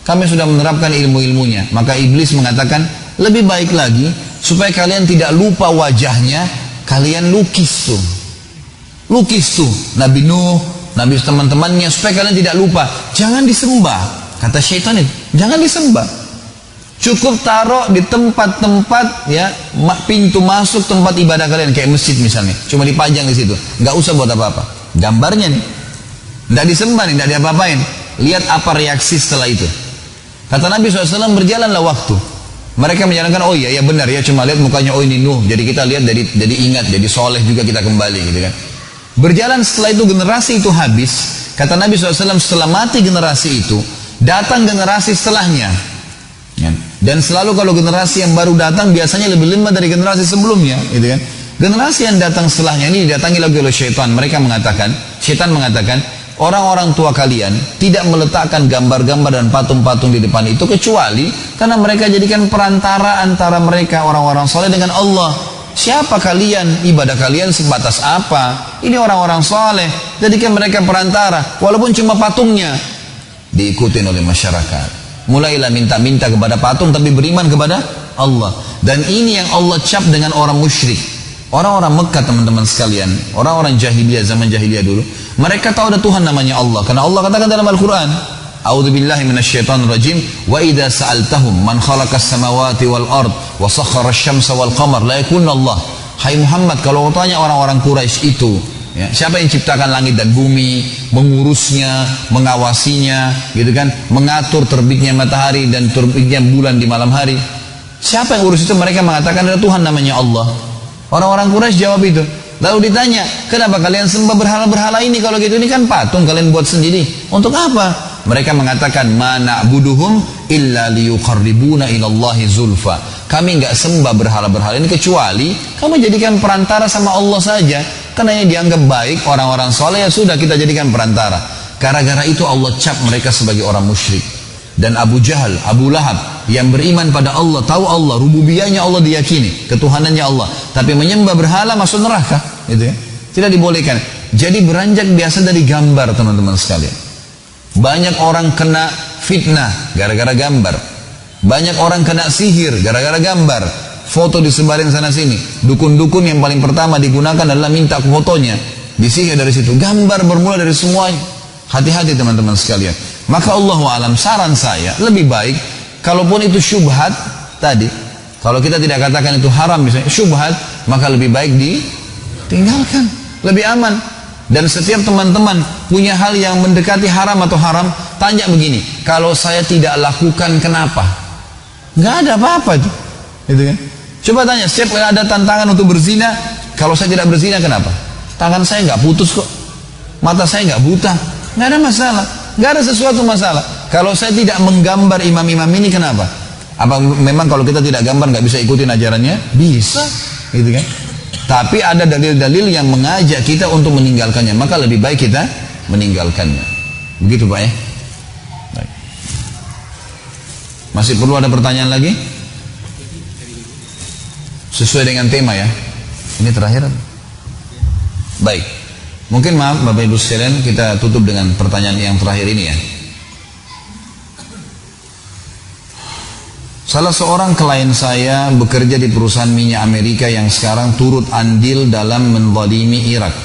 Kami sudah menerapkan ilmu-ilmunya. Maka iblis mengatakan, lebih baik lagi supaya kalian tidak lupa wajahnya, kalian lukis tuh Nabi Nuh, Nabi teman-temannya, supaya kalian tidak lupa. Jangan disembah, kata syaitan itu, jangan disembah. Cukup taruh di tempat-tempat ya, pintu masuk tempat ibadah kalian, kayak masjid misalnya, cuma dipajang di situ, nggak usah buat apa-apa. Gambarnya nih, nggak disembah nih, nggak diapa-apain. Lihat apa reaksi setelah itu. Kata Nabi SAW, berjalanlah waktu. Mereka menyarankan, oh iya, ya benar ya, cuma lihat mukanya, oh ini Nuh. Jadi kita lihat, jadi ingat, jadi soleh juga kita kembali, gitu kan. Berjalan setelah itu generasi itu habis. Kata Nabi SAW, setelah mati generasi itu, datang generasi setelahnya. Ya. Dan selalu kalau generasi yang baru datang biasanya lebih lemah dari generasi sebelumnya, gitu kan. Generasi yang datang setelahnya ini didatangi lagi oleh syaitan. Mereka mengatakan, syaitan mengatakan, orang-orang tua kalian tidak meletakkan gambar-gambar dan patung-patung di depan itu kecuali karena mereka jadikan perantara antara mereka orang-orang soleh dengan Allah. Siapa kalian? Ibadah kalian sebatas apa? Ini orang-orang soleh, jadikan mereka perantara, walaupun cuma patungnya. Diikutin oleh masyarakat. Mulailah minta-minta kepada patung tapi beriman kepada Allah. Dan ini yang Allah cap dengan orang musyrik. Orang-orang Mekah teman-teman sekalian, orang-orang jahiliyah, zaman jahiliyah dulu, mereka tahu ada Tuhan namanya Allah. Karena Allah katakan dalam Al-Quran, A'udzubillahi minasyaitonirrajim, wa idza sa'altahum man khalaqas samawati wal ard wa sakhkhara asy-syamsa wal qamar la yakunna Allah. Hai Muhammad, kalau kau tanya orang-orang Quraisy itu, ya, siapa yang ciptakan langit dan bumi, mengurusnya, mengawasinya, gitu kan, mengatur terbitnya matahari dan terbitnya bulan di malam hari. Siapa yang urus itu? Mereka mengatakan ada Tuhan namanya Allah. Orang-orang Quraisy jawab itu. Lalu ditanya, kenapa kalian sembah berhala-berhala ini? Kalau gitu ini kan patung kalian buat sendiri. Untuk apa? Mereka mengatakan, ma na'buduhum illa liyuqarribuna ilallahi zulfa. Kami nggak sembah berhala-berhala ini kecuali kami jadikan perantara sama Allah saja. Karena yang dianggap baik orang-orang soleh, ya sudah kita jadikan perantara. Gara-gara itu Allah cap mereka sebagai orang musyrik. Dan Abu Jahal, Abu Lahab yang beriman pada Allah, tahu Allah, rububiyahnya Allah diyakini, ketuhanannya Allah, tapi menyembah berhala masuk neraka, gitu ya. Tidak dibolehkan. Jadi beranjak biasa dari gambar, teman-teman sekalian. Banyak orang kena fitnah gara-gara gambar. Banyak orang kena sihir gara-gara gambar. Foto disebarin sana sini. Dukun-dukun yang paling pertama digunakan adalah minta fotonya, disihir dari situ. Gambar bermula dari semuanya. Hati-hati teman-teman sekalian. Maka Allahu alam, saran saya lebih baik, kalaupun itu syubhat tadi, kalau kita tidak katakan itu haram misalnya, syubhat, maka lebih baik ditinggalkan, lebih aman. Dan setiap teman-teman punya hal yang mendekati haram atau haram, tanya begini, kalau saya tidak lakukan kenapa? Nggak ada apa-apa itu, gitu kan? Coba tanya, setiap kali ada tantangan untuk berzina, kalau saya tidak berzina kenapa? Tangan saya nggak putus kok, mata saya nggak buta, nggak ada masalah. Gak ada sesuatu masalah. Kalau saya tidak menggambar imam-imam ini kenapa? Apa memang kalau kita tidak gambar nggak bisa ikutin ajarannya? Bisa, gitu kan? Tapi ada dalil-dalil yang mengajak kita untuk meninggalkannya. Maka lebih baik kita meninggalkannya. Begitu Pak ya? Baik. Masih perlu ada pertanyaan lagi? Sesuai dengan tema ya. Ini terakhir. Baik. Mungkin maaf Bapak Ibu sekalian, kita tutup dengan pertanyaan yang terakhir ini ya. Salah seorang klien saya bekerja di perusahaan minyak Amerika yang sekarang turut andil dalam menzalimi Irak.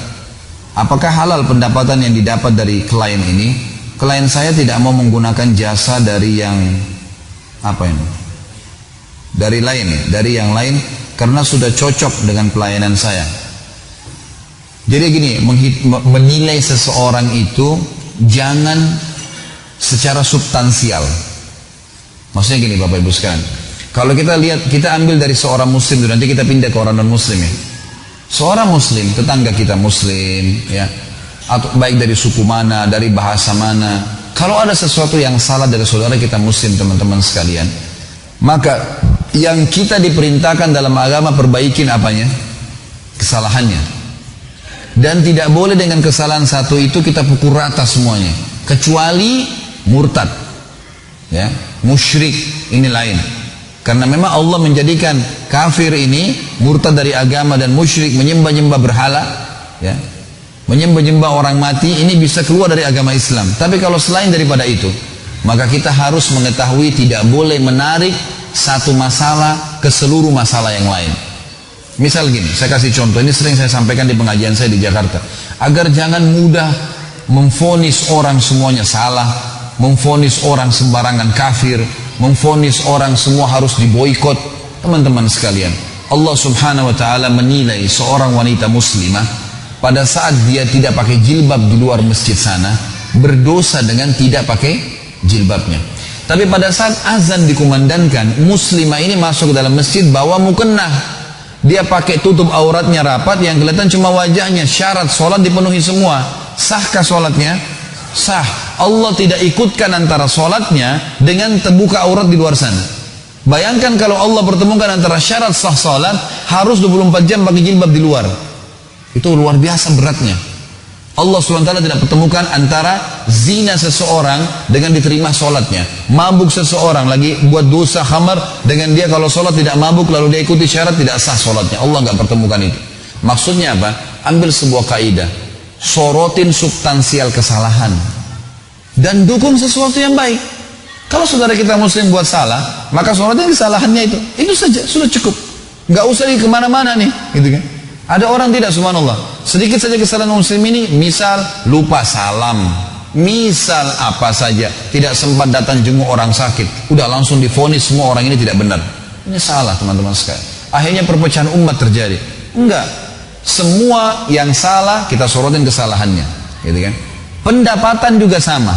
Apakah halal pendapatan yang didapat dari klien ini? Klien saya tidak mau menggunakan jasa dari yang dari yang lain karena sudah cocok dengan pelayanan saya. Jadi gini, menilai seseorang itu jangan secara substansial. Maksudnya gini Bapak Ibu sekalian, kalau kita lihat, kita ambil dari seorang muslim, nanti kita pindah ke orang non muslim ya. Seorang muslim, tetangga kita muslim ya, atau baik dari suku mana, dari bahasa mana, kalau ada sesuatu yang salah dari saudara kita muslim teman-teman sekalian, maka yang kita diperintahkan dalam agama perbaikin apanya? Kesalahannya. Dan tidak boleh dengan kesalahan satu itu kita pukul rata semuanya, kecuali murtad ya, musyrik, ini lain. Karena memang Allah menjadikan kafir ini murtad dari agama dan musyrik, menyembah-nyembah berhala ya, menyembah-nyembah orang mati, ini bisa keluar dari agama Islam. Tapi kalau selain daripada itu, maka kita harus mengetahui tidak boleh menarik satu masalah ke seluruh masalah yang lain. Misal gini, saya kasih contoh, ini sering saya sampaikan di pengajian saya di Jakarta, agar jangan mudah memvonis orang semuanya salah, memvonis orang sembarangan kafir, memvonis orang semua harus diboikot. Teman-teman sekalian, Allah subhanahu wa ta'ala menilai seorang wanita muslimah pada saat dia tidak pakai jilbab di luar masjid sana, berdosa dengan tidak pakai jilbabnya. Tapi pada saat azan dikumandangkan, muslimah ini masuk ke dalam masjid bawa mukennah, dia pakai tutup auratnya rapat, yang kelihatan cuma wajahnya. Syarat sholat dipenuhi semua. Sahkah sholatnya? Sah. Allah tidak ikutkan antara sholatnya dengan terbuka aurat di luar sana. Bayangkan kalau Allah pertemukan antara syarat sah sholat, harus 24 jam pakai jilbab di luar. Itu luar biasa beratnya. Allah SWT tidak pertemukan antara zina seseorang dengan diterima sholatnya, mabuk seseorang lagi buat dosa khamar dengan dia kalau sholat tidak mabuk lalu dia ikuti syarat, tidak sah sholatnya. Allah nggak pertemukan itu. Maksudnya apa? Ambil sebuah kaidah, sorotin substansial kesalahan dan dukung sesuatu yang baik. Kalau saudara kita muslim buat salah, maka sorotin kesalahannya itu saja, sudah cukup, nggak usah di kemana-mana nih, gitu kan? Ada orang tidak, subhanallah, sedikit saja kesalahan muslim ini, misal lupa salam, misal apa saja, tidak sempat datang jenguk orang sakit, udah langsung divonis semua orang ini tidak benar. Ini salah teman-teman sekalian. Akhirnya perpecahan umat terjadi. Enggak, semua yang salah kita sorotin kesalahannya, gitu kan? Pendapatan juga sama.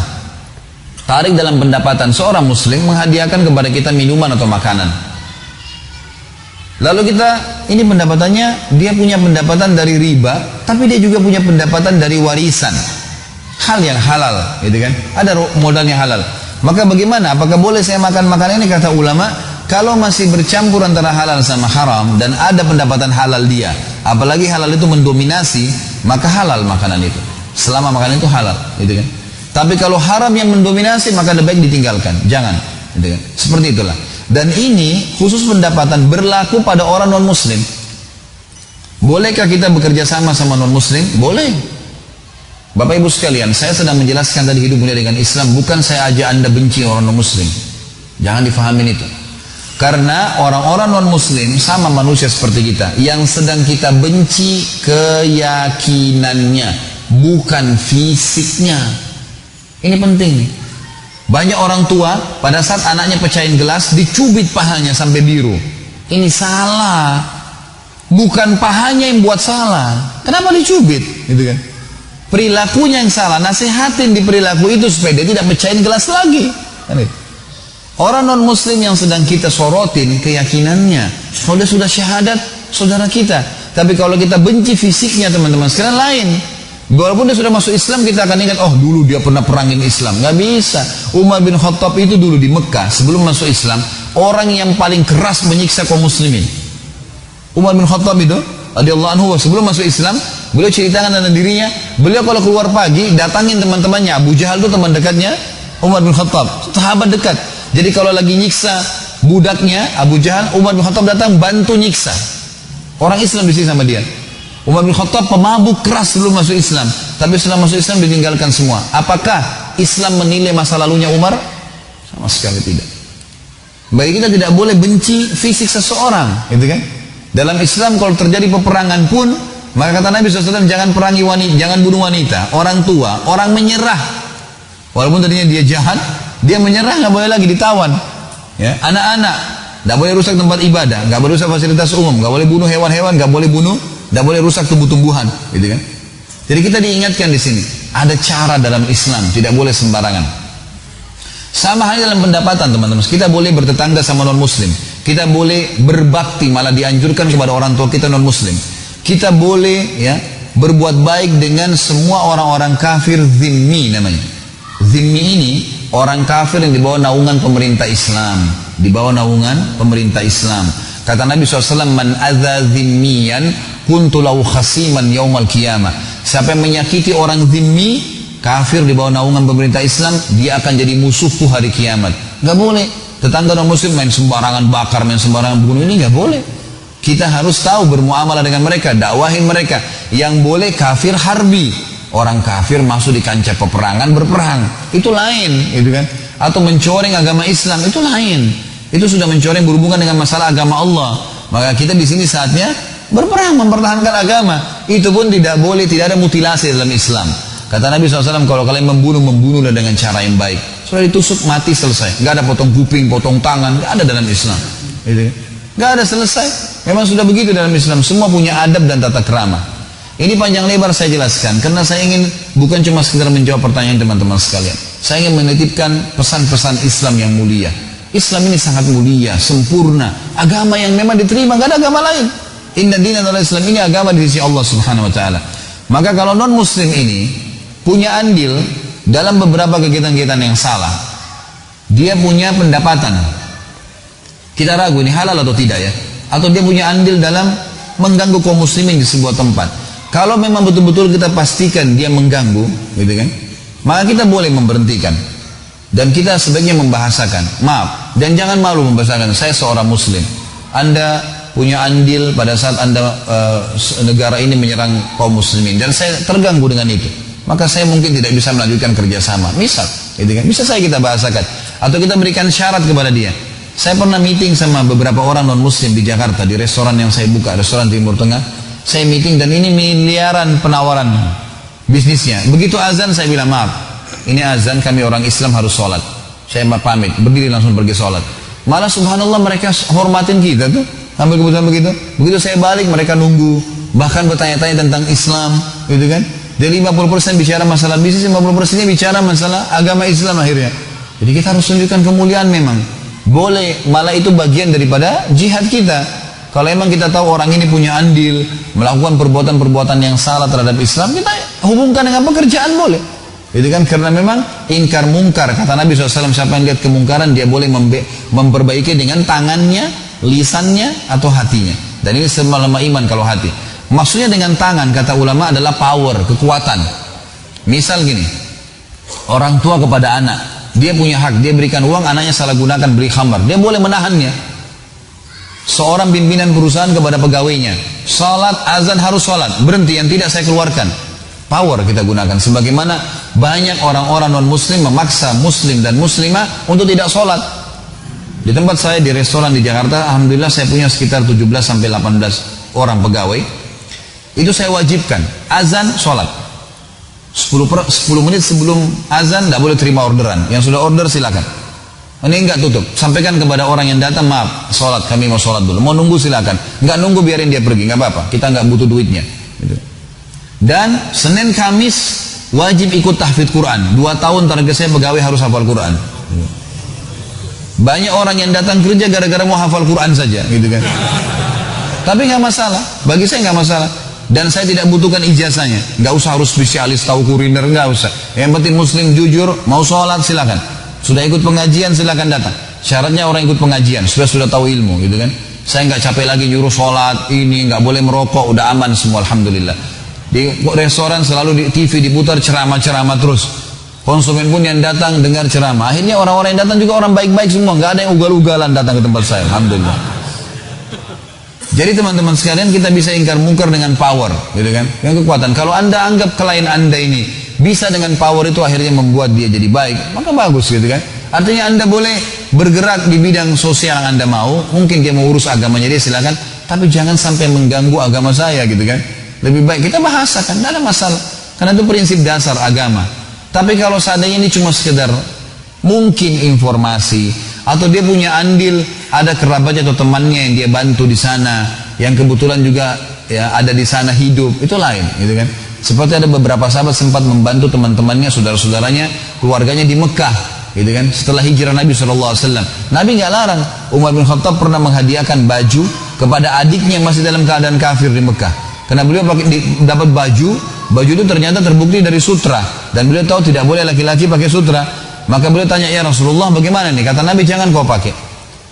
Tarik dalam pendapatan, seorang muslim menghadiahkan kepada kita minuman atau makanan. Lalu ini pendapatannya, dia punya pendapatan dari riba, tapi dia juga punya pendapatan dari warisan. Hal yang halal, gitu kan? Ada modalnya halal. Maka bagaimana? Apakah boleh saya makan makanan ini? Kata ulama, kalau masih bercampur antara halal sama haram dan ada pendapatan halal dia, apalagi halal itu mendominasi, maka halal makanan itu. Selama makanan itu halal, gitu kan? Tapi kalau haram yang mendominasi, maka lebih baik ditinggalkan. Jangan, gitu kan? Seperti itulah. Dan ini khusus pendapatan berlaku pada orang non-muslim. Bolehkah kita bekerja sama non-muslim? Boleh. Bapak ibu sekalian, saya sedang menjelaskan tadi hidup mulia dengan Islam, bukan saya ajak anda benci orang non-muslim. Jangan difahamin itu. Karena orang-orang non-muslim sama manusia seperti kita. Yang sedang kita benci keyakinannya, bukan fisiknya. Ini penting nih. Banyak orang tua pada saat anaknya pecahin gelas dicubit pahanya sampai biru. Ini salah. Bukan pahanya yang buat salah. Kenapa dicubit? Gitu kan? Perilakunya yang salah. Nasihatin di perilaku itu supaya dia tidak pecahin gelas lagi. Orang non muslim yang sedang kita sorotin keyakinannya. Kalau dia sudah syahadat, saudara kita. Tapi kalau kita benci fisiknya teman-teman sekalian lain. Walaupun dia sudah masuk Islam, kita akan ingat, oh dulu dia pernah perangin Islam. Nggak bisa. Umar bin Khattab itu dulu di Mekah sebelum masuk Islam, orang yang paling keras menyiksa kaum muslimin. Umar bin Khattab itu radhiyallahu anhu sebelum masuk Islam, beliau ceritakan tentang dirinya, beliau kalau keluar pagi datangin teman-temannya. Abu Jahal itu teman dekatnya Umar bin Khattab, sahabat dekat. Jadi kalau lagi nyiksa budaknya Abu Jahal, Umar bin Khattab datang bantu nyiksa. Orang Islam di sini sama dia. Umar bin Khattab pemabuk keras sebelum masuk Islam, tapi setelah masuk Islam ditinggalkan semua. Apakah Islam menilai masa lalunya Umar? Sama sekali tidak. Bagi kita tidak boleh benci fisik seseorang, gitu kan? Dalam Islam kalau terjadi peperangan pun, maka kata Nabi SAW, jangan perangi wanita, jangan bunuh wanita, orang tua, orang menyerah. Walaupun tadinya dia jahat, dia menyerah, nggak boleh lagi ditawan. Ya, anak-anak, nggak boleh rusak tempat ibadah, nggak boleh rusak fasilitas umum, nggak boleh bunuh hewan-hewan, nggak boleh rusak tumbuh-tumbuhan, gitu kan? Jadi kita diingatkan di sini, ada cara dalam Islam, tidak boleh sembarangan. Sama halnya dalam pendapatan, teman-teman. Kita boleh bertetangga sama non-muslim. Kita boleh berbakti, malah dianjurkan kepada orang tua kita non-muslim. Kita boleh berbuat baik dengan semua orang-orang kafir zimmi namanya. Zimmi ini orang kafir yang di bawah naungan pemerintah Islam, di bawah naungan pemerintah Islam. Kata Nabi SAW, man adza zimmiyan kuntu lahu khasiman yaumal qiyamah. Siapa yang menyakiti orang zimmi, kafir di bawah naungan pemerintah Islam, dia akan jadi musuhku hari kiamat. Gak boleh. Tetangga non muslim main sembarangan bakar, main sembarangan bunuh, ini gak boleh. Kita harus tahu bermuamalah dengan mereka, dakwahin mereka. Yang boleh kafir harbi. Orang kafir masuk di kancah peperangan berperang. Itu lain, gitu kan? Atau mencoreng agama Islam, itu lain. Itu sudah mencoreng berhubungan dengan masalah agama Allah. Maka kita di sini saatnya berperang mempertahankan agama. Itu pun tidak boleh, tidak ada mutilasi dalam Islam. Kata Nabi SAW, kalau kalian membunuhlah dengan cara yang baik. Sudah ditusuk mati selesai. Gak ada potong kuping, potong tangan, gak ada dalam Islam. Gak ada, selesai. Memang sudah begitu dalam Islam. Semua punya adab dan tata krama. Ini panjang lebar saya jelaskan karena saya ingin bukan cuma sekedar menjawab pertanyaan teman-teman sekalian. Saya ingin menitipkan pesan-pesan Islam yang mulia. Islam ini sangat mulia, sempurna, agama yang memang diterima, gak ada agama lain. Inna dina adalah Islam, ini agama di sisi Allah Subhanahu wa taala. Maka kalau non muslim ini punya andil dalam beberapa kegiatan-kegiatan yang salah, dia punya pendapatan. Kita ragu ini halal atau tidak ya? Atau dia punya andil dalam mengganggu kaum muslimin di sebuah tempat. Kalau memang betul-betul kita pastikan dia mengganggu, gitu kan? Maka kita boleh memberhentikan. Dan kita sebaiknya membahasakan, maaf, dan jangan malu membahasakan, saya seorang muslim. Anda punya andil pada saat Anda negara ini menyerang kaum muslimin dan saya terganggu dengan itu. Maka saya mungkin tidak bisa melanjutkan kerjasama. Misal, gitu kan? Bisa kita bahasakan atau kita berikan syarat kepada dia. Saya pernah meeting sama beberapa orang non muslim di Jakarta di restoran yang saya buka, restoran Timur Tengah. Saya meeting dan ini miliaran penawaran bisnisnya. Begitu azan saya bilang, maaf, ini azan, kami orang Islam harus sholat. Saya pamit, berdiri langsung pergi sholat. Malah subhanallah mereka hormatin kita tuh, sampai kebetulan begitu. Begitu saya balik mereka nunggu, bahkan bertanya-tanya tentang Islam, gitu kan? Dari 50% bicara masalah bisnis, 50%-nya bicara masalah agama Islam akhirnya. Jadi kita harus tunjukkan kemuliaan memang. Boleh, malah itu bagian daripada jihad kita. Kalau emang kita tahu orang ini punya andil, melakukan perbuatan-perbuatan yang salah terhadap Islam, kita hubungkan dengan pekerjaan boleh. Itu kan karena memang ingkar mungkar. Kata Nabi SAW, siapa yang lihat kemungkaran, dia boleh memperbaiki dengan tangannya, lisannya, atau hatinya. Dan ini selama iman kalau hati. Maksudnya dengan tangan, kata ulama adalah power, kekuatan. Misal gini, orang tua kepada anak, dia punya hak, dia berikan uang, anaknya salah gunakan, beli khamar, dia boleh menahannya. Seorang pimpinan perusahaan kepada pegawainya, salat, azan harus salat, berhenti, yang tidak saya keluarkan. Power kita gunakan. Sebagaimana banyak orang-orang non-muslim memaksa muslim dan muslimah untuk tidak salat. Di tempat saya di restoran di Jakarta, alhamdulillah saya punya sekitar 17-18 orang pegawai. Itu saya wajibkan, azan, salat. 10 menit sebelum azan tidak boleh terima orderan. Yang sudah order silakan. Ini enggak tutup. Sampaikan kepada orang yang datang, maaf, sholat, kami mau sholat dulu. Mau nunggu silakan. Enggak nunggu, biarin dia pergi, enggak apa-apa. Kita enggak butuh duitnya. Gitu. Dan Senin Kamis wajib ikut tahfidz Quran. 2 tahun target saya pegawai harus hafal Quran. Banyak orang yang datang kerja gara-gara mau hafal Quran saja, gitu kan. Tapi enggak masalah. Bagi saya enggak masalah. Dan saya tidak butuhkan ijazahnya. Enggak usah harus spesialis tahu kuliner, enggak usah. Yang penting muslim jujur, mau sholat silakan. Sudah ikut pengajian silakan datang. Syaratnya orang ikut pengajian, sudah tahu ilmu, gitu kan. Saya nggak capek lagi nyuruh sholat, ini nggak boleh merokok, udah aman semua, alhamdulillah. Di restoran selalu di TV diputar ceramah-ceramah terus. Konsumen pun yang datang dengar ceramah. Akhirnya orang-orang yang datang juga orang baik-baik semua, nggak ada yang ugal-ugalan datang ke tempat saya, alhamdulillah. Jadi teman-teman sekalian, kita bisa ingkar mungkar dengan power, gitu kan? Dengan kekuatan. Kalau anda anggap klien anda ini bisa dengan power itu akhirnya membuat dia jadi baik, maka bagus, gitu kan? Artinya anda boleh bergerak di bidang sosial yang anda mau. Mungkin dia mau urus agamanya dia silakan, tapi jangan sampai mengganggu agama saya, gitu kan? Lebih baik kita bahasakan, tidak ada masalah. Karena itu prinsip dasar agama. Tapi kalau seandainya ini cuma sekedar mungkin informasi, atau dia punya andil, ada kerabatnya atau temannya yang dia bantu di sana, yang kebetulan juga ya ada di sana hidup, itu lain, gitu kan? Seperti ada beberapa sahabat sempat membantu teman-temannya, saudara-saudaranya, keluarganya di Mekah, gitu kan? Setelah hijrah Nabi SAW, Nabi nggak larang. Umar bin Khattab pernah menghadiahkan baju kepada adiknya yang masih dalam keadaan kafir di Mekah. Karena beliau dapat baju itu ternyata terbukti dari sutra, dan beliau tahu tidak boleh laki-laki pakai sutra. Maka beliau tanya, ya Rasulullah bagaimana nih? Kata Nabi, jangan kau pakai.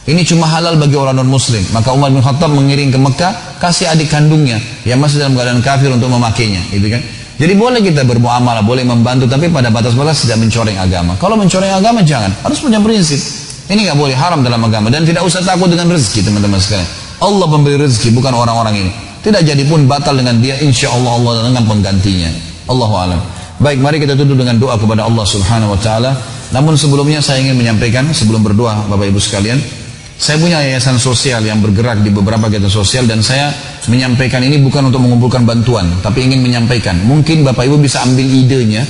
Ini cuma halal bagi orang non-muslim. Maka Umar bin Khattab mengiring ke Mekah, kasih adik kandungnya yang masih dalam keadaan kafir untuk memakainya, gitu kan? Jadi boleh kita bermuamalah, boleh membantu, tapi pada batas-batas tidak mencoreng agama. Kalau mencoreng agama jangan, harus punya prinsip. Ini nggak boleh, haram dalam agama. Dan tidak usah takut dengan rezeki, teman-teman sekalian. Allah pemberi rezeki, bukan orang-orang ini. Tidak jadi pun batal dengan dia, insya Allah Allah dengan penggantinya. Allahu a'lam. Baik, mari kita tutup dengan doa kepada Allah Subhanahu Wa Taala. Namun sebelumnya saya ingin menyampaikan, sebelum berdoa Bapak Ibu sekalian, saya punya yayasan sosial yang bergerak di beberapa kegiatan sosial, dan saya menyampaikan ini bukan untuk mengumpulkan bantuan, tapi ingin menyampaikan. Mungkin Bapak Ibu bisa ambil idenya,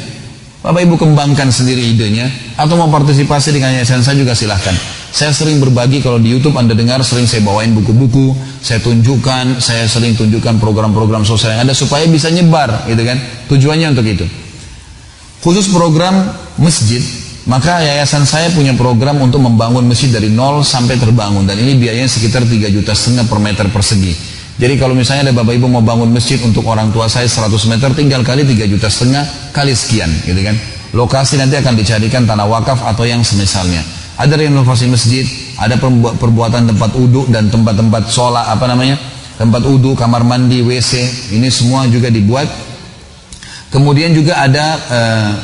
Bapak Ibu kembangkan sendiri idenya, atau mau partisipasi dengan yayasan saya juga silahkan. Saya sering berbagi, kalau di YouTube Anda dengar, sering saya bawain buku-buku, saya tunjukkan, saya sering tunjukkan program-program sosial yang ada supaya bisa nyebar, gitu kan? Tujuannya untuk itu. Khusus program masjid, maka yayasan saya punya program untuk membangun masjid dari nol sampai terbangun, dan ini biayanya sekitar 3,5 juta per meter persegi. Jadi kalau misalnya ada Bapak Ibu mau bangun masjid untuk orang tua saya 100 meter, tinggal kali 3,5 juta kali sekian, gitu kan? Lokasi nanti akan dicarikan tanah wakaf atau yang semisalnya. Ada renovasi masjid, ada perbuatan tempat uduk dan tempat-tempat sholat, tempat uduk, kamar mandi, WC, ini semua juga dibuat. Kemudian juga ada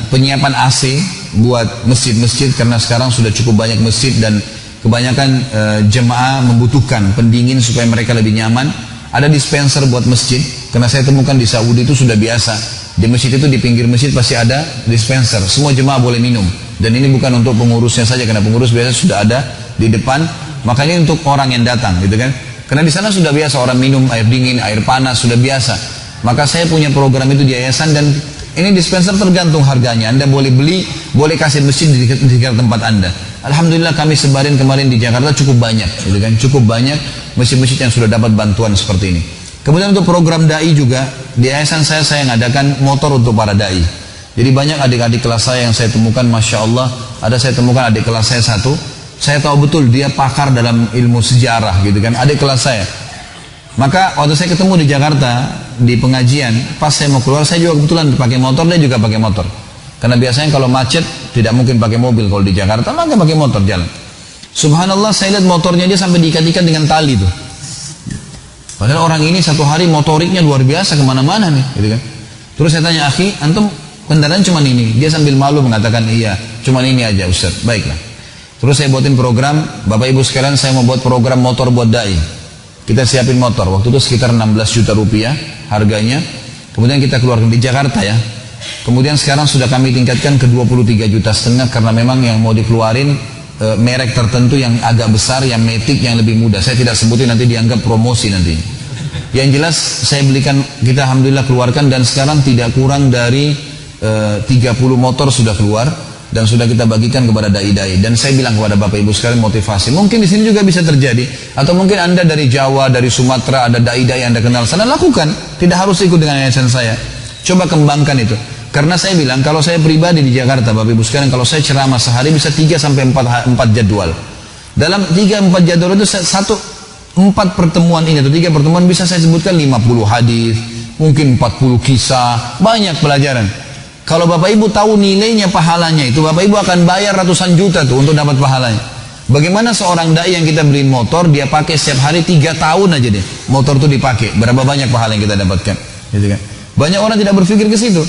penyiapan AC buat masjid-masjid, karena sekarang sudah cukup banyak masjid dan kebanyakan jemaah membutuhkan pendingin supaya mereka lebih nyaman. Ada dispenser buat masjid, karena saya temukan di Saudi itu sudah biasa. Di masjid itu, di pinggir masjid pasti ada dispenser, semua jemaah boleh minum. Dan ini bukan untuk pengurusnya saja, karena pengurus biasa sudah ada di depan. Makanya untuk orang yang datang, gitu kan? Karena di sana sudah biasa orang minum air dingin, air panas, sudah biasa. Maka saya punya program itu di yayasan, dan ini dispenser tergantung harganya. Anda boleh beli, boleh kasih masjid di dekat tempat Anda. Alhamdulillah kami sebarin kemarin di Jakarta cukup banyak, gitu kan? Cukup banyak masjid-masjid yang sudah dapat bantuan seperti ini. Kemudian untuk program dai juga di yayasan saya ngadakan motor untuk para dai. Jadi banyak adik-adik kelas saya yang saya temukan, masya Allah, ada saya temukan adik kelas saya satu, saya tahu betul dia pakar dalam ilmu sejarah, gitu kan? Adik kelas saya Maka waktu saya ketemu di Jakarta di pengajian, pas saya mau keluar saya juga kebetulan pakai motor, dia juga pakai motor. Karena biasanya kalau macet tidak mungkin pakai mobil kalau di Jakarta, maka pakai motor jalan. Subhanallah, saya lihat motornya dia sampai diikat-ikat dengan tali tuh. Padahal orang ini satu hari motoriknya luar biasa kemana-mana nih, gitu kan. Terus saya tanya, akhi, antum kendaraan cuma ini? Dia sambil malu mengatakan, iya, cuma ini aja Ustaz. Baiklah. Terus saya buatin program, Bapak Ibu sekalian, saya mau buat program motor buat dai. Kita siapin motor, waktu itu sekitar 16 juta rupiah harganya. Kemudian kita keluarkan di Jakarta ya. Kemudian sekarang sudah kami tingkatkan ke 23,5 juta karena memang yang mau dikeluarin merek tertentu yang agak besar, yang Matic, yang lebih mudah. Saya tidak sebutin, nanti dianggap promosi nanti. Yang jelas saya belikan, kita alhamdulillah keluarkan, dan sekarang tidak kurang dari 30 motor sudah keluar dan sudah kita bagikan kepada dai-dai. Dan saya bilang kepada Bapak Ibu sekalian, motivasi mungkin di sini juga bisa terjadi, atau mungkin Anda dari Jawa, dari Sumatera, ada dai-dai yang Anda kenal sana, lakukan, tidak harus ikut dengan yayasan saya. Coba kembangkan itu. Karena saya bilang, kalau saya pribadi di Jakarta, Bapak Ibu sekalian, kalau saya ceramah sehari bisa 3-4 jadwal. Dalam 3-4 jadwal itu 4 pertemuan ini atau 3 pertemuan bisa saya sebutkan 50 hadis, mungkin 40 kisah, banyak pelajaran. Kalau Bapak Ibu tahu nilainya pahalanya itu, Bapak Ibu akan bayar ratusan juta tuh untuk dapat pahalanya. Bagaimana seorang dai yang kita beliin motor, dia pakai setiap hari 3 tahun aja deh, motor tuh dipakai, berapa banyak pahala yang kita dapatkan, gitu kan? Banyak orang tidak berpikir ke situ.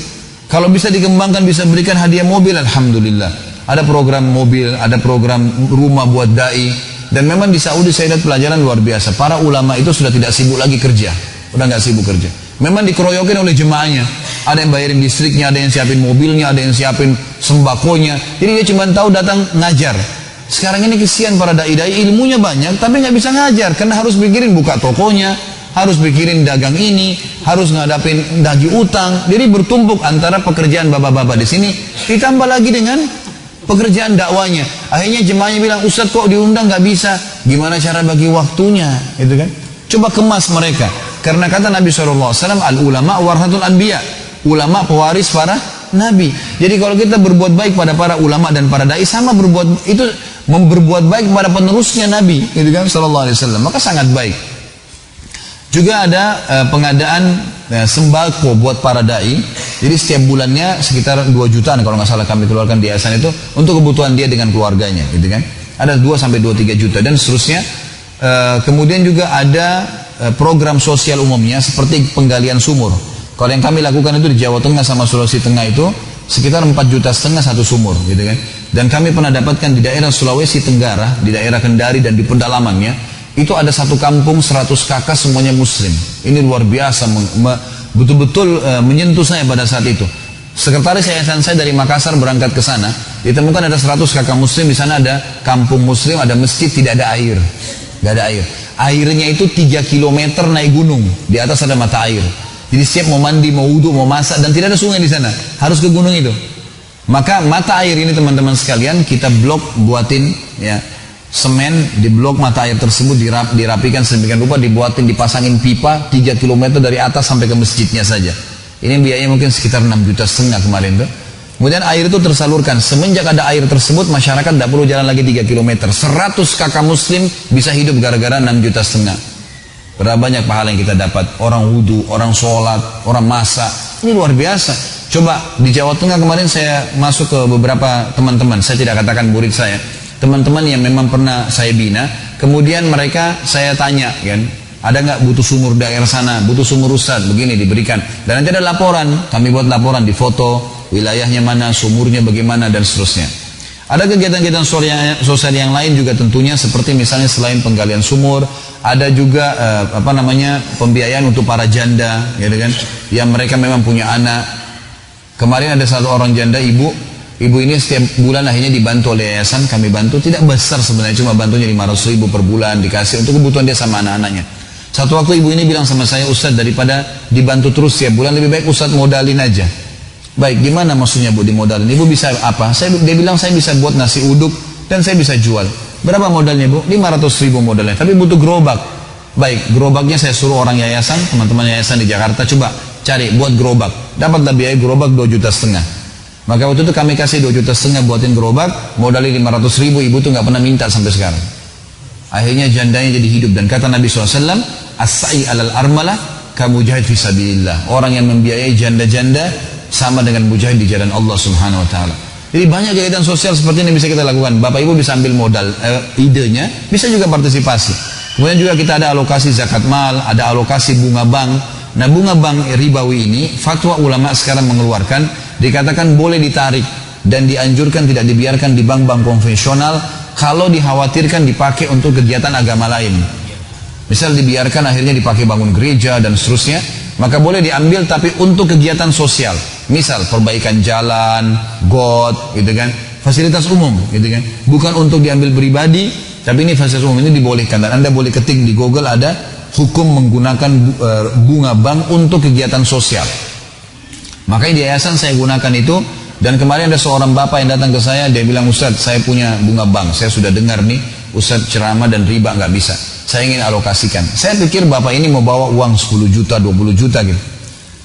Kalau bisa dikembangkan, bisa berikan hadiah mobil, alhamdulillah. Ada program mobil, ada program rumah buat dai. Dan memang di Saudi saya lihat pelajaran luar biasa. Para ulama itu sudah tidak sibuk lagi kerja, udah nggak sibuk kerja. Memang dikeroyokin oleh jemaahnya. Ada yang bayarin listriknya, ada yang siapin mobilnya, ada yang siapin sembakonya. Jadi dia cuma tahu datang ngajar. Sekarang ini kesian para dai-dai, ilmunya banyak tapi nggak bisa ngajar karena harus pikirin buka tokonya, harus pikirin dagang ini, harus ngadapin daging utang. Jadi bertumpuk antara pekerjaan bapak-bapak di sini ditambah lagi dengan pekerjaan dakwanya. Akhirnya jemaahnya bilang, Ustaz kok diundang nggak bisa? Gimana cara bagi waktunya? Itu kan? Coba kemas mereka. Karena kata Nabi SAW, al-ulama warathatul anbiya. Ulama pewaris para nabi. Jadi kalau kita berbuat baik pada para ulama dan para dai, sama berbuat itu berbuat baik kepada penerusnya Nabi, gitu kan, sallallahu alaihi wasallam. Maka sangat baik. Juga ada pengadaan sembako buat para dai. Jadi setiap bulannya sekitar 2 jutaan kalau nggak salah kami keluarkan di yayasan itu untuk kebutuhan dia dengan keluarganya, gitu kan. Ada 2-3 juta dan seterusnya. Kemudian juga ada program sosial umumnya seperti penggalian sumur. Kalau yang kami lakukan itu di Jawa Tengah sama Sulawesi Tengah itu sekitar 4,5 juta satu sumur, gitu kan. Dan kami pernah dapatkan di daerah Sulawesi Tenggara, di daerah Kendari dan di pedalamannya, itu ada satu kampung 100 kakak semuanya muslim. Ini luar biasa, betul-betul menyentuh saya pada saat itu. Sekretaris yayasan saya dari Makassar berangkat ke sana, ditemukan ada 100 kakak muslim, di sana ada kampung muslim, ada masjid, tidak ada air. Gak ada air. Airnya itu 3 km naik gunung, di atas ada mata air. Jadi setiap mau mandi, mau wudhu, mau masak, dan tidak ada sungai di sana, harus ke gunung itu. Maka mata air ini teman-teman sekalian kita blok, buatin ya semen di blok mata air tersebut, dirapikan sedemikian rupa, dibuatin, dipasangin pipa 3 km dari atas sampai ke masjidnya saja. Ini biayanya mungkin sekitar 6,5 juta kemarin tuh. Kemudian air itu tersalurkan. Semenjak ada air tersebut, masyarakat tidak perlu jalan lagi 3 km. 100 kakak muslim bisa hidup gara-gara 6,5 juta. Berapa banyak pahala yang kita dapat. Orang wudhu, orang sholat, orang masak. Ini luar biasa. Coba di Jawa Tengah kemarin saya masuk ke beberapa teman-teman. Saya tidak katakan murid saya. Teman-teman yang memang pernah saya bina. Kemudian mereka saya tanya kan, ada nggak butuh sumur daerah sana, butuh sumur ustad, begini diberikan. Dan nanti ada laporan, kami buat laporan di foto, wilayahnya mana, sumurnya bagaimana, dan seterusnya. Ada kegiatan-kegiatan sosial yang lain juga tentunya, seperti misalnya selain penggalian sumur, ada juga pembiayaan untuk para janda, gitu kan, yang mereka memang punya anak. Kemarin ada satu orang janda, ibu ini setiap bulan akhirnya dibantu oleh yayasan, kami bantu, tidak besar sebenarnya, cuma bantunya 500.000 per bulan, dikasih untuk kebutuhan dia sama anak-anaknya. Satu waktu ibu ini bilang sama saya, Ustadz, daripada dibantu terus setiap bulan, lebih baik Ustadz modalin aja. Baik, gimana maksudnya Bu dimodalin? Ibu bisa apa? Dia bilang saya bisa buat nasi uduk dan saya bisa jual. Berapa modalnya Bu? 500.000 modalnya, tapi butuh gerobak. Baik, gerobaknya saya suruh orang yayasan, teman-teman yayasan di Jakarta, coba cari buat gerobak. Dapatlah biaya gerobak 2,5 juta. Maka waktu itu kami kasih 2,5 juta buatin gerobak, modalin 500.000, ibu tuh nggak pernah minta sampai sekarang. Akhirnya jandanya jadi hidup, dan kata Nabi SAW, as-sa'i alal armalah kamujahid fi sabilillah. Orang yang membiayai janda-janda sama dengan mujahid di jalan Allah Subhanahu wa taala. Jadi banyak kegiatan sosial seperti ini bisa kita lakukan. Bapak Ibu bisa ambil modal idenya, bisa juga partisipasi. Kemudian juga kita ada alokasi zakat mal, ada alokasi bunga bank. Nah, bunga bank ribawi ini fatwa ulama sekarang mengeluarkan dikatakan boleh ditarik dan dianjurkan tidak dibiarkan di bank-bank konvensional kalau dikhawatirkan dipakai untuk kegiatan agama lain. Misal dibiarkan akhirnya dipakai bangun gereja dan seterusnya, maka boleh diambil tapi untuk kegiatan sosial. Misal perbaikan jalan, got, gitu kan, fasilitas umum, gitu kan. Bukan untuk diambil pribadi, tapi ini fasilitas umum, ini dibolehkan. Dan Anda boleh ketik di Google ada hukum menggunakan bunga bank untuk kegiatan sosial. Makanya di yayasan saya gunakan itu. Dan kemarin ada seorang bapak yang datang ke saya, dia bilang, Ustaz, saya punya bunga bank, saya sudah dengar nih Ustaz ceramah dan riba nggak bisa, saya ingin alokasikan. Saya pikir bapak ini mau bawa uang 10 juta, 20 juta gitu.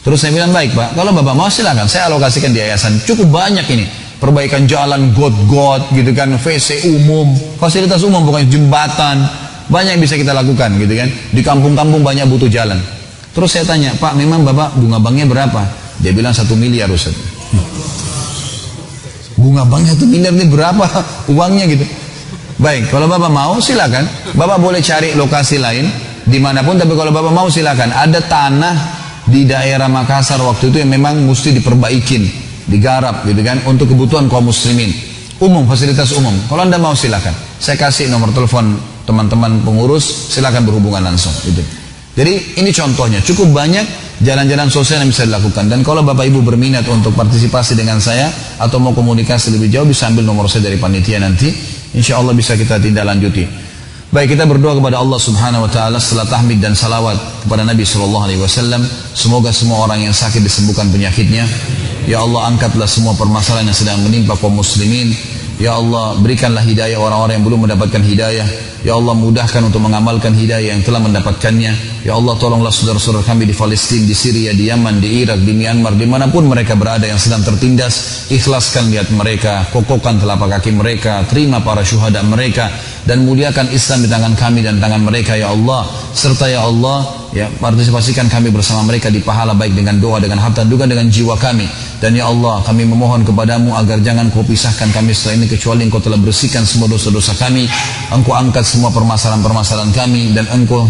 Terus saya bilang, baik Pak, kalau Bapak mau silakan, saya alokasikan di yayasan. Cukup banyak ini, perbaikan jalan, got-got gitu kan, WC umum, fasilitas umum, bukan jembatan, banyak yang bisa kita lakukan gitu kan. Di kampung-kampung banyak butuh jalan. Terus saya tanya, Pak, memang Bapak bunga banknya berapa? Dia bilang 1 miliar Ustaz. Bunga banknya 1 miliar ini berapa uangnya gitu. Baik, kalau Bapak mau silakan. Bapak boleh cari lokasi lain dimanapun, tapi kalau Bapak mau silakan. Ada tanah di daerah Makassar waktu itu yang memang mesti diperbaikin, digarap gitu kan, untuk kebutuhan kaum muslimin. Umum, fasilitas umum. Kalau Anda mau silakan. Saya kasih nomor telepon teman-teman pengurus, silakan berhubungan langsung gitu. Jadi ini contohnya, cukup banyak jalan-jalan sosial yang bisa dilakukan. Dan kalau Bapak Ibu berminat untuk partisipasi dengan saya atau mau komunikasi lebih jauh, bisa ambil nomor saya dari panitia nanti. Insya Allah bisa kita tindak lanjuti. Baik, kita berdoa kepada Allah Subhanahu wa taala setelah tahmid dan salawat kepada Nabi sallallahu alaihi wasallam. Semoga semua orang yang sakit disembuhkan penyakitnya. Ya Allah, angkatlah semua permasalahan yang sedang menimpa kaum muslimin. Ya Allah, berikanlah hidayah orang-orang yang belum mendapatkan hidayah. Ya Allah, mudahkan untuk mengamalkan hidayah yang telah mendapatkannya. Ya Allah, tolonglah saudara-saudara kami di Palestina, di Syria, di Yaman, di Irak, di Myanmar, dimanapun mereka berada yang sedang tertindas. Ikhlaskan niat mereka, kokohkan telapak kaki mereka, terima para syuhada mereka, dan muliakan Islam di tangan kami dan tangan mereka ya Allah. Serta ya Allah, ya partisipasikan kami bersama mereka di pahala, baik dengan doa, dengan harta, juga dengan jiwa kami. Dan ya Allah, kami memohon kepadamu agar jangan kau pisahkan kami setelah ini, kecuali engkau telah bersihkan semua dosa-dosa kami, engkau angkat semua permasalahan-permasalahan kami, dan engkau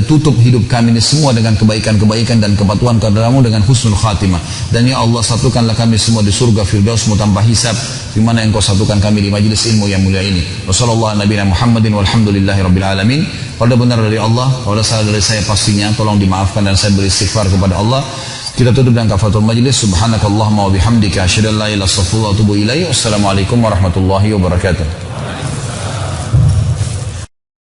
tutup hidup kami ini semua dengan kebaikan-kebaikan dan kepatuhan kepadamu dengan husnul khatimah. Dan ya Allah, satukanlah kami semua di surga firdausmu tanpa hisab, di mana engkau satukan kami di majlis ilmu yang mulia ini. Wassallallahu ala nabiyina Muhammadin walhamdulillahi rabbil alamin. Kalau benar dari Allah, kalau salah dari saya pastinya tolong dimaafkan dan saya beristighfar kepada Allah. Kita tutup dengan kafaratul majlis. Subhanakallahumma wa bihamdika asyhadu an la ilaha illa anta astaghfiruka wa atubu ilaik. Wassalamualaikum warahmatullahi wabarakatuh.